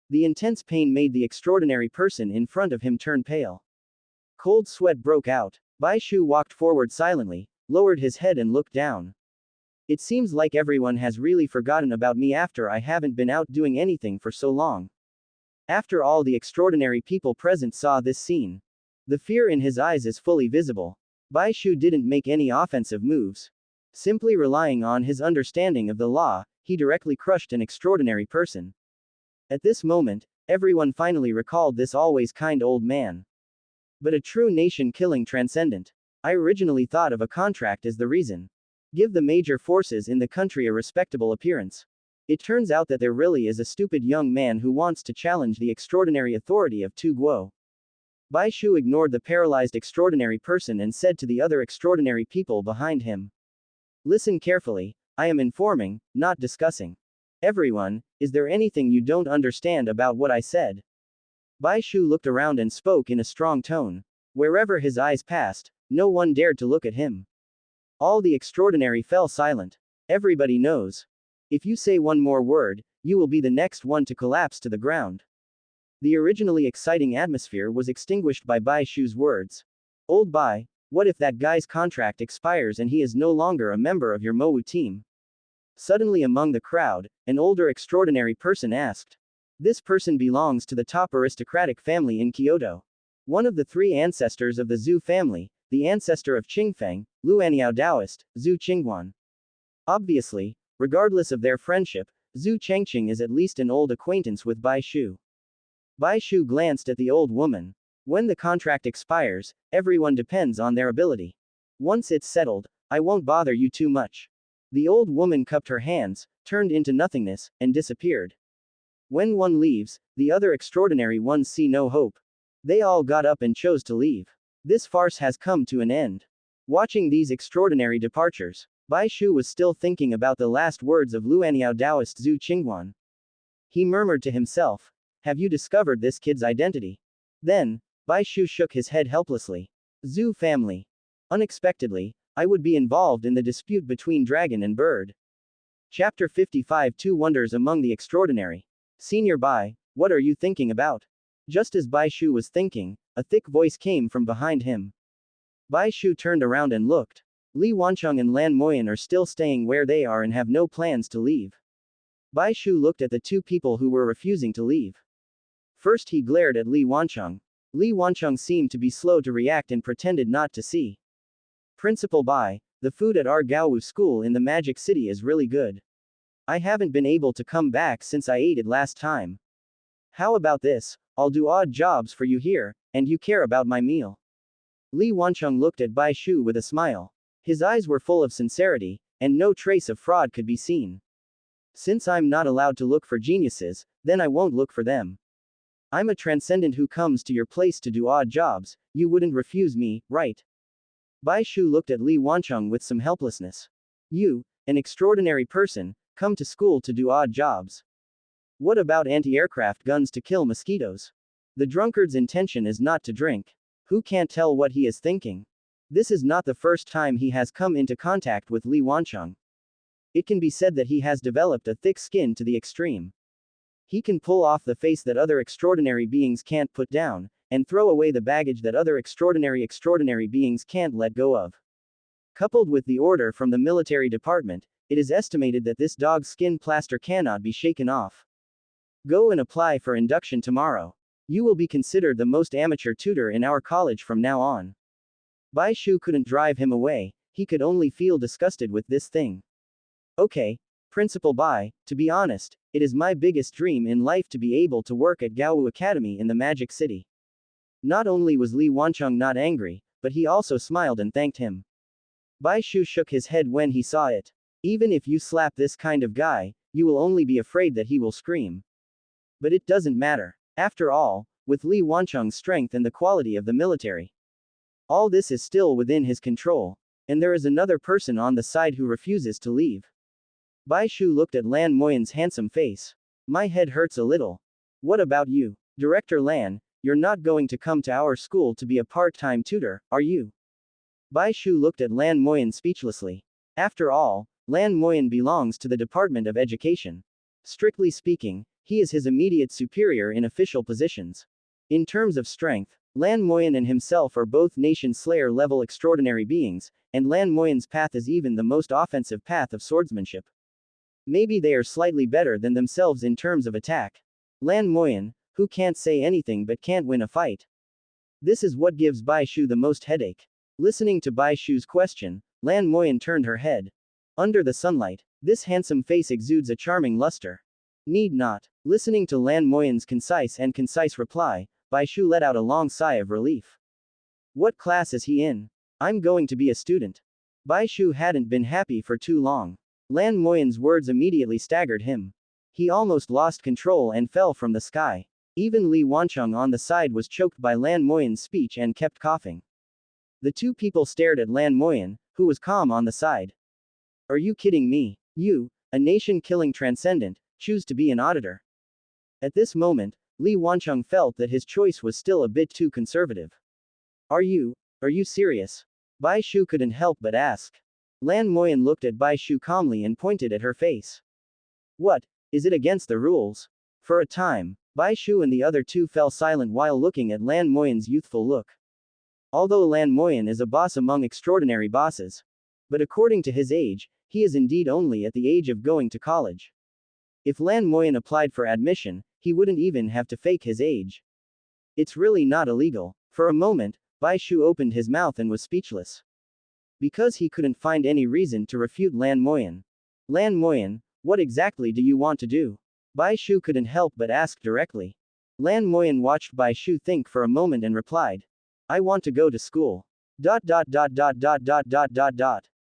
The intense pain made the extraordinary person in front of him turn pale. Cold sweat broke out. Bai Shu walked forward silently, lowered his head and looked down. It seems like everyone has really forgotten about me after I haven't been out doing anything for so long. After all, the extraordinary people present saw this scene. The fear in his eyes is fully visible. Bai Shu didn't make any offensive moves. Simply relying on his understanding of the law, he directly crushed an extraordinary person. At this moment, everyone finally recalled this always kind old man. But a true nation-killing transcendent. I originally thought of a contract as the reason. Give the major forces in the country a respectable appearance. It turns out that there really is a stupid young man who wants to challenge the extraordinary authority of Tu Guo. Bai Shu ignored the paralyzed extraordinary person and said to the other extraordinary people behind him. Listen carefully, I am informing, not discussing. Everyone, is there anything you don't understand about what I said? Bai Shu looked around and spoke in a strong tone. Wherever his eyes passed, no one dared to look at him. All the extraordinary fell silent. Everybody knows. If you say one more word, you will be the next one to collapse to the ground. The originally exciting atmosphere was extinguished by Bai Shu's words. Old Bai, what if that guy's contract expires and he is no longer a member of your Mowu team? Suddenly among the crowd, an older extraordinary person asked. This person belongs to the top aristocratic family in Kyoto. One of the three ancestors of the Zhu family, the ancestor of Qingfeng, Luaniao Taoist, Zhu Qingguan. Obviously, regardless of their friendship, Zhu Chengqing is at least an old acquaintance with Bai Shu. Bai Shu glanced at the old woman. When the contract expires, everyone depends on their ability. Once it's settled, I won't bother you too much. The old woman cupped her hands, turned into nothingness, and disappeared. When one leaves, the other extraordinary ones see no hope. They all got up and chose to leave. This farce has come to an end. Watching these extraordinary departures, Bai Shu was still thinking about the last words of Luaniao Taoist Zhu Qingguan. He murmured to himself, have you discovered this kid's identity? Then, Bai Shu shook his head helplessly. Zhu family. Unexpectedly, I would be involved in the dispute between dragon and bird. Chapter 55 Two Wonders Among the Extraordinary. Senior Bai, what are you thinking about? Just as Bai Shu was thinking, a thick voice came from behind him. Bai Shu turned around and looked. Li Wancheng and Lan Moyan are still staying where they are and have no plans to leave. Bai Shu looked at the two people who were refusing to leave. First he glared at Li Wancheng. Li Wancheng seemed to be slow to react and pretended not to see. Principal Bai, the food at our Gaowu school in the Magic City is really good. I haven't been able to come back since I ate it last time. How about this, I'll do odd jobs for you here, and you care about my meal. Li Wancheng looked at Bai Shu with a smile. His eyes were full of sincerity, and no trace of fraud could be seen. Since I'm not allowed to look for geniuses, then I won't look for them. I'm a transcendent who comes to your place to do odd jobs, you wouldn't refuse me, right? Bai Shu looked at Li Wancheng with some helplessness. You, an extraordinary person, come to school to do odd jobs. What about anti-aircraft guns to kill mosquitoes? The drunkard's intention is not to drink. Who can't tell what he is thinking? This is not the first time he has come into contact with Li Wancheng. It can be said that he has developed a thick skin to the extreme. He can pull off the face that other extraordinary beings can't put down, and throw away the baggage that other extraordinary beings can't let go of. Coupled with the order from the military department, it is estimated that this dog's skin plaster cannot be shaken off. Go and apply for induction tomorrow. You will be considered the most amateur tutor in our college from now on. Bai Shu couldn't drive him away, he could only feel disgusted with this thing. Okay, Principal Bai, to be honest, it is my biggest dream in life to be able to work at Gaowu Academy in the Magic City. Not only was Li Wancheng not angry, but he also smiled and thanked him. Bai Shu shook his head when he saw it. Even if you slap this kind of guy, you will only be afraid that he will scream. But it doesn't matter. After all, with Li Wancheng's strength and the quality of the military, all this is still within his control. And there is another person on the side who refuses to leave. Bai Shu looked at Lan Moyan's handsome face. My head hurts a little. What about you? Director Lan, you're not going to come to our school to be a part-time tutor, are you? Bai Shu looked at Lan Moyan speechlessly. After all, Lan Moyan belongs to the Department of Education. Strictly speaking, he is his immediate superior in official positions. In terms of strength, Lan Moyan and himself are both Nation Slayer level extraordinary beings, and Lan Moyan's path is even the most offensive path of swordsmanship. Maybe they are slightly better than themselves in terms of attack. Lan Moyan, who can't say anything but can't win a fight. This is what gives Bai Shu the most headache. Listening to Bai Shu's question, Lan Moyan turned her head. Under the sunlight, this handsome face exudes a charming luster. Need not. Listening to Lan Moyan's concise reply, Bai Shu let out a long sigh of relief. What class is he in? I'm going to be a student. Bai Shu hadn't been happy for too long. Lan Moyan's words immediately staggered him. He almost lost control and fell from the sky. Even Li Wancheng on the side was choked by Lan Moyan's speech and kept coughing. The two people stared at Lan Moyan, who was calm on the side. Are you kidding me? You, a nation-killing transcendent, choose to be an auditor. At this moment, Li Wancheng felt that his choice was still a bit too conservative. Are you serious? Bai Shu couldn't help but ask. Lan Moyan looked at Bai Shu calmly and pointed at her face. What? Is it against the rules? For a time, Bai Shu and the other two fell silent while looking at Lan Moyan's youthful look. Although Lan Moyan is a boss among extraordinary bosses. But according to his age, he is indeed only at the age of going to college. If Lan Moyan applied for admission, he wouldn't even have to fake his age. It's really not illegal. For a moment, Bai Shu opened his mouth and was speechless. Because he couldn't find any reason to refute Lan Moyan. Lan Moyan, what exactly do you want to do? Bai Shu couldn't help but ask directly. Lan Moyan watched Bai Shu think for a moment and replied. I want to go to school. ...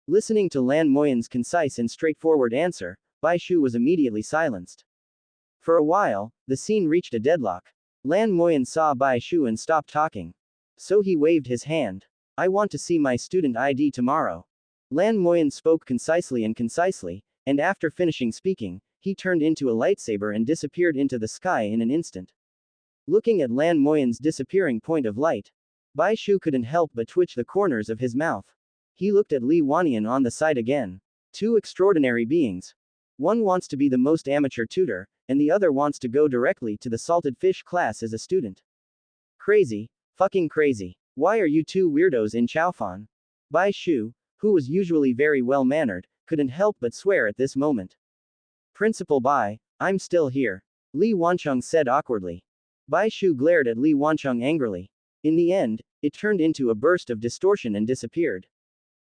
Listening to Lan Moyan's concise and straightforward answer, Bai Shu was immediately silenced. For a while, the scene reached a deadlock. Lan Moyan saw Bai Shu and stopped talking. So he waved his hand. I want to see my student ID tomorrow. Lan Moyan spoke concisely, and after finishing speaking, he turned into a lightsaber and disappeared into the sky in an instant. Looking at Lan Moyan's disappearing point of light, Bai Shu couldn't help but twitch the corners of his mouth. He looked at Li Wanian on the side again. Two extraordinary beings. One wants to be the most amateur tutor, and the other wants to go directly to the salted fish class as a student. Crazy. Fucking crazy. Why are you two weirdos in Chaofan? Bai Shu, who was usually very well-mannered, couldn't help but swear at this moment. Principal Bai, I'm still here. Li Wancheng said awkwardly. Bai Shu glared at Li Wancheng angrily. In the end, it turned into a burst of distortion and disappeared.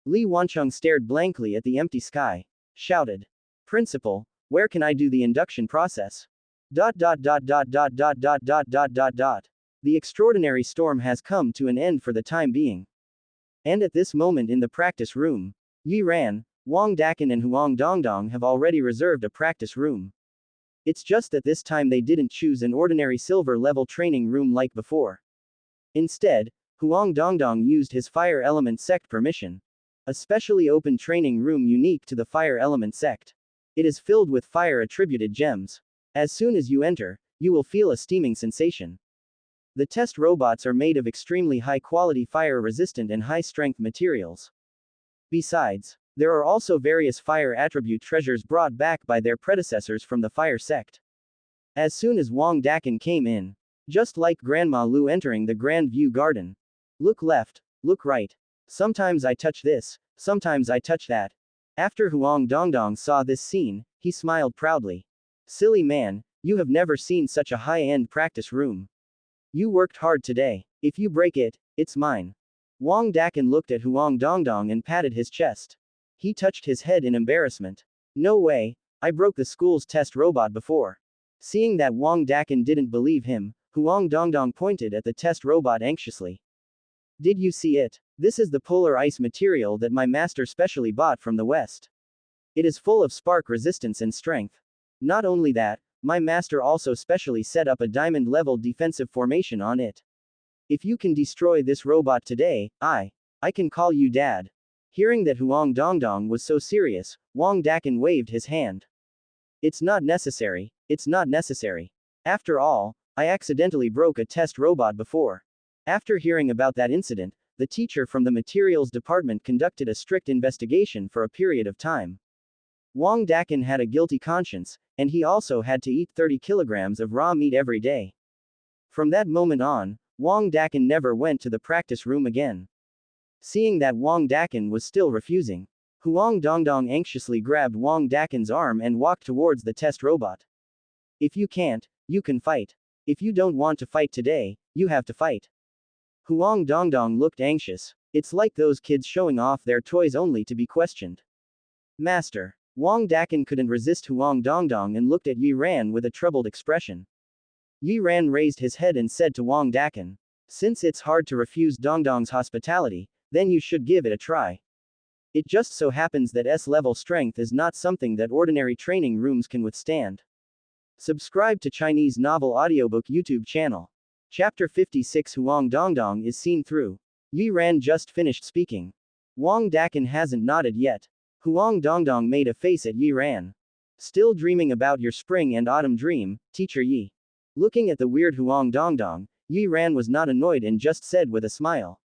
Li Wancheng stared blankly at the empty sky. Shouted. Principal, where can I do the induction process? ... The extraordinary storm has come to an end for the time being. And at this moment in the practice room, Yi Ran, Wang Dakan and Huang Dongdong have already reserved a practice room. It's just that this time they didn't choose an ordinary silver-level training room like before. Instead, Huang Dongdong used his fire element sect permission. A specially open training room unique to the fire element sect. It is filled with fire-attributed gems. As soon as you enter, you will feel a steaming sensation. The test robots are made of extremely high-quality fire-resistant and high-strength materials. Besides, there are also various fire attribute treasures brought back by their predecessors from the fire sect. As soon as Wang Dakan came in, just like Grandma Lu entering the Grand View Garden. Look left, look right. Sometimes I touch this, sometimes I touch that. After Huang Dongdong saw this scene, he smiled proudly. Silly man, you have never seen such a high-end practice room. You worked hard today. If you break it, it's mine. Wang Dakan looked at Huang Dongdong and patted his chest. He touched his head in embarrassment. No way, I broke the school's test robot before. Seeing that Wang Dakan didn't believe him, Huang Dongdong pointed at the test robot anxiously. Did you see it? This is the polar ice material that my master specially bought from the West. It is full of spark resistance and strength. Not only that, my master also specially set up a diamond-level defensive formation on it. If you can destroy this robot today, I can call you dad. Hearing that Huang Dongdong was so serious, Wang Dakan waved his hand. It's not necessary, it's not necessary. After all, I accidentally broke a test robot before. After hearing about that incident, the teacher from the materials department conducted a strict investigation for a period of time. Wang Dakin had a guilty conscience, and he also had to eat 30 kilograms of raw meat every day. From that moment on, Wang Dakin never went to the practice room again. Seeing that Wang Dakin was still refusing, Huang Dongdong anxiously grabbed Wang Dakin's arm and walked towards the test robot. If you can't, you can fight. If you don't want to fight today, you have to fight. Huang Dongdong looked anxious. It's like those kids showing off their toys only to be questioned. Master. Wang Dakin couldn't resist Huang Dongdong and looked at Yi Ran with a troubled expression. Yi Ran raised his head and said to Wang Dakin, "Since it's hard to refuse Dongdong's hospitality, then you should give it a try. It just so happens that S-level strength is not something that ordinary training rooms can withstand." Subscribe to Chinese Novel Audiobook YouTube channel. Chapter 56 Huang Dongdong is seen through. Yi Ran just finished speaking. Wang Dakin hasn't nodded yet. Huang Dongdong made a face at Yi Ran. "Still dreaming about your spring and autumn dream, Teacher Yi?" Looking at the weird Huang Dongdong, Yi Ran was not annoyed and just said with a smile,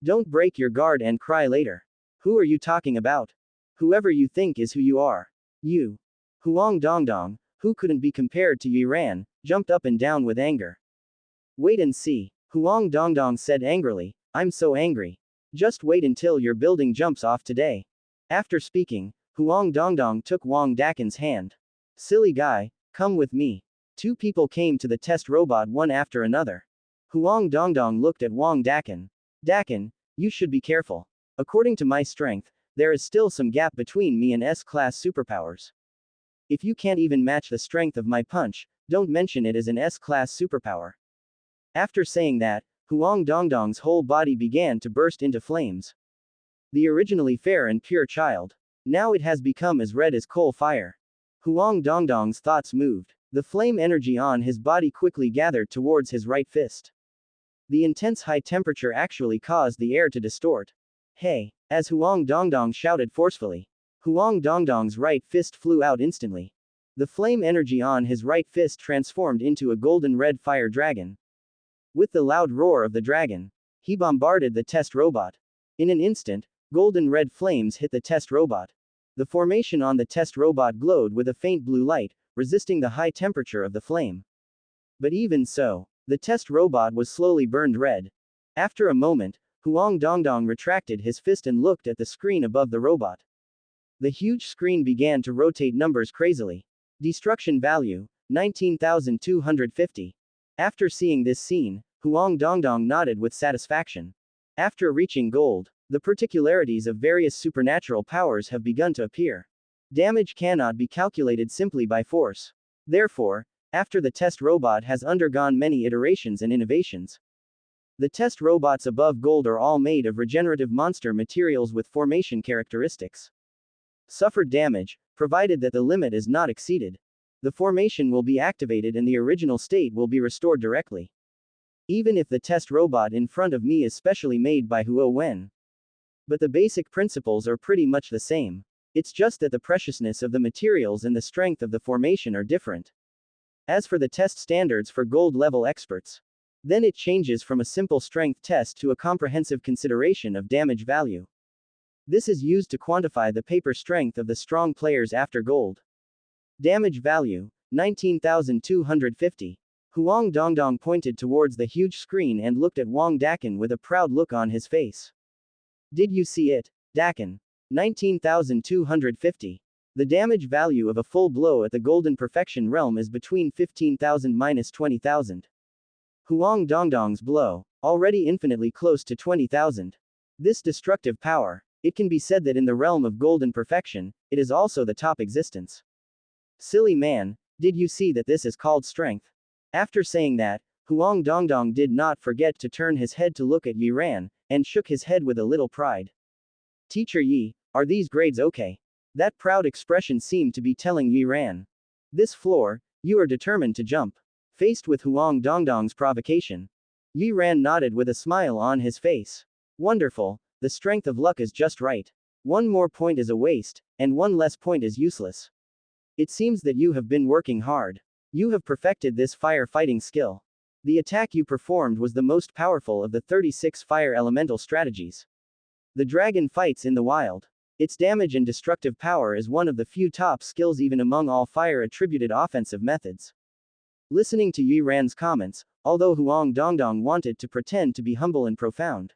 "Don't break your guard and cry later. Who are you talking about? Whoever you think is who you are. You." Huang Dongdong, who couldn't be compared to Yi Ran, jumped up and down with anger. "Wait and see," Huang Dongdong said angrily, "I'm so angry. Just wait until your building jumps off today." After speaking, Huang Dongdong took Wang Dakin's hand. "Silly guy, come with me." Two people came to the test robot one after another. Huang Dongdong looked at Wang Dakin. "Dakin, you should be careful. According to my strength, there is still some gap between me and S-class superpowers. If you can't even match the strength of my punch, don't mention it as an S-class superpower." After saying that, Huang Dongdong's whole body began to burst into flames. The originally fair and pure child. Now it has become as red as coal fire. Huang Dongdong's thoughts moved. The flame energy on his body quickly gathered towards his right fist. The intense high temperature actually caused the air to distort. "Hey!" As Huang Dongdong shouted forcefully. Huang Dongdong's right fist flew out instantly. The flame energy on his right fist transformed into a golden red fire dragon. With the loud roar of the dragon, he bombarded the test robot. In an instant, golden red flames hit the test robot. The formation on the test robot glowed with a faint blue light, resisting the high temperature of the flame. But even so, the test robot was slowly burned red. After a moment, Huang Dongdong retracted his fist and looked at the screen above the robot. The huge screen began to rotate numbers crazily. Destruction value, 19,250. After seeing this scene, Huang Dongdong nodded with satisfaction. After reaching gold, the particularities of various supernatural powers have begun to appear. Damage cannot be calculated simply by force. Therefore, after the test robot has undergone many iterations and innovations, the test robots above gold are all made of regenerative monster materials with formation characteristics. Suffered damage, provided that the limit is not exceeded, the formation will be activated and the original state will be restored directly. Even if the test robot in front of me is specially made by Huo Wen. But the basic principles are pretty much the same. It's just that the preciousness of the materials and the strength of the formation are different. As for the test standards for gold level experts, then it changes from a simple strength test to a comprehensive consideration of damage value. This is used to quantify the paper strength of the strong players after gold. Damage value, 19,250. Huang Dongdong pointed towards the huge screen and looked at Wang Dakin with a proud look on his face. "Did you see it, Dakin? 19,250. The damage value of a full blow at the golden perfection realm is between 15,000 minus 20,000. Huang Dongdong's blow, already infinitely close to 20,000. This destructive power, it can be said that in the realm of golden perfection, it is also the top existence. Silly man, did you see that this is called strength?" After saying that, Huang Dongdong did not forget to turn his head to look at Yi Ran, and shook his head with a little pride. "Teacher Yi, are these grades okay?" That proud expression seemed to be telling Yi Ran. "This floor, you are determined to jump." Faced with Huang Dongdong's provocation, Yi Ran nodded with a smile on his face. "Wonderful, the strength of luck is just right. One more point is a waste, and one less point is useless. It seems that you have been working hard. You have perfected this fire fighting skill. The attack you performed was the most powerful of the 36 fire elemental strategies. The dragon fights in the wild. Its damage and destructive power is one of the few top skills even among all fire-attributed offensive methods. Listening to Yue Ran's comments, although Huang Dongdong wanted to pretend to be humble and profound.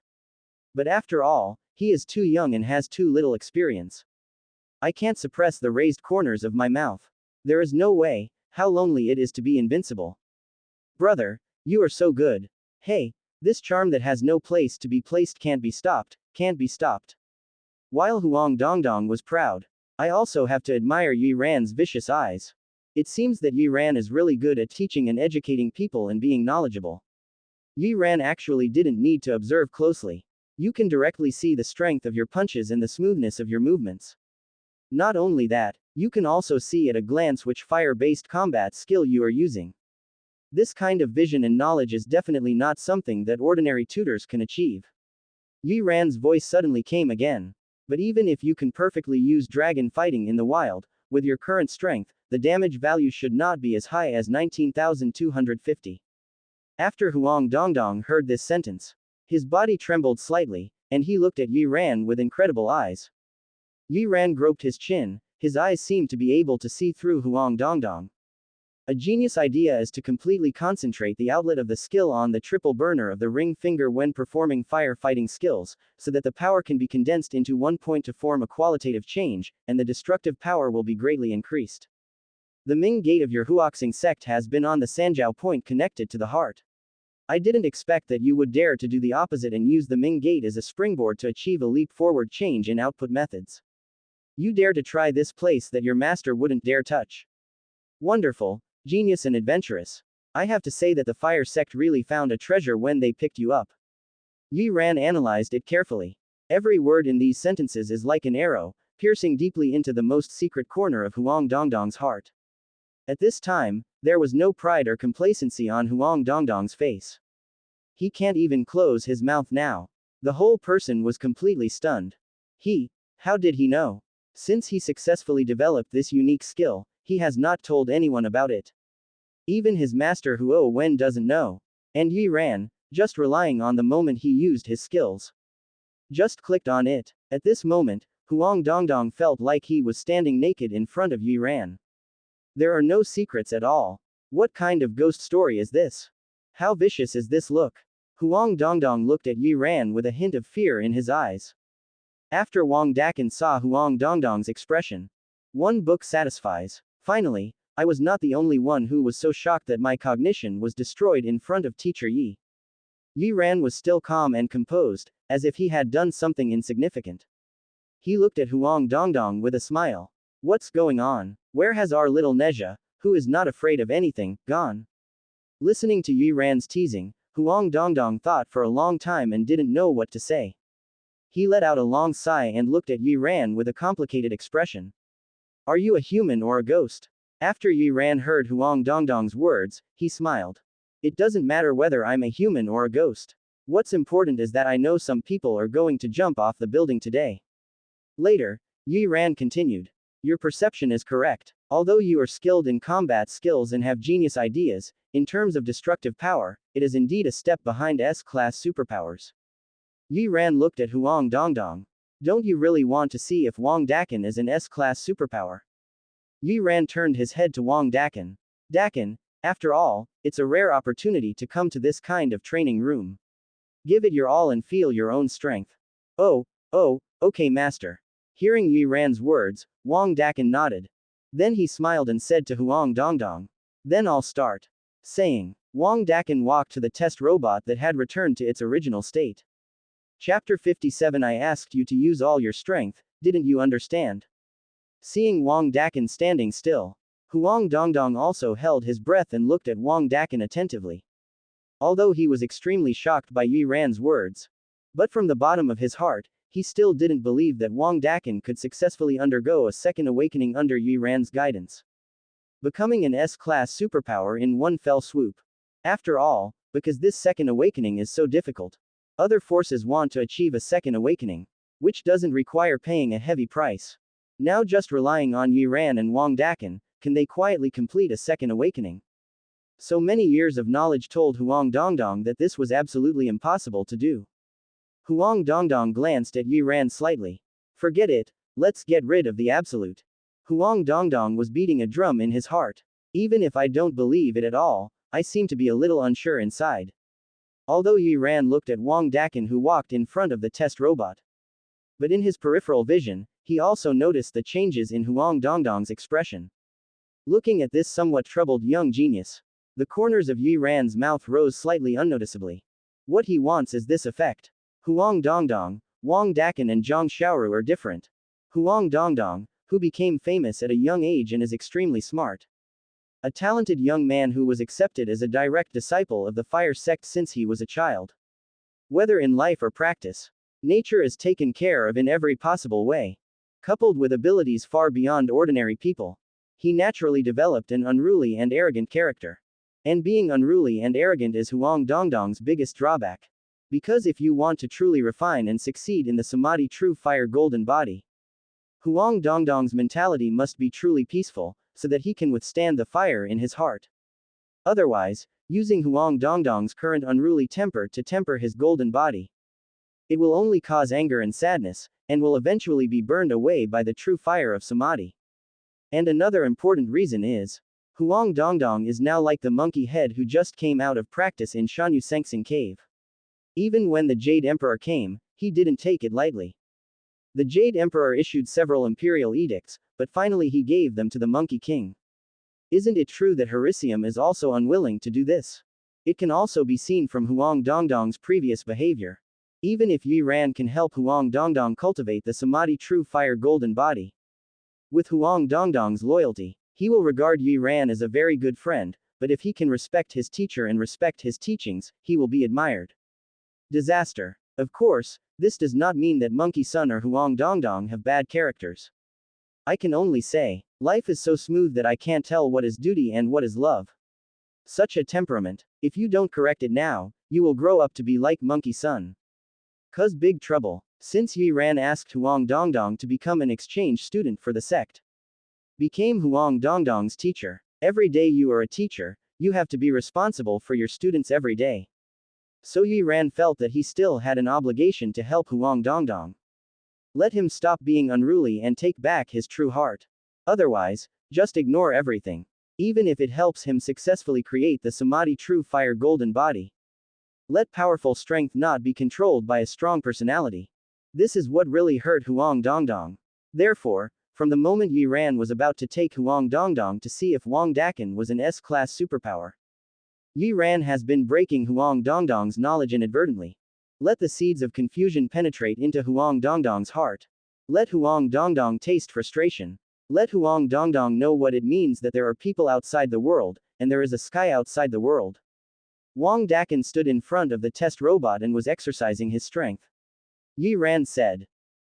But after all, he is too young and has too little experience. I can't suppress the raised corners of my mouth. There is no way. How lonely it is to be invincible. Brother, you are so good. Hey, this charm that has no place to be placed can't be stopped, can't be stopped. While Huang Dongdong was proud, I also have to admire Yue Ran's vicious eyes. It seems that Yue Ran is really good at teaching and educating people and being knowledgeable. Yue Ran actually didn't need to observe closely. You can directly see the strength of your punches and the smoothness of your movements. Not only that, you can also see at a glance which fire-based combat skill you are using. This kind of vision and knowledge is definitely not something that ordinary tutors can achieve. Yue Ran's voice suddenly came again. But even if you can perfectly use dragon fighting in the wild, with your current strength, the damage value should not be as high as 19,250. After Huang Dongdong heard this sentence, his body trembled slightly, and he looked at Yue Ran with incredible eyes. Yue Ran groped his chin, his eyes seemed to be able to see through Huang Dongdong. A genius idea is to completely concentrate the outlet of the skill on the triple burner of the ring finger when performing fire fighting skills, so that the power can be condensed into one point to form a qualitative change, and the destructive power will be greatly increased. The Ming gate of your Huoxing sect has been on the Sanjiao point connected to the heart. I didn't expect that you would dare to do the opposite and use the Ming gate as a springboard to achieve a leap forward change in output methods. You dare to try this place that your master wouldn't dare touch. Wonderful. Genius and adventurous. I have to say that the fire sect really found a treasure when they picked you up. Yue Ran analyzed it carefully. Every word in these sentences is like an arrow, piercing deeply into the most secret corner of Huang Dongdong's heart. At this time, there was no pride or complacency on Huang Dongdong's face. He can't even close his mouth now. The whole person was completely stunned. How did he know? Since he successfully developed this unique skill, he has not told anyone about it. Even his master Huo Wen doesn't know. And Yue Ran, just relying on the moment he used his skills, just clicked on it. At this moment, Huang Dongdong felt like he was standing naked in front of Yue Ran. There are no secrets at all. What kind of ghost story is this? How vicious is this look? Huang Dongdong looked at Yue Ran with a hint of fear in his eyes. After Wang Dakan saw Huang Dongdong's expression, one book satisfies. Finally, I was not the only one who was so shocked that my cognition was destroyed in front of Teacher Yi. Yue Ran was still calm and composed, as if he had done something insignificant. He looked at Huang Dongdong with a smile. What's going on? Where has our little Nezha, who is not afraid of anything, gone? Listening to Yue Ran's teasing, Huang Dongdong thought for a long time and didn't know what to say. He let out a long sigh and looked at Yue Ran with a complicated expression. Are you a human or a ghost? After Yue Ran heard Huang Dongdong's words, he smiled. It doesn't matter whether I'm a human or a ghost. What's important is that I know some people are going to jump off the building today. Later, Yue Ran continued. Your perception is correct. Although you are skilled in combat skills and have genius ideas, in terms of destructive power, it is indeed a step behind S-class superpowers. Yue Ran looked at Huang Dongdong. Don't you really want to see if Wang Dakan is an S-class superpower? Yue Ran turned his head to Wang Dakan. Dakan, after all, it's a rare opportunity to come to this kind of training room. Give it your all and feel your own strength. Oh, okay master. Hearing Yue Ran's words, Wang Dakan nodded. Then he smiled and said to Huang Dongdong. Then I'll start. Saying, Wang Dakan walked to the test robot that had returned to its original state. Chapter 57 I asked you to use all your strength, didn't you understand? Seeing Wang Dakan standing still, Huang Dongdong also held his breath and looked at Wang Dakan attentively. Although he was extremely shocked by Yue Ran's words, but from the bottom of his heart, he still didn't believe that Wang Dakan could successfully undergo a second awakening under Yue Ran's guidance, becoming an S-class superpower in one fell swoop. After all, because this second awakening is so difficult, other forces want to achieve a second awakening, which doesn't require paying a heavy price. Now just relying on Yue Ran and Wang Dakan can they quietly complete a second awakening. So many years of knowledge told Huang Dongdong that this was absolutely impossible to do. Huang Dongdong glanced at Yi Ran slightly. Forget it, let's get rid of the absolute. Huang Dongdong was beating a drum in his heart. Even if I don't believe it at all, I seem to be a little unsure inside. Although Yi Ran looked at Wang Dakan who walked in front of the test robot. But in his peripheral vision, he also noticed the changes in Huang Dongdong's expression. Looking at this somewhat troubled young genius, the corners of Yi Ran's mouth rose slightly unnoticeably. What he wants is this effect. Huang Dongdong, Wang Dakan and Zhang Xiaoru are different. Huang Dongdong, who became famous at a young age and is extremely smart. A talented young man who was accepted as a direct disciple of the fire sect since he was a child. Whether in life or practice, nature is taken care of in every possible way. Coupled with abilities far beyond ordinary people, he naturally developed an unruly and arrogant character. And being unruly and arrogant is Huang Dongdong's biggest drawback. Because if you want to truly refine and succeed in the Samadhi true fire golden body, Huang Dongdong's mentality must be truly peaceful, so that he can withstand the fire in his heart. Otherwise, using Huang Dongdong's current unruly temper to temper his golden body, it will only cause anger and sadness, and will eventually be burned away by the true fire of Samadhi. And another important reason is, Huang Dongdong is now like the monkey head who just came out of practice in Shanyu Sengsing cave. Even when the Jade Emperor came, he didn't take it lightly. The Jade Emperor issued several imperial edicts, but finally he gave them to the Monkey King. Isn't it true that Hericium is also unwilling to do this? It can also be seen from Huang Dongdong's previous behavior. Even if Yi Ran can help Huang Dongdong cultivate the Samadhi true fire golden body, with Huang Dongdong's loyalty, he will regard Yi Ran as a very good friend, but if he can respect his teacher and respect his teachings, he will be admired. Disaster. Of course, this does not mean that Monkey Sun or Huang Dongdong have bad characters. I can only say, life is so smooth that I can't tell what is duty and what is love. Such a temperament, if you don't correct it now, you will grow up to be like Monkey Sun. 'Cause big trouble, since Yi Ran asked Huang Dongdong to become an exchange student for the sect. Became Huang Dongdong's teacher. Every day you are a teacher, you have to be responsible for your students every day. So Yi Ran felt that he still had an obligation to help Huang Dongdong. Let him stop being unruly and take back his true heart. Otherwise, just ignore everything. Even if it helps him successfully create the Samadhi true fire golden body. Let powerful strength not be controlled by a strong personality. This is what really hurt Huang Dongdong. Therefore, from the moment Yi Ran was about to take Huang Dongdong to see if Wang Dakan was an S-class superpower, Yi Ran has been breaking Huang Dongdong's knowledge inadvertently. Let the seeds of confusion penetrate into Huang Dongdong's heart. Let Huang Dongdong taste frustration. Let Huang Dongdong know what it means that there are people outside the world, and there is a sky outside the world. Wang Dakan stood in front of the test robot and was exercising his strength. Yi Ran said,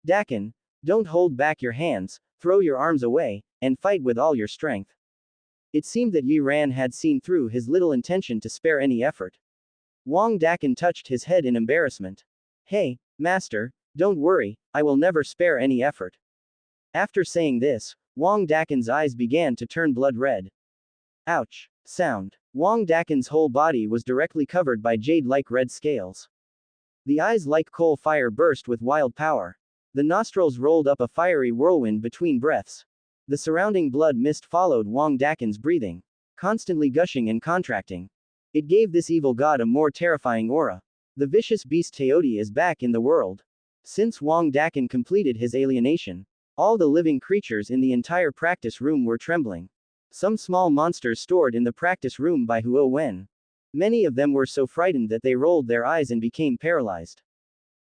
"Dakan, don't hold back your hands, throw your arms away, and fight with all your strength." It seemed that Yi Ran had seen through his little intention to spare any effort. Wang Dakan touched his head in embarrassment. "Hey, master, don't worry, I will never spare any effort." After saying this, Wang Dakan's eyes began to turn blood red. Ouch! Sound. Wang Dakan's whole body was directly covered by jade-like red scales. The eyes like coal fire burst with wild power. The nostrils rolled up a fiery whirlwind between breaths. The surrounding blood mist followed Wang Dakan's breathing, constantly gushing and contracting. It gave this evil god a more terrifying aura. The vicious beast Taotie is back in the world. Since Wang Dakan completed his alienation, all the living creatures in the entire practice room were trembling. Some small monsters stored in the practice room by Huo Wen. Many of them were so frightened that they rolled their eyes and became paralyzed.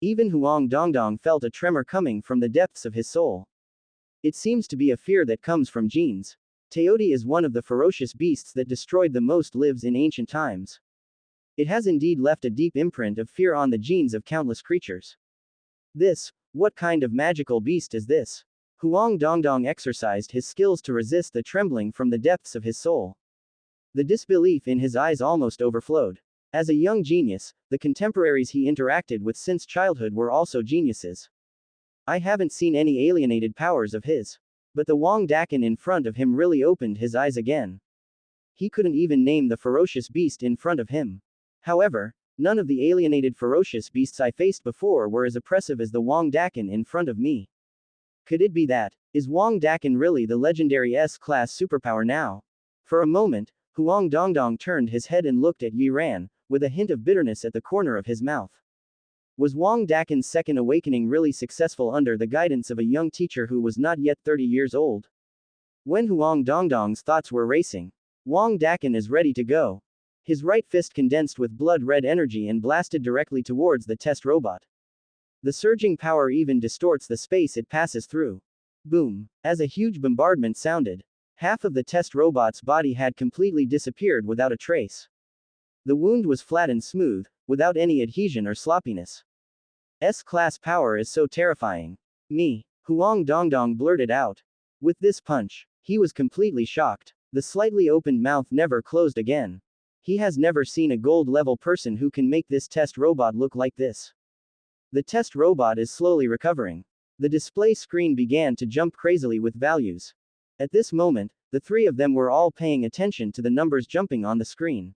Even Huang Dongdong felt a tremor coming from the depths of his soul. It seems to be a fear that comes from genes. Taotie is one of the ferocious beasts that destroyed the most lives in ancient times. It has indeed left a deep imprint of fear on the genes of countless creatures. What kind of magical beast is this? Huang Dongdong exercised his skills to resist the trembling from the depths of his soul. The disbelief in his eyes almost overflowed. As a young genius, the contemporaries he interacted with since childhood were also geniuses. I haven't seen any alienated powers of his. But the Wang Dakan in front of him really opened his eyes again. He couldn't even name the ferocious beast in front of him. However, none of the alienated ferocious beasts I faced before were as oppressive as the Wang Dakan in front of me. Could it be that? Is Wang Dakan really the legendary S-class superpower now? For a moment, Huang Dongdong turned his head and looked at Yi Ran, with a hint of bitterness at the corner of his mouth. Was Wang Dakan's second awakening really successful under the guidance of a young teacher who was not yet 30 years old? When Huang Dongdong's thoughts were racing, Wang Dakan is ready to go. His right fist condensed with blood-red energy and blasted directly towards the test robot. The surging power even distorts the space it passes through. Boom. As a huge bombardment sounded, half of the test robot's body had completely disappeared without a trace. The wound was flat and smooth, without any adhesion or sloppiness. S-class power is so terrifying. Me. Huang Dongdong blurted out. With this punch, he was completely shocked. The slightly opened mouth never closed again. He has never seen a gold-level person who can make this test robot look like this. The test robot is slowly recovering. The display screen began to jump crazily with values. At this moment, the three of them were all paying attention to the numbers jumping on the screen.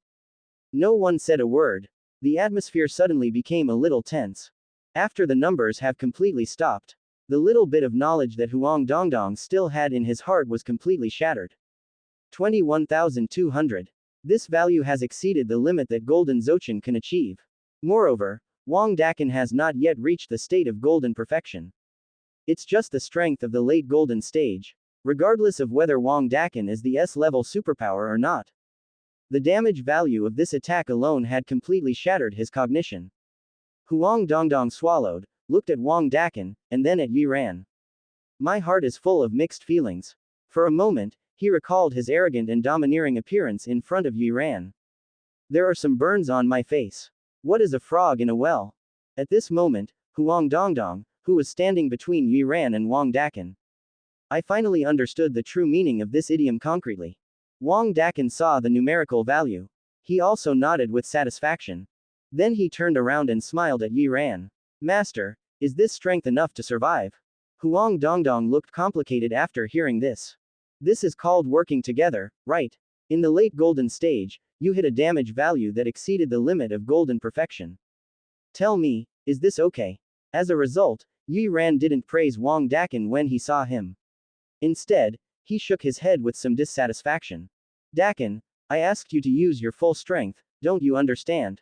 No one said a word. The atmosphere suddenly became a little tense. After the numbers have completely stopped, the little bit of knowledge that Huang Dongdong still had in his heart was completely shattered. 21,200. This value has exceeded the limit that Golden Zochin can achieve. Moreover, Wang Dakan has not yet reached the state of golden perfection. It's just the strength of the late golden stage, regardless of whether Wang Dakan is the S-level superpower or not. The damage value of this attack alone had completely shattered his cognition. Huang Dongdong swallowed, looked at Wang Dakan, and then at Yi Ran. My heart is full of mixed feelings. For a moment, he recalled his arrogant and domineering appearance in front of Yi Ran. There are some burns on my face. What is a frog in a well? At this moment, Huang Dongdong, who was standing between Yi Ran and Wang Dakan. I finally understood the true meaning of this idiom concretely. Wang Dakan saw the numerical value. He also nodded with satisfaction. Then he turned around and smiled at Yi Ran. Master, is this strength enough to survive? Huang Dongdong looked complicated after hearing this. This is called working together, right? In the late golden stage, you hit a damage value that exceeded the limit of golden perfection. Tell me, is this okay? As a result, Yi Ran didn't praise Wang Dakan when he saw him. Instead, he shook his head with some dissatisfaction. Dakan, I asked you to use your full strength, don't you understand?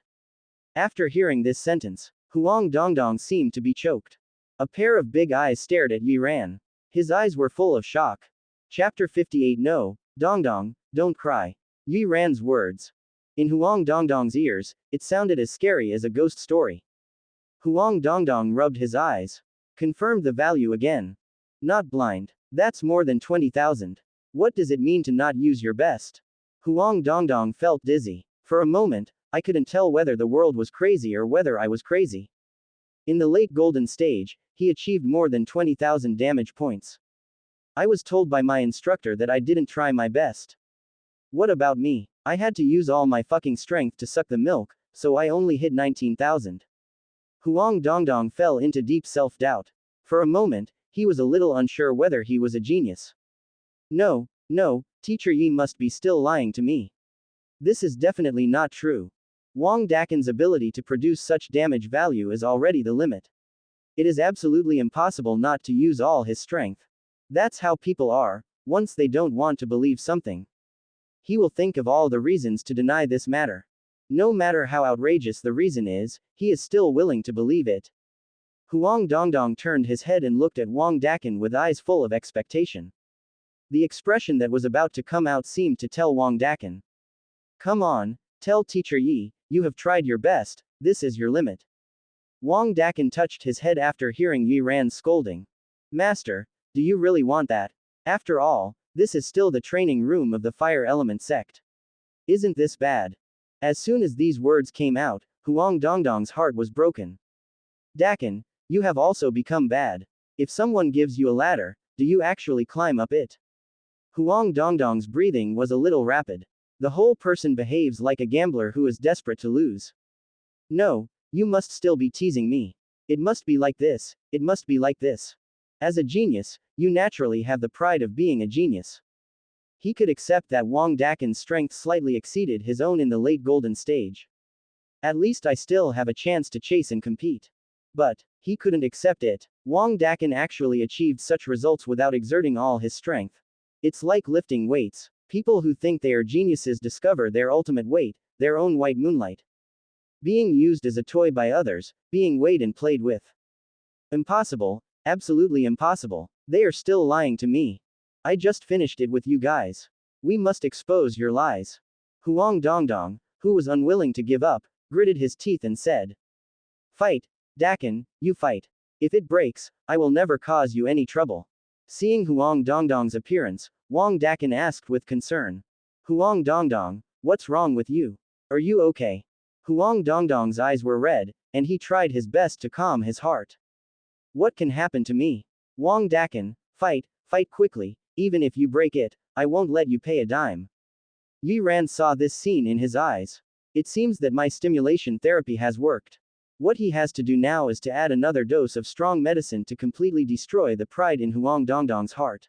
After hearing this sentence, Huang Dongdong seemed to be choked. A pair of big eyes stared at Yi Ran. His eyes were full of shock. Chapter 58 No, Dongdong, don't cry. Yi Ran's words. In Huang Dongdong's ears, it sounded as scary as a ghost story. Huang Dongdong rubbed his eyes. Confirmed the value again. Not blind. That's more than 20,000. What does it mean to not use your best? Huang Dongdong felt dizzy. For a moment, I couldn't tell whether the world was crazy or whether I was crazy. In the late golden stage, he achieved more than 20,000 damage points. I was told by my instructor that I didn't try my best. What about me? I had to use all my fucking strength to suck the milk, so I only hit 19,000. Huang Dongdong fell into deep self-doubt. For a moment, he was a little unsure whether he was a genius. No, Teacher Yi must be still lying to me. This is definitely not true. Wang Dakan's ability to produce such damage value is already the limit. It is absolutely impossible not to use all his strength. That's how people are, once they don't want to believe something. He will think of all the reasons to deny this matter. No matter how outrageous the reason is, he is still willing to believe it. Huang Dongdong turned his head and looked at Wang Dakan with eyes full of expectation. The expression that was about to come out seemed to tell Wang Dakan. Come on, tell Teacher Yi, you have tried your best, this is your limit. Wang Dakan touched his head after hearing Yi Ran's scolding. Master, do you really want that? After all, this is still the training room of the fire element sect. Isn't this bad? As soon as these words came out, Huang Dongdong's heart was broken. Dakan, you have also become bad. If someone gives you a ladder, do you actually climb up it? Huang Dongdong's breathing was a little rapid. The whole person behaves like a gambler who is desperate to lose. No, you must still be teasing me. It must be like this, it must be like this. As a genius, You naturally have the pride of being a genius. He could accept that Wang Dakin's strength slightly exceeded his own in the late golden stage. At least I still have a chance to chase and compete. But he couldn't accept it. Wang Dakin actually achieved such results without exerting all his strength. It's like lifting weights. People who think they are geniuses discover their ultimate weight, their own white moonlight. Being used as a toy by others, being weighed and played with. Impossible, absolutely impossible. They are still lying to me. I just finished it with you guys. We must expose your lies. Huang Dongdong, who was unwilling to give up, gritted his teeth and said, "Fight, Dakin, you fight. If it breaks, I will never cause you any trouble." Seeing Huang Dongdong's appearance, Wang Dakin asked with concern. "Huang Dongdong, what's wrong with you? Are you okay?" Huang Dongdong's eyes were red, and he tried his best to calm his heart. "What can happen to me? Wang Dakin, fight quickly, even if you break it, I won't let you pay a dime." Yi Ran saw this scene in his eyes. It seems that my stimulation therapy has worked. What he has to do now is to add another dose of strong medicine to completely destroy the pride in Huang Dongdong's heart.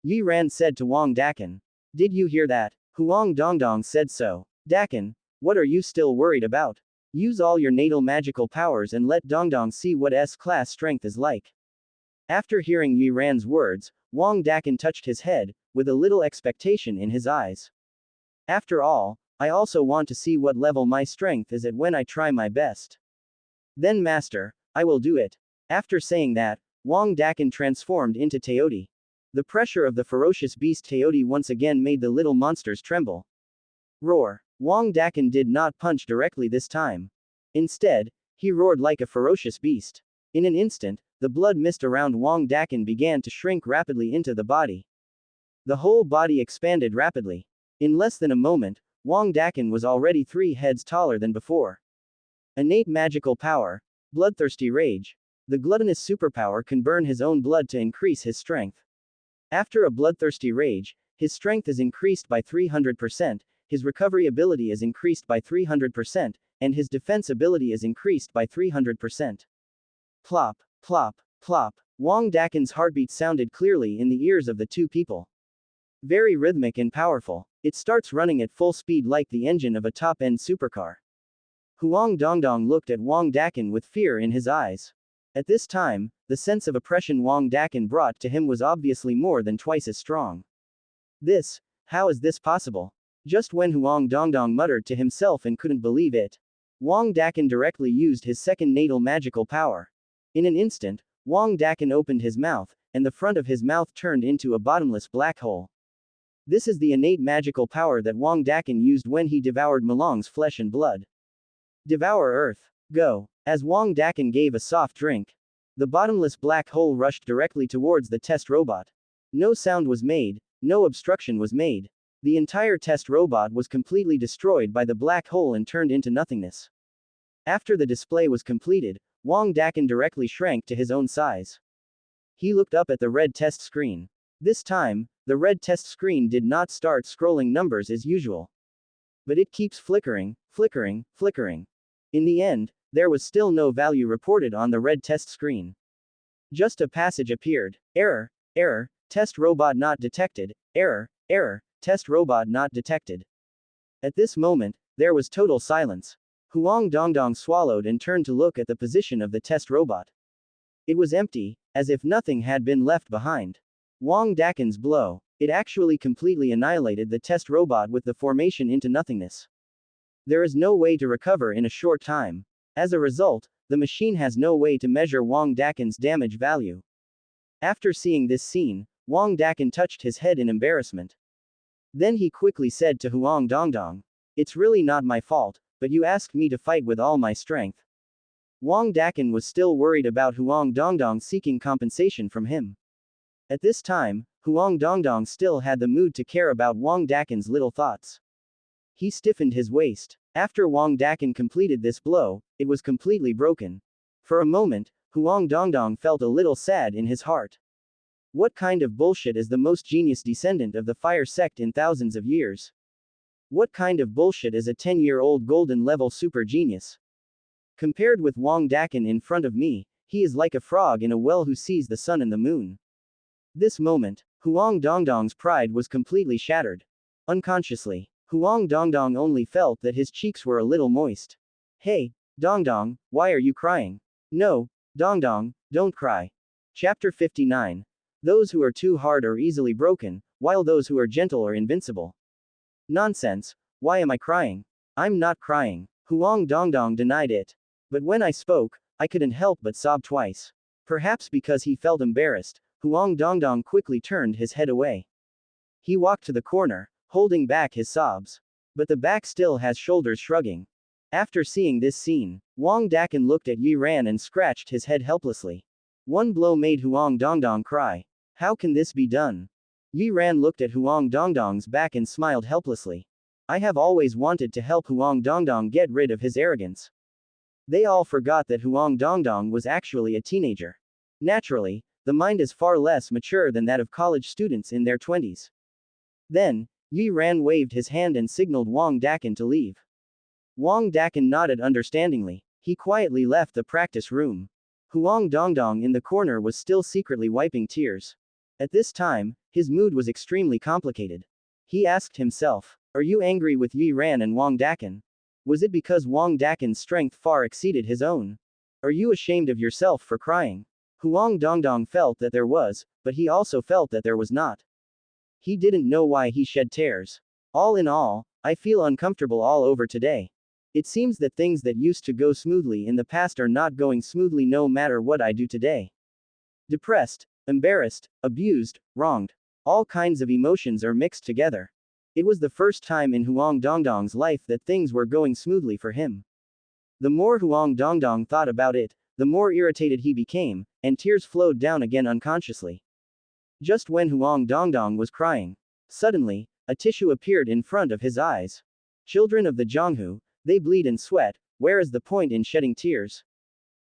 Yi Ran said to Wang Dakin. "Did you hear that?" Huang Dongdong said so. "Dakin, what are you still worried about? Use all your natal magical powers and let Dongdong see what S-class strength is like." After hearing Yi Ran's words, Wang Dakin touched his head, with a little expectation in his eyes. "After all, I also want to see what level my strength is at when I try my best. Then master, I will do it." After saying that, Wang Dakin transformed into Taotie. The pressure of the ferocious beast Taotie once again made the little monsters tremble. Roar. Wang Dakin did not punch directly this time. Instead, he roared like a ferocious beast. In an instant, the blood mist around Wang Dakin began to shrink rapidly into the body. The whole body expanded rapidly. In less than a moment, Wang Dakin was already 3 heads taller than before. Innate magical power. Bloodthirsty rage. The gluttonous superpower can burn his own blood to increase his strength. After a bloodthirsty rage, his strength is increased by 300%, his recovery ability is increased by 300%, and his defense ability is increased by 300%. Plop, plop, plop. Wang Dakin's heartbeat sounded clearly in the ears of the two people. Very rhythmic and powerful. It starts running at full speed like the engine of a top-end supercar. Huang Dongdong looked at Wang Dakin with fear in his eyes. At this time, the sense of oppression Wang Dakin brought to him was obviously more than twice as strong. How is this possible? Just when Huang Dongdong muttered to himself and couldn't believe it, Wang Dakin directly used his second natal magical power. In an instant, Wang Dakin opened his mouth, and the front of his mouth turned into a bottomless black hole. This is the innate magical power that Wang Dakin used when he devoured Malong's flesh and blood. Devour Earth. Go. As Wang Dakin gave a soft drink, the bottomless black hole rushed directly towards the test robot. No sound was made, no obstruction was made. The entire test robot was completely destroyed by the black hole and turned into nothingness. After the display was completed, Wang Dakin directly shrank to his own size. He looked up at the red test screen. This time, the red test screen did not start scrolling numbers as usual. But it keeps flickering, flickering, flickering. In the end, there was still no value reported on the red test screen. Just a passage appeared. Error, error, test robot not detected, error, error, test robot not detected. At this moment, there was total silence. Huang Dongdong swallowed and turned to look at the position of the test robot. It was empty, as if nothing had been left behind. Wang Dakin's blow. It actually completely annihilated the test robot with the formation into nothingness. There is no way to recover in a short time. As a result, the machine has no way to measure Wang Dakin's damage value. After seeing this scene, Wang Dakin touched his head in embarrassment. Then he quickly said to Huang Dongdong, "It's really not my fault, but you asked me to fight with all my strength." Wang Dakin was still worried about Huang Dongdong seeking compensation from him. At this time, Huang Dongdong still had the mood to care about Wang Dakin's little thoughts. He stiffened his waist. After Wang Dakin completed this blow, it was completely broken. For a moment, Huang Dongdong felt a little sad in his heart. What kind of bullshit is the most genius descendant of the fire sect in thousands of years? What kind of bullshit is a 10-year-old golden level super genius? Compared with Wang Dakin in front of me, he is like a frog in a well who sees the sun and the moon. This moment, Huang Dongdong's pride was completely shattered. Unconsciously, Huang Dongdong only felt that his cheeks were a little moist. Hey, Dongdong, why are you crying? No, Dongdong, don't cry. Chapter 59. Those who are too hard are easily broken, while those who are gentle are invincible. Nonsense, why am I crying? I'm not crying. Huang Dongdong denied it. But when I spoke, I couldn't help but sob twice. Perhaps because he felt embarrassed, Huang Dongdong quickly turned his head away. He walked to the corner, holding back his sobs. But the back still has shoulders shrugging. After seeing this scene, Wang Dakan looked at Yi Ran and scratched his head helplessly. One blow made Huang Dongdong cry. How can this be done? Yi Ran looked at Huang Dongdong's back and smiled helplessly. I have always wanted to help Huang Dongdong get rid of his arrogance. They all forgot that Huang Dongdong was actually a teenager. Naturally, the mind is far less mature than that of college students in their 20s. Then, Yi Ran waved his hand and signaled Wang Dakan to leave. Wang Dakan nodded understandingly. He quietly left the practice room. Huang Dongdong in the corner was still secretly wiping tears. At this time, his mood was extremely complicated. He asked himself, are you angry with Yi Ran and Wang Dakan? Was it because Wang Dakan's strength far exceeded his own? Are you ashamed of yourself for crying? Huang Dongdong felt that there was, but he also felt that there was not. He didn't know why he shed tears. All in all, I feel uncomfortable all over today. It seems that things that used to go smoothly in the past are not going smoothly no matter what I do today. Depressed, embarrassed, abused, wronged. All kinds of emotions are mixed together. It was the first time in Huang Dongdong's life that things were going smoothly for him. The more Huang Dongdong thought about it, the more irritated he became, and tears flowed down again unconsciously. Just when Huang Dongdong was crying, suddenly, a tissue appeared in front of his eyes. Children of the Zhonghu, they bleed and sweat, where is the point in shedding tears?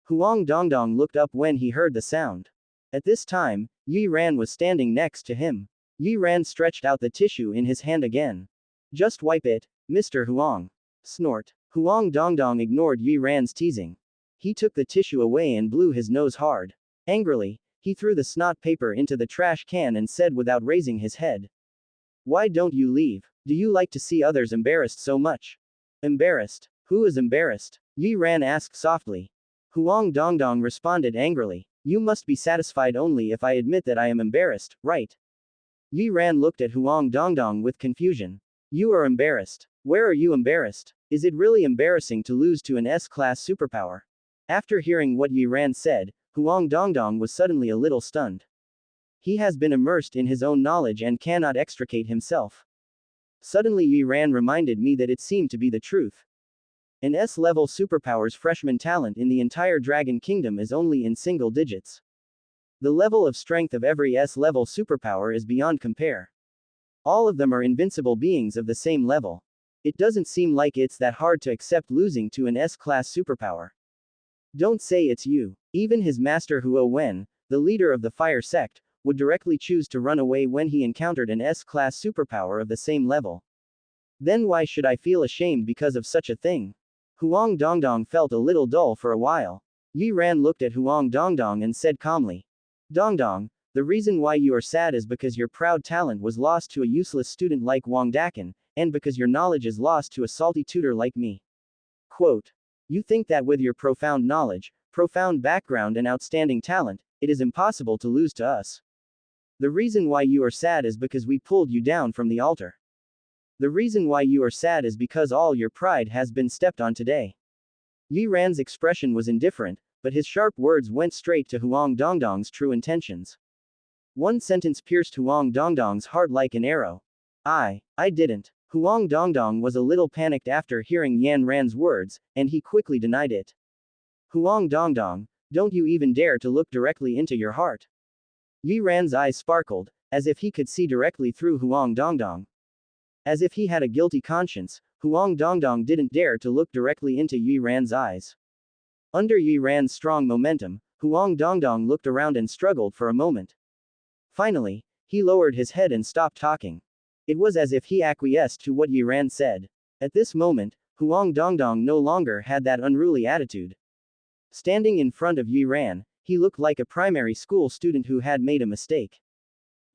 Huang Dongdong looked up when he heard the sound. At this time, Yi Ran was standing next to him. Yi Ran stretched out the tissue in his hand again. Just wipe it, Mr. Huang. Snort. Huang Dongdong ignored Yi Ran's teasing. He took the tissue away and blew his nose hard. Angrily, he threw the snot paper into the trash can and said without raising his head. Why don't you leave? Do you like to see others embarrassed so much? Embarrassed? Who is embarrassed? Yi Ran asked softly. Huang Dongdong responded angrily. You must be satisfied only if I admit that I am embarrassed, right? Yi Ran looked at Huang Dongdong with confusion. You are embarrassed. Where are you embarrassed? Is it really embarrassing to lose to an S-class superpower? After hearing what Yi Ran said, Huang Dongdong was suddenly a little stunned. He has been immersed in his own knowledge and cannot extricate himself. Suddenly Yi Ran reminded me that it seemed to be the truth. An S-level superpower's freshman talent in the entire Dragon Kingdom is only in single digits. The level of strength of every S-level superpower is beyond compare. All of them are invincible beings of the same level. It doesn't seem like it's that hard to accept losing to an S-class superpower. Don't say it's you. Even his master Huo Wen, the leader of the fire sect, would directly choose to run away when he encountered an S-class superpower of the same level. Then why should I feel ashamed because of such a thing? Huang Dongdong felt a little dull for a while. Yi Ran looked at Huang Dongdong and said calmly. Dongdong, the reason why you are sad is because your proud talent was lost to a useless student like Wang Dakan, and because your knowledge is lost to a salty tutor like me. Quote. You think that with your profound knowledge, profound background and outstanding talent, it is impossible to lose to us. The reason why you are sad is because we pulled you down from the altar. The reason why you are sad is because all your pride has been stepped on today. Yi Ran's expression was indifferent, but his sharp words went straight to Huang Dongdong's true intentions. One sentence pierced Huang Dongdong's heart like an arrow. I didn't. Huang Dongdong was a little panicked after hearing Yan Ran's words, and he quickly denied it. Huang Dongdong, don't you even dare to look directly into your heart. Yi Ran's eyes sparkled, as if he could see directly through Huang Dongdong. As if he had a guilty conscience, Huang Dongdong didn't dare to look directly into Yi Ran's eyes. Under Yi Ran's strong momentum, Huang Dongdong looked around and struggled for a moment. Finally, he lowered his head and stopped talking. It was as if he acquiesced to what Yi Ran said. At this moment, Huang Dongdong no longer had that unruly attitude. Standing in front of Yi Ran, he looked like a primary school student who had made a mistake.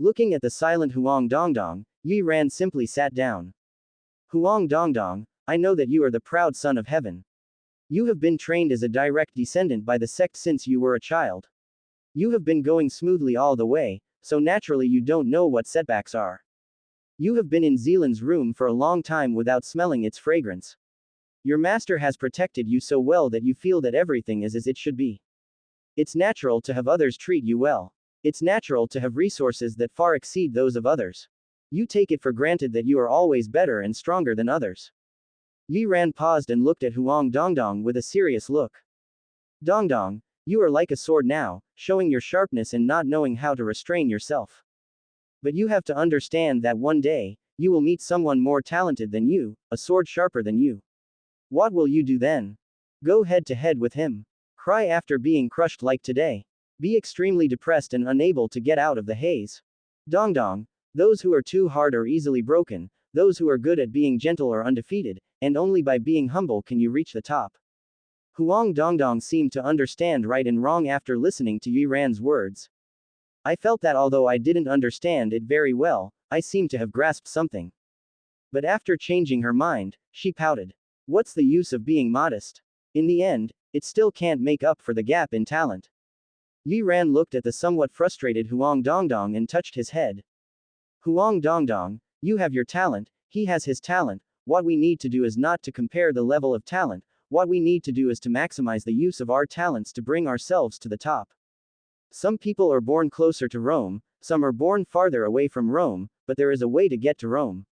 Looking at the silent Huang Dongdong, Yi Ran simply sat down. Huang Dongdong, I know that you are the proud son of heaven. You have been trained as a direct descendant by the sect since you were a child. You have been going smoothly all the way, so naturally you don't know what setbacks are. You have been in Zealand's room for a long time without smelling its fragrance. Your master has protected you so well that you feel that everything is as it should be. It's natural to have others treat you well. It's natural to have resources that far exceed those of others. You take it for granted that you are always better and stronger than others. Yi Ran paused and looked at Huang Dongdong with a serious look. Dongdong, you are like a sword now, showing your sharpness and not knowing how to restrain yourself. But you have to understand that one day, you will meet someone more talented than you, a sword sharper than you. What will you do then? Go head to head with him. Cry after being crushed like today. Be extremely depressed and unable to get out of the haze. Dongdong, those who are too hard are easily broken, those who are good at being gentle are undefeated, and only by being humble can you reach the top. Huang Dongdong seemed to understand right and wrong after listening to Yi Ran's words. I felt that although I didn't understand it very well, I seemed to have grasped something. But after changing her mind, she pouted. What's the use of being modest? In the end, it still can't make up for the gap in talent. Yi Ran looked at the somewhat frustrated Huang Dongdong and touched his head. Huang Dongdong, you have your talent, he has his talent. What we need to do is not to compare the level of talent, what we need to do is to maximize the use of our talents to bring ourselves to the top. Some people are born closer to Rome, some are born farther away from Rome, but there is a way to get to Rome.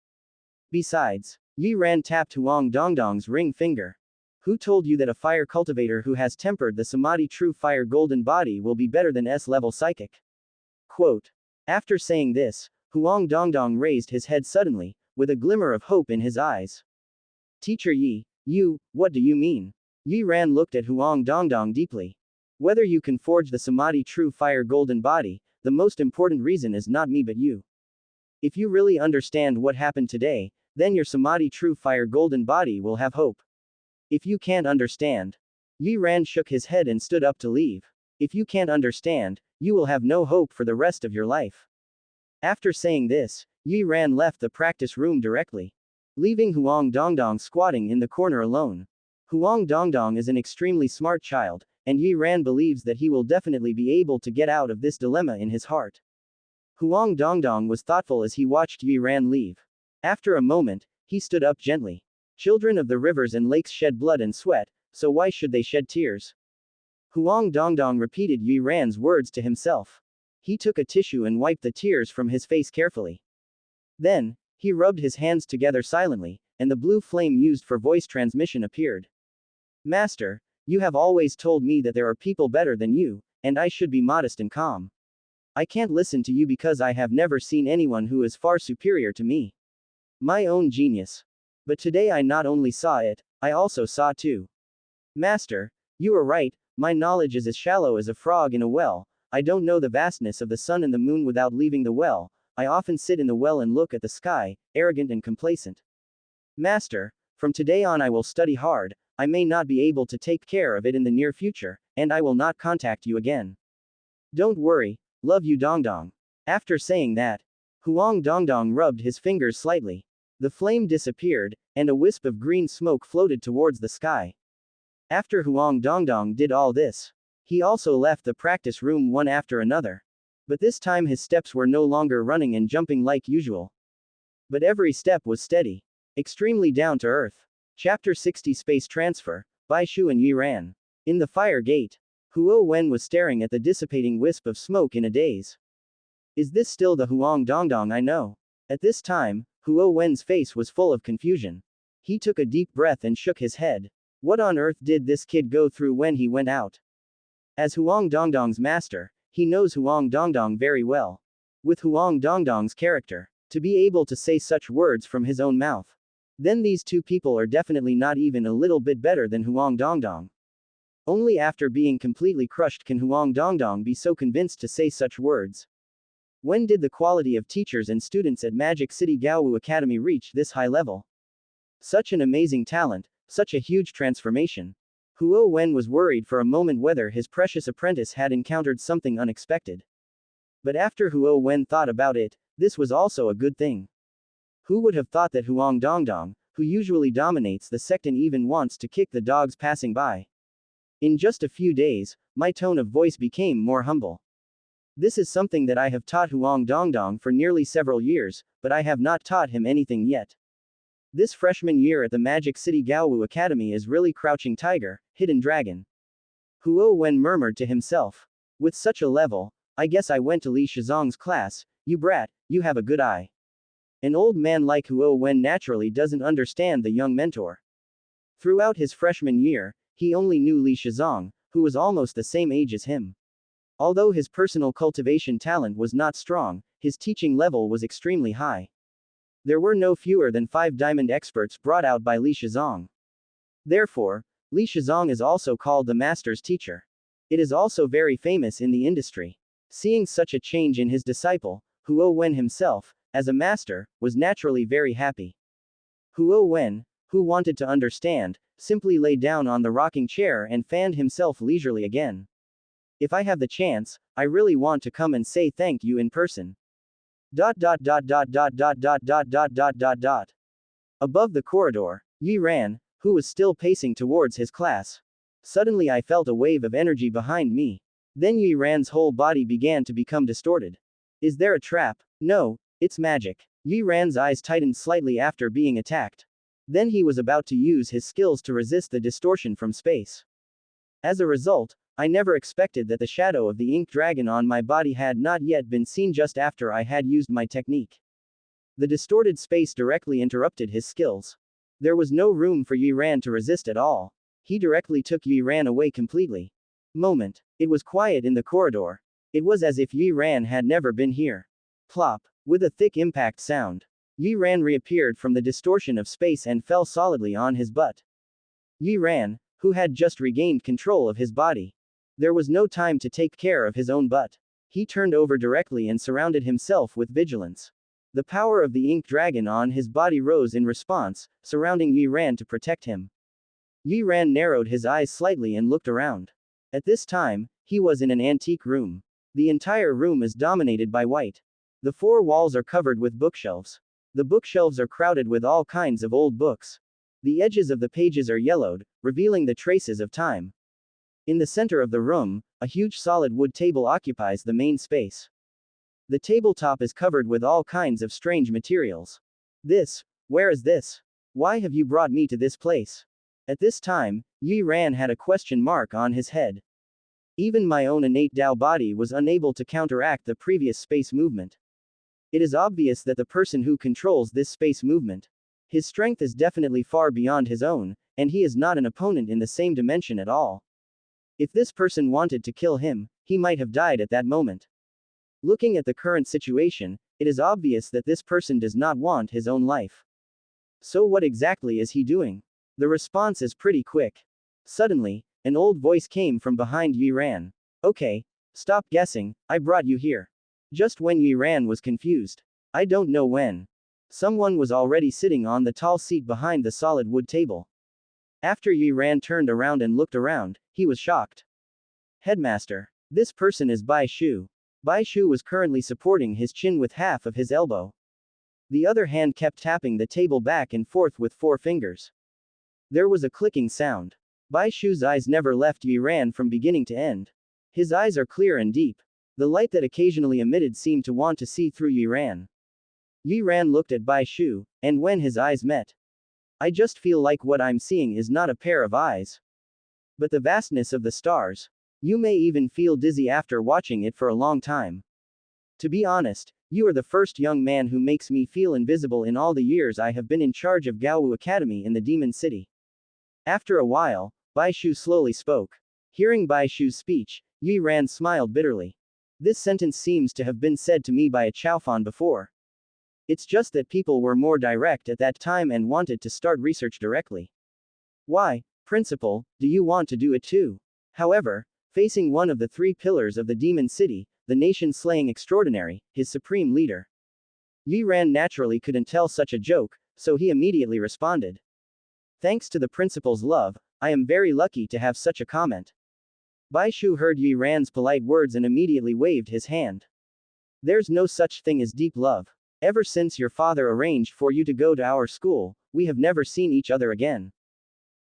Besides, Yi Ran tapped Huang Dongdong's ring finger. Who told you that a fire cultivator who has tempered the Samadhi true fire golden body will be better than S-level psychic? Quote. After saying this, Huang Dongdong raised his head suddenly, with a glimmer of hope in his eyes. Teacher Yi, what do you mean? Yi Ran looked at Huang Dongdong deeply. Whether you can forge the Samadhi true fire golden body, the most important reason is not me but you. If you really understand what happened today, then your Samadhi true fire golden body will have hope. If you can't understand. Yi Ran shook his head and stood up to leave. If you can't understand, you will have no hope for the rest of your life. After saying this, Yi Ran left the practice room directly, leaving Huang Dongdong squatting in the corner alone. Huang Dongdong is an extremely smart child, and Yi Ran believes that he will definitely be able to get out of this dilemma in his heart. Huang Dongdong was thoughtful as he watched Yi Ran leave. After a moment, he stood up gently. Children of the rivers and lakes shed blood and sweat, so why should they shed tears? Huang Dongdong repeated Yi Ran's words to himself. He took a tissue and wiped the tears from his face carefully. Then, he rubbed his hands together silently, and the blue flame used for voice transmission appeared. Master, you have always told me that there are people better than you, and I should be modest and calm. I can't listen to you because I have never seen anyone who is far superior to me. My own genius. But today I not only saw it, I also saw too. Master, you are right, my knowledge is as shallow as a frog in a well. I don't know the vastness of the sun and the moon without leaving the well. I often sit in the well and look at the sky, arrogant and complacent. Master, from today on I will study hard. I may not be able to take care of it in the near future, and I will not contact you again. Don't worry, love you Dongdong. After saying that, Huang Dongdong rubbed his fingers slightly. The flame disappeared, and a wisp of green smoke floated towards the sky. After Huang Dongdong did all this, he also left the practice room one after another. But this time his steps were no longer running and jumping like usual. But every step was steady. Extremely down to earth. Chapter 60 Space Transfer, by Shu and Yi Ran. In the fire gate, Huo Wen was staring at the dissipating wisp of smoke in a daze. Is this still the Huang Dongdong I know? At this time, Huo Wen's face was full of confusion. He took a deep breath and shook his head. What on earth did this kid go through when he went out? As Huang Dongdong's master, he knows Huang Dongdong very well. With Huang Dongdong's character, to be able to say such words from his own mouth, then these two people are definitely not even a little bit better than Huang Dongdong. Only after being completely crushed can Huang Dongdong be so convinced to say such words. When did the quality of teachers and students at Magic City Gaowu Academy reach this high level? Such an amazing talent, such a huge transformation. Huo Wen was worried for a moment whether his precious apprentice had encountered something unexpected. But after Huo Wen thought about it, this was also a good thing. Who would have thought that Huang Dongdong, who usually dominates the sect and even wants to kick the dogs passing by? In just a few days, my tone of voice became more humble. This is something that I have taught Huang Dongdong for nearly several years, but I have not taught him anything yet. This freshman year at the Magic City Gaowu Academy is really crouching tiger, hidden dragon. Huo Wen murmured to himself. With such a level, I guess I went to Li Shizong's class. You brat, you have a good eye. An old man like Huo Wen naturally doesn't understand the young mentor. Throughout his freshman year, he only knew Li Shizong, who was almost the same age as him. Although his personal cultivation talent was not strong, his teaching level was extremely high. There were no fewer than 5 diamond experts brought out by Li Shizong. Therefore, Li Shizong is also called the master's teacher. It is also very famous in the industry. Seeing such a change in his disciple, Huo Wen himself, as a master, was naturally very happy. Huo Wen, who wanted to understand, simply lay down on the rocking chair and fanned himself leisurely again. If I have the chance, I really want to come and say thank you in person. Above the corridor, Yi ran, who was still pacing towards his class. Suddenly I felt a wave of energy behind me. Then Yi Ran's whole body began to become distorted. Is there a trap? No, it's magic. Yi Ran's eyes tightened slightly after being attacked. Then he was about to use his skills to resist the distortion from space. As a result, I never expected that the shadow of the ink dragon on my body had not yet been seen just after I had used my technique. The distorted space directly interrupted his skills. There was no room for Yi Ran to resist at all. He directly took Yi Ran away completely. Moment. It was quiet in the corridor. It was as if Yi Ran had never been here. Plop. With a thick impact sound, Yi Ran reappeared from the distortion of space and fell solidly on his butt. Yi Ran, who had just regained control of his body. There was no time to take care of his own butt. He turned over directly and surrounded himself with vigilance. The power of the ink dragon on his body rose in response, surrounding Yi Ran to protect him. Yi Ran narrowed his eyes slightly and looked around. At this time, he was in an antique room. The entire room is dominated by white. The 4 walls are covered with bookshelves. The bookshelves are crowded with all kinds of old books. The edges of the pages are yellowed, revealing the traces of time. In the center of the room, a huge solid wood table occupies the main space. The tabletop is covered with all kinds of strange materials. Where is this? Why have you brought me to this place? At this time, Yi Ran had a question mark on his head. Even my own innate Dao body was unable to counteract the previous space movement. It is obvious that the person who controls this space movement, his strength is definitely far beyond his own, and he is not an opponent in the same dimension at all. If this person wanted to kill him, he might have died at that moment. Looking at the current situation, it is obvious that this person does not want his own life. So what exactly is he doing? The response is pretty quick. Suddenly, an old voice came from behind Yi Ran. Okay, stop guessing, I brought you here. Just when Yi Ran was confused. I don't know when. Someone was already sitting on the tall seat behind the solid wood table. After Yi Ran turned around and looked around, he was shocked. Headmaster. This person is Bai Shu. Bai Shu was currently supporting his chin with half of his elbow. The other hand kept tapping the table back and forth with 4 fingers. There was a clicking sound. Bai Shu's eyes never left Yi Ran from beginning to end. His eyes are clear and deep. The light that occasionally emitted seemed to want to see through Yi Ran. Yi Ran looked at Bai Shu, and when his eyes met, I just feel like what I'm seeing is not a pair of eyes, but the vastness of the stars. You may even feel dizzy after watching it for a long time. To be honest, you are the first young man who makes me feel invisible in all the years I have been in charge of Gaowu Academy in the Demon City. After a while, Bai Shu slowly spoke. Hearing Bai Shu's speech, Yi Ran smiled bitterly. This sentence seems to have been said to me by a Chaofan before. It's just that people were more direct at that time and wanted to start research directly. Why, Principal, do you want to do it too? However, facing one of the 3 pillars of the Demon City, the nation-slaying extraordinary, his supreme leader, Yi Ran naturally couldn't tell such a joke, so he immediately responded. Thanks to the principal's love, I am very lucky to have such a comment. Bai Shu heard Yi Ran's polite words and immediately waved his hand. There's no such thing as deep love. Ever since your father arranged for you to go to our school, we have never seen each other again.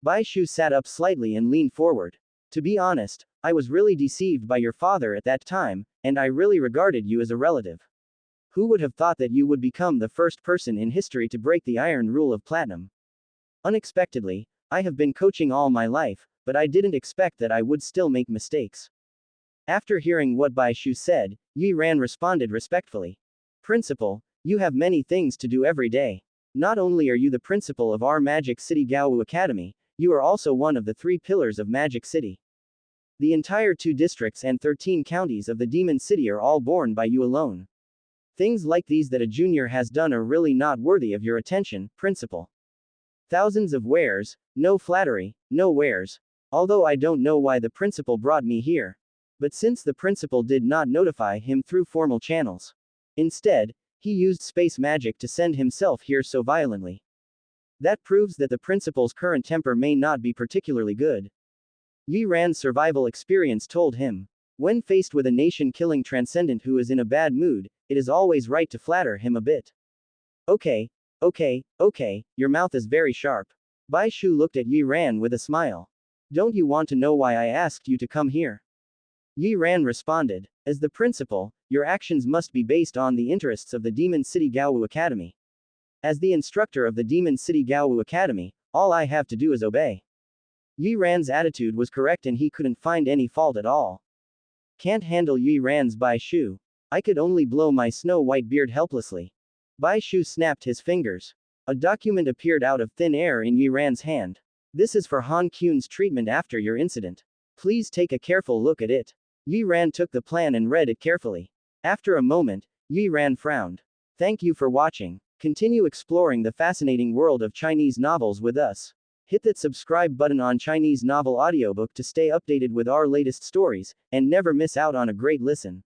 Bai Shu sat up slightly and leaned forward. To be honest, I was really deceived by your father at that time, and I really regarded you as a relative. Who would have thought that you would become the first person in history to break the iron rule of platinum? Unexpectedly, I have been coaching all my life, but I didn't expect that I would still make mistakes. After hearing what Bai Shu said, Yi Ran responded respectfully. Principal, you have many things to do every day. Not only are you the principal of our Magic City Gaowu Academy, you are also one of the 3 pillars of Magic City. The entire 2 districts and 13 counties of the Demon City are all borne by you alone. Things like these that a junior has done are really not worthy of your attention, principal. Thousands of wares, no flattery, no wares. Although I don't know why the principal brought me here. But since the principal did not notify him through formal channels. Instead, he used space magic to send himself here so violently. That proves that the principal's current temper may not be particularly good. Yi Ran's survival experience told him. When faced with a nation-killing transcendent who is in a bad mood, it is always right to flatter him a bit. Okay, your mouth is very sharp. Bai Shu looked at Yi Ran with a smile. Don't you want to know why I asked you to come here? Yi Ran responded. As the principal, your actions must be based on the interests of the Demon City Gaowu Academy. As the instructor of the Demon City Gaowu Academy, all I have to do is obey. Yi Ran's attitude was correct and he couldn't find any fault at all. Can't handle Yi Ran's Bai Shu. I could only blow my snow-white beard helplessly. Bai Shu snapped his fingers. A document appeared out of thin air in Yi Ran's hand. This is for Han Qun's treatment after your incident. Please take a careful look at it. Yi Ran took the plan and read it carefully. After a moment, Yi Ran frowned. Thank you for watching. Continue exploring the fascinating world of Chinese novels with us. Hit that subscribe button on Chinese Novel Audiobook to stay updated with our latest stories, and never miss out on a great listen.